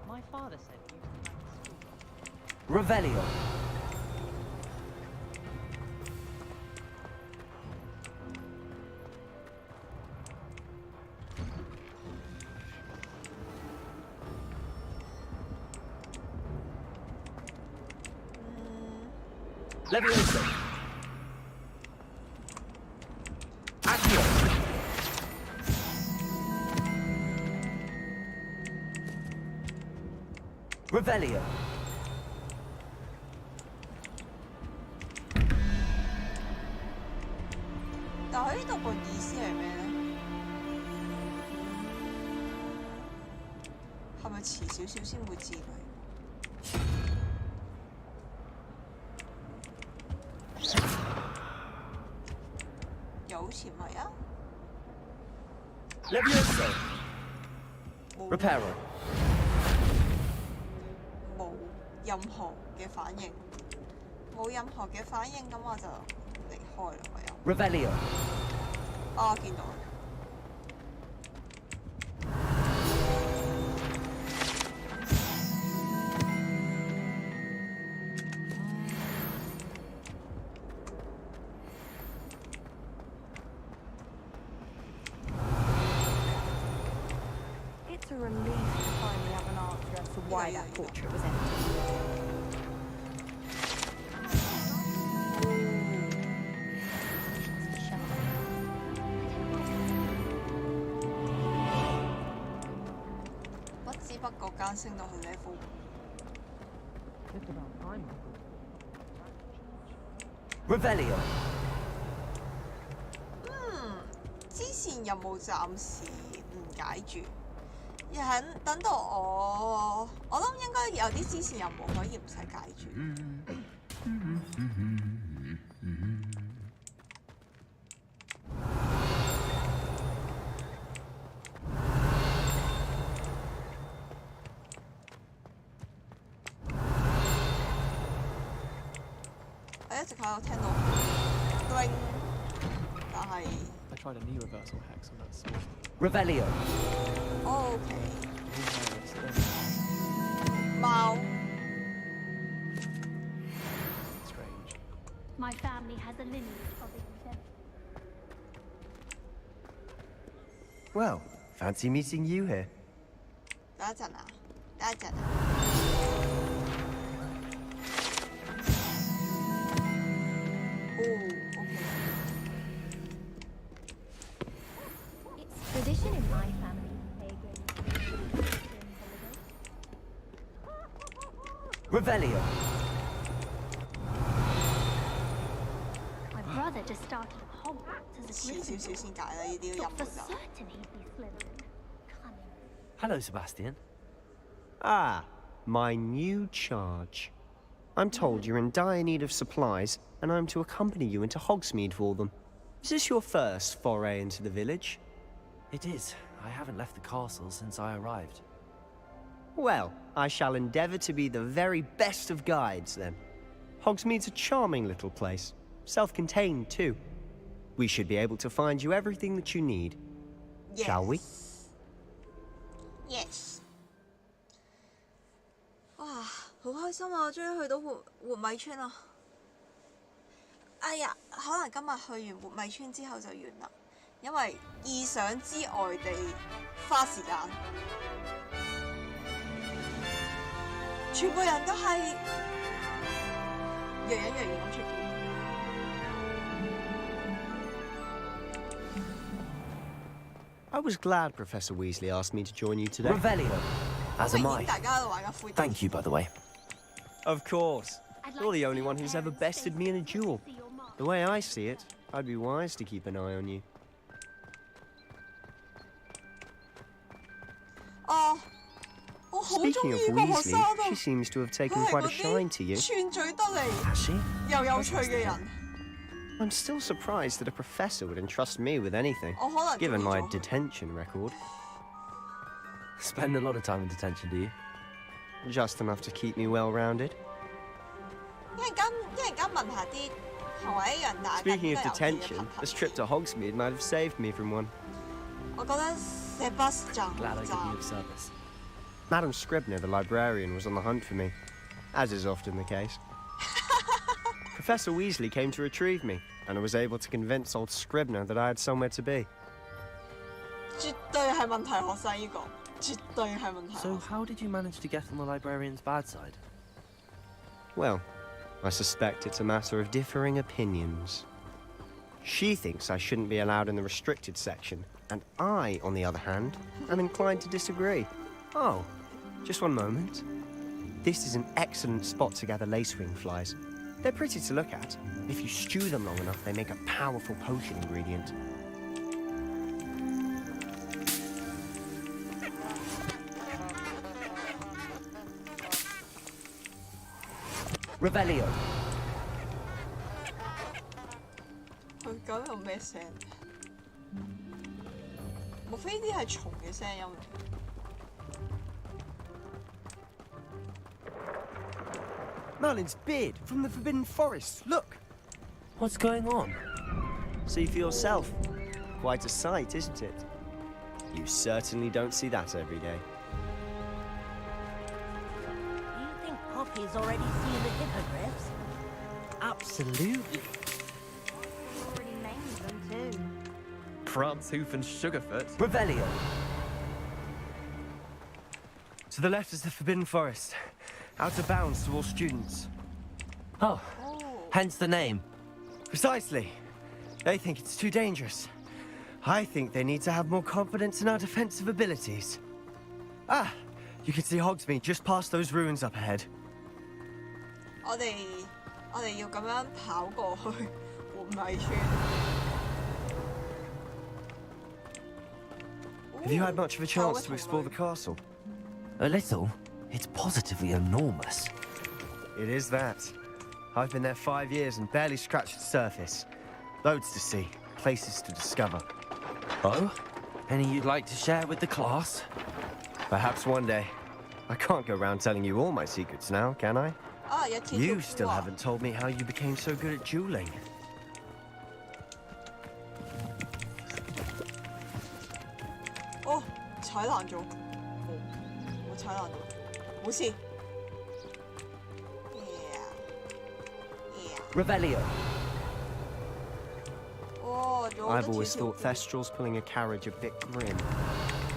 My father said he used to like school. Revelio. Levioso. Accio. Revelio.但係呢度個意思係咩咧？係咪遲少少先會知佢？又好似唔係啊 Levioso. Reparo. 冇任何嘅反應，冇任何嘅反應，咁我就離開啦，我又。Revelio. 哦，見到啦。It's a relief to finally have an answer as to why that portrait was empty.升到去 level 5。Revelio。支線任務暫時唔解住，等到我諗應該有啲支線任務可以唔使解住。一直喺度聽到 bling， 但係 I tried a knee reversal hex on that sword. Revelio. OK。貓。Strange. My family has a lineage of exempt. Well, fancy meeting you here. 等一陣啊，等一陣啊。Tradition in my family. Revelio. My brother just started at Hogwarts as a 遲少少先解啦，呢啲任 Thought 務 for 就。 certain he'd be Slytherin. Cunning. Hello, Sebastian. Ah, my new charge. I'm told you're in dire need of supplies, and I'm to accompany you into Hogsmeade for them. Is this your first foray into the village? It is. I haven't left the castle since I arrived. Well, I shall endeavour to be the very best of guides, then. Hogsmeade's a charming little place. Self-contained, too. We should be able to find you everything that you need. Yes. Shall we? Yes。哇，好開心啊！終於去到活米村啦！哎呀，可能今日去完活米村之後就完啦，因為意想之外地花時間，全部人都係若隱若現咁出現。I was glad Professor Weasley asked me to join you today. Revelio. As am I. 大家都玩緊灰。 Thank you, by the way. Of course. You're the only one who's ever bested me in a duel. The way I see it, I'd be wise to keep an eye on you. 我好中 Speaking 意 of 呢個學 Weasley, 生 she seems to have taken quite a shine to you. 串嘴得嚟 Has she? 又有趣嘅人。 I'm still surprised that a professor would entrust me with anything, 我可能 given my 中意咗 detention record. Spend a lot of time in detention, do you? Just enough to keep me well-rounded. 一陣間問下啲同我一樣大家 Speaking 都 of 有嘅 detention, this trip to Hogsmeade might have saved me from one. 我覺得 Sebastian Glad I could be 就 of service. Madam Scribner, the librarian, was on the hunt for me, as is often the case. Professor Weasley came to retrieve me, and I was able to convince old Scribner that I had somewhere to be. 絕對係問題學生呢個，絕對係問題。 So how did you manage to get on the librarian's bad side? Well, I suspect it's a matter of differing opinions. She thinks I shouldn't be allowed in the restricted section, and I, on the other hand, am inclined to disagree. Oh, just one moment. This is an excellent spot to gather lacewing flies. They're pretty to look at. If you stew them long enough, they make a powerful potion ingredient. Revelio. 佢究竟有咩聲？莫非呢啲係蟲嘅聲音嚟？ Merlin's beard from the Forbidden Forest. Look. What's going on? See for yourself. Quite a sight, isn't it? You certainly don't see that every day. Do you think Poppy's already seen the hippogriffs? Absolutely. Already named them too. Prancehoof and Sugarfoot. Revelio. To the left is the Forbidden Forest. Out of bounds to all students. Oh, hence the name. Precisely. They think it's too dangerous. I think they need to have more confidence in our defensive abilities. Ah, you can see Hogsmeade just past those ruins up ahead. 我哋要咁樣跑過去換米村。 Have you had much of a chance to explore the castle? A little. It's positively enormous. It is that. I've been there 5 years and barely scratched the surface. Loads to see, places to discover. Oh? Any you'd like to share with the class? Perhaps one day. I can't go around telling you all my secrets now, can I? You still haven't told me how you became so good at dueling. Oh, 踩爛咗。我踩爛咗。 冇事。Revelio. I've always thought Thestrals pulling a carriage a bit grim,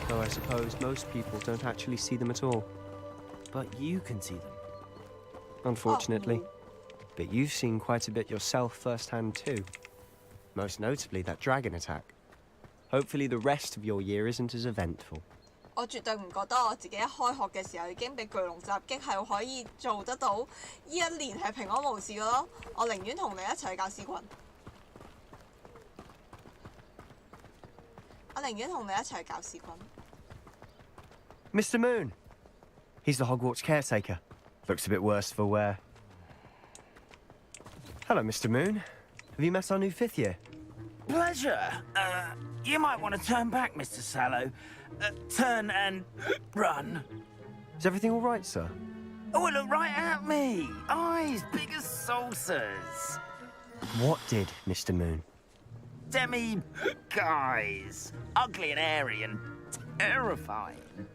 though I suppose most people don't actually see them at all. But you can see them. Unfortunately. But you've seen quite a bit yourself firsthand too. Most notably that dragon attack. Hopefully the rest of your year isn't as eventful. 我絕對唔覺得我自己一開學嘅時候已經被巨龍襲擊係可以做得到呢一年係平安無事嘅咯。我寧願同你一齊去教師群。我寧願同你一齊去教師群。Mr. Moon. He's the Hogwarts caretaker. Looks a bit worse for wear. Hello, Mr. Moon. Have you met our new 5th year? Pleasure. You might want to turn back, Mr. Sallow. Turn and run. Is everything all right, sir? Oh, look right at me. Eyes big as saucers. What did, Mr. Moon? Demi-guys. Ugly and airy and terrifying.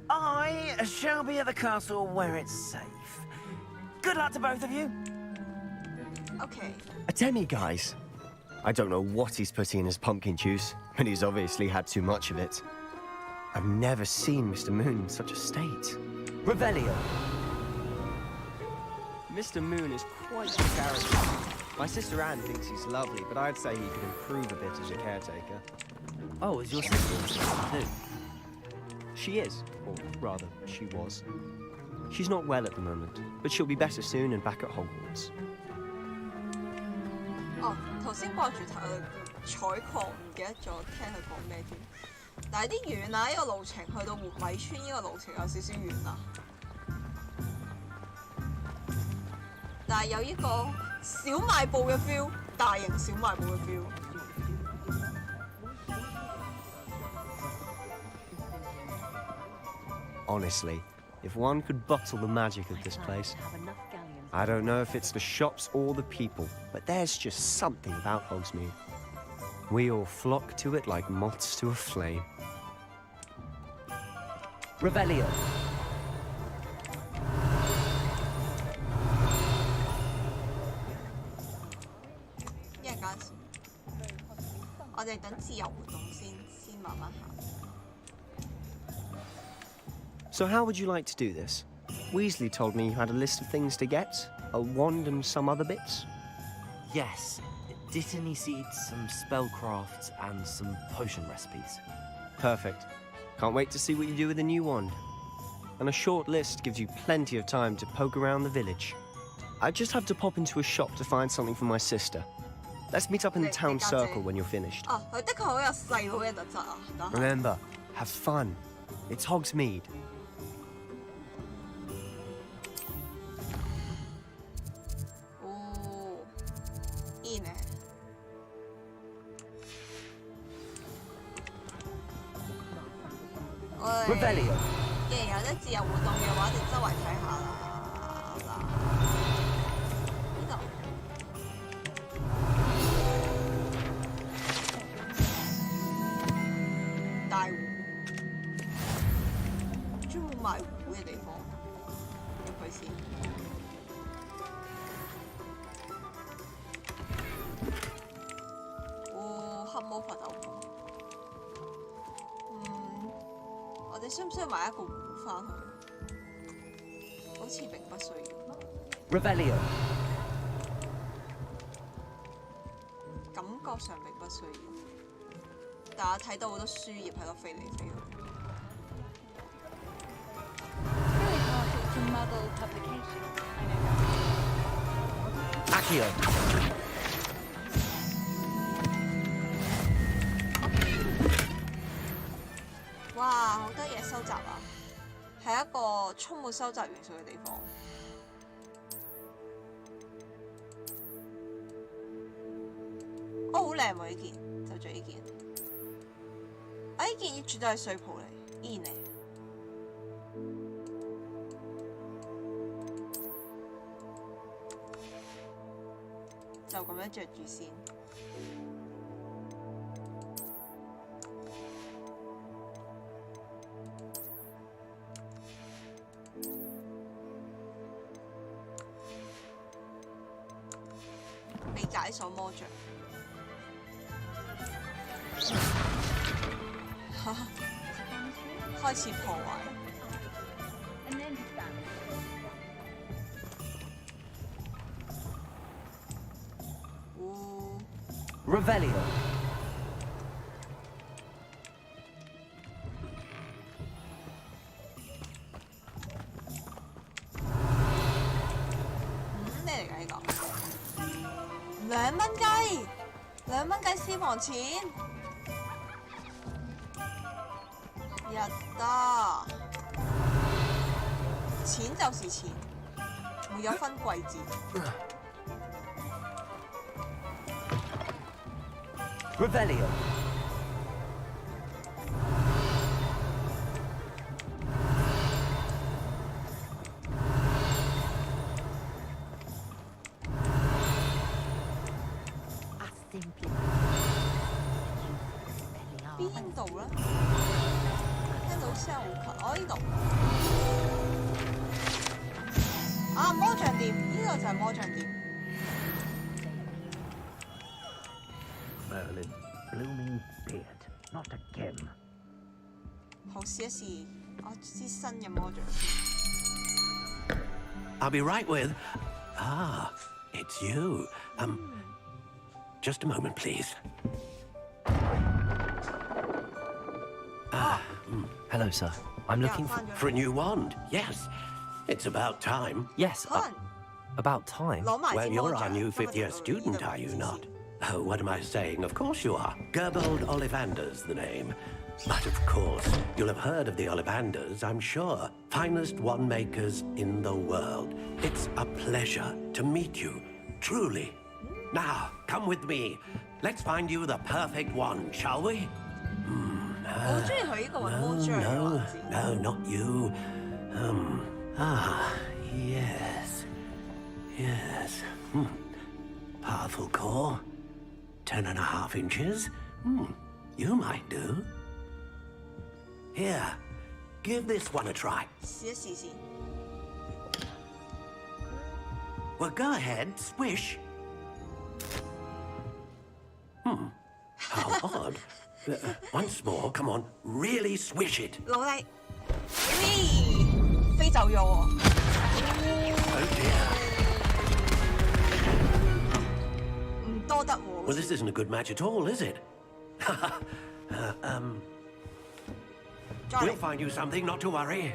I shall be at the castle where it's safe. Good luck to both of you. Okay. A demi-guise? I don't know what he's putting in his pumpkin juice, but he's obviously had too much of it. I've never seen Mr. Moon in such a state. Revelio. Mr. Moon is quite a character. My sister Anne thinks he's lovely, but I'd say he could improve a bit as a caretaker. Oh, is your sister too? She is, or rather, she was. She's not well at the moment, but she'll be better soon and back at Hogwarts. 哦，頭先掛住採礦，唔記得咗聽佢講咩添。但係啲遠啊，呢個路程去到活米村呢個路程有少少遠啊。但係有呢個小賣部嘅 feel， 大型小賣部嘅 feel。Honestly, if one could bottle the magic of this place, I don't know if it's the shops or the people, but there's just something about Hogsmeade. We all flock to it like moths to a flame. Revelio. 一陣間先，我哋等自由活動先慢慢行。So how would you like to do this? Weasley told me you had a list of things to get, a wand and some other bits. Yes, Dittany seeds, some spellcrafts, and some potion recipes. Perfect. Can't wait to see what you do with the new wand. And a short list gives you plenty of time to poke around the village. I just have to pop into a shop to find something for my sister. Let's meet up in the town circle when you're finished. Remember, have fun. It's Hogsmeade. 既然有得自由活動嘅話，就周圍睇下啦。呢度大湖，專門賣湖嘅地方，入去先。哦，黑魔法豆腐。我哋需唔需要買一個壺翻去？好似並不需要。Revelio. 感覺上並不需要，但我睇到好多書葉喺度飛嚟飛去。Accio. 哇，好多嘢收集啊！係一個充滿收集元素嘅地方。哦，好靚喎！呢件就着呢件。啊，呢件絕對係睡袍嚟，依然嚟。就咁樣着住先。被解鎖魔杖，開始破壞。Revelio. 咩嚟㗎呢個？2蚊雞，2蚊雞私房錢，日得，錢就是錢，沒有分貴賤。Revelio.邊度咧？聽到聲好近，哦呢度。啊，魔杖店，呢度就係魔杖店。Merlin, blooming beard, not again. 好，試一試我支新嘅魔杖。I'll be right with. Ah, it's you. Just a moment, please. Hello, sir. I'm looking for a new wand. Yes, it's about time. Yes, about time. Well, you're our new fifth-year student, are you not? Oh, what am I saying? Of course you are. Gerbold Ollivander's the name. But of course, you'll have heard of the Ollivanders, I'm sure. Finest wand makers in the world. It's a pleasure to meet you, truly. Now, come with me. Let's find you the perfect wand, shall we? No, not you. Yes. Yes. Powerful core. 10.5 inches. You might do. Here, give this one a try. Well, go ahead, swish. How odd. Once more, come on, really swish it. 努力，飛走咗喎。Oh dear. 唔多得喎。Well, this isn't a good match at all, is it? We'll find you something, not to worry.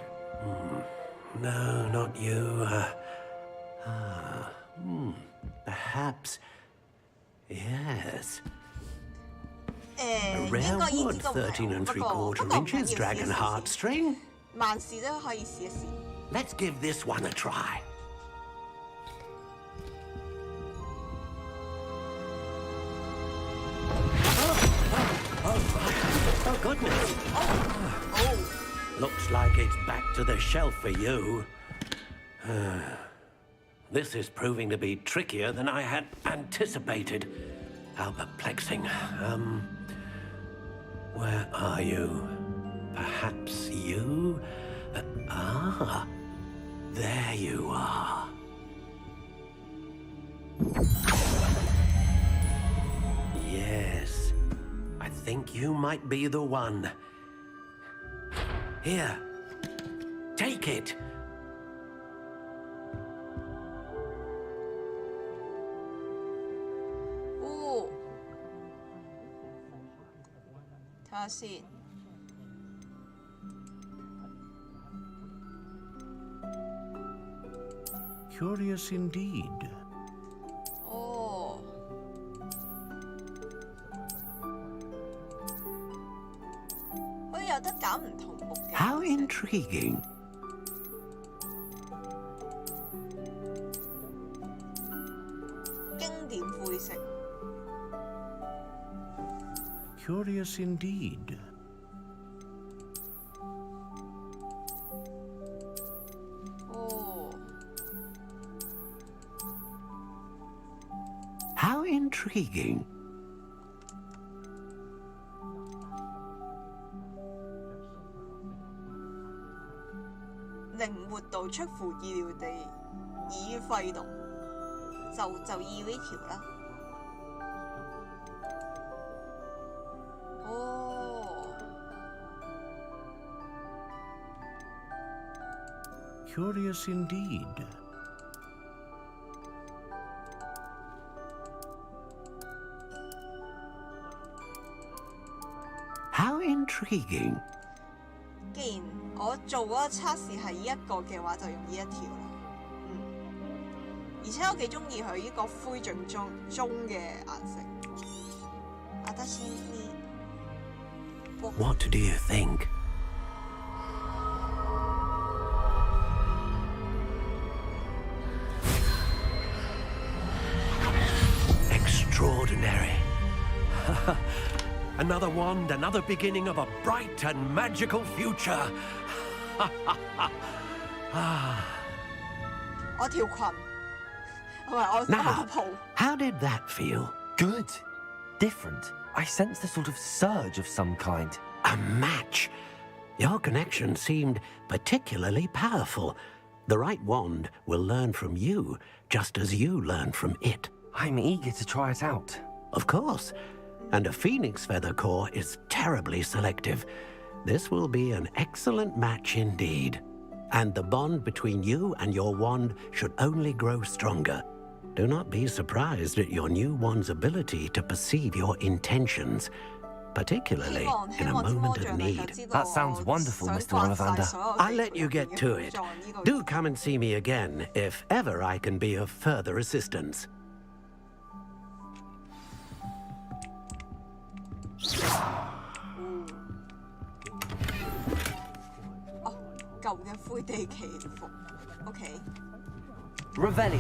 No, not you. Perhaps. Yes. A rare wood, 13 3/4 inches, dragon heartstring. 萬事都可以試一試。Let's give this one a try. Oh, goodness. Looks like it's back to the shelf for you. This is proving to be trickier than I had anticipated. How perplexing. Where are you? Perhaps you? There you are. Yes, I think you might be the one. Here, take it. Oh. 睇下先。Curious indeed. Oh. 佢有得揀唔同木嘅。How intriguing. Curious indeed. Oh. How intriguing.靈活度出乎意料地已揮動，就要呢條啦。哦。Curious indeed. How intriguing. 既然我做嗰個測試係呢一個嘅話，就用呢一條啦。而且我幾中意佢呢個灰燼棕嘅顏色。What do you think? Extraordinary. Another wand, another beginning of a bright and magical future. 我條裙，唔係我條袍。 How did that feel? Good. Different. I sensed a sort of surge of some kind. A match. Your connection seemed particularly powerful. The right wand will learn from you, just as you learn from it. I'm eager to try it out. Of course. And a phoenix feather core is terribly selective. This will be an excellent match indeed. And the bond between you and your wand should only grow stronger. Do not be surprised at your new wand's ability to perceive your intentions, particularly in a moment of need. That sounds wonderful, Mr. Ollivander. I'll let you get to it. Do come and see me again if ever I can be of further assistance. 舊嘅灰地祈福。OK。Revelio。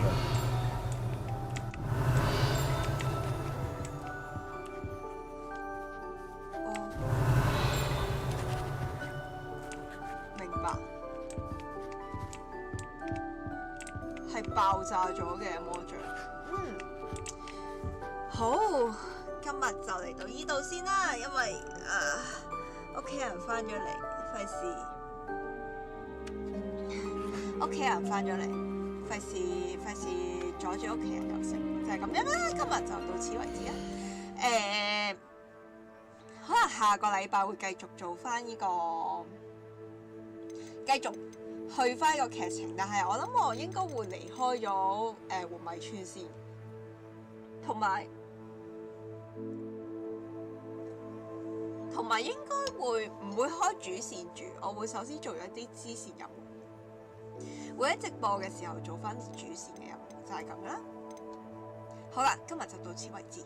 明白。係爆炸咗嘅魔杖。好，今日就嚟到呢度先啦，因為屋企人翻咗嚟，費事阻住屋企人休息，就係咁樣啦。今日就到此為止啦。可能下個禮拜會繼續做翻呢個，繼續去翻個劇情，但係我諗我應該會離開咗換米村先，同埋應該唔會開主線住，我會首先做一啲支線任務，會喺直播嘅時候做翻主線嘅任務，就係咁啦。好啦，今日就到此為止。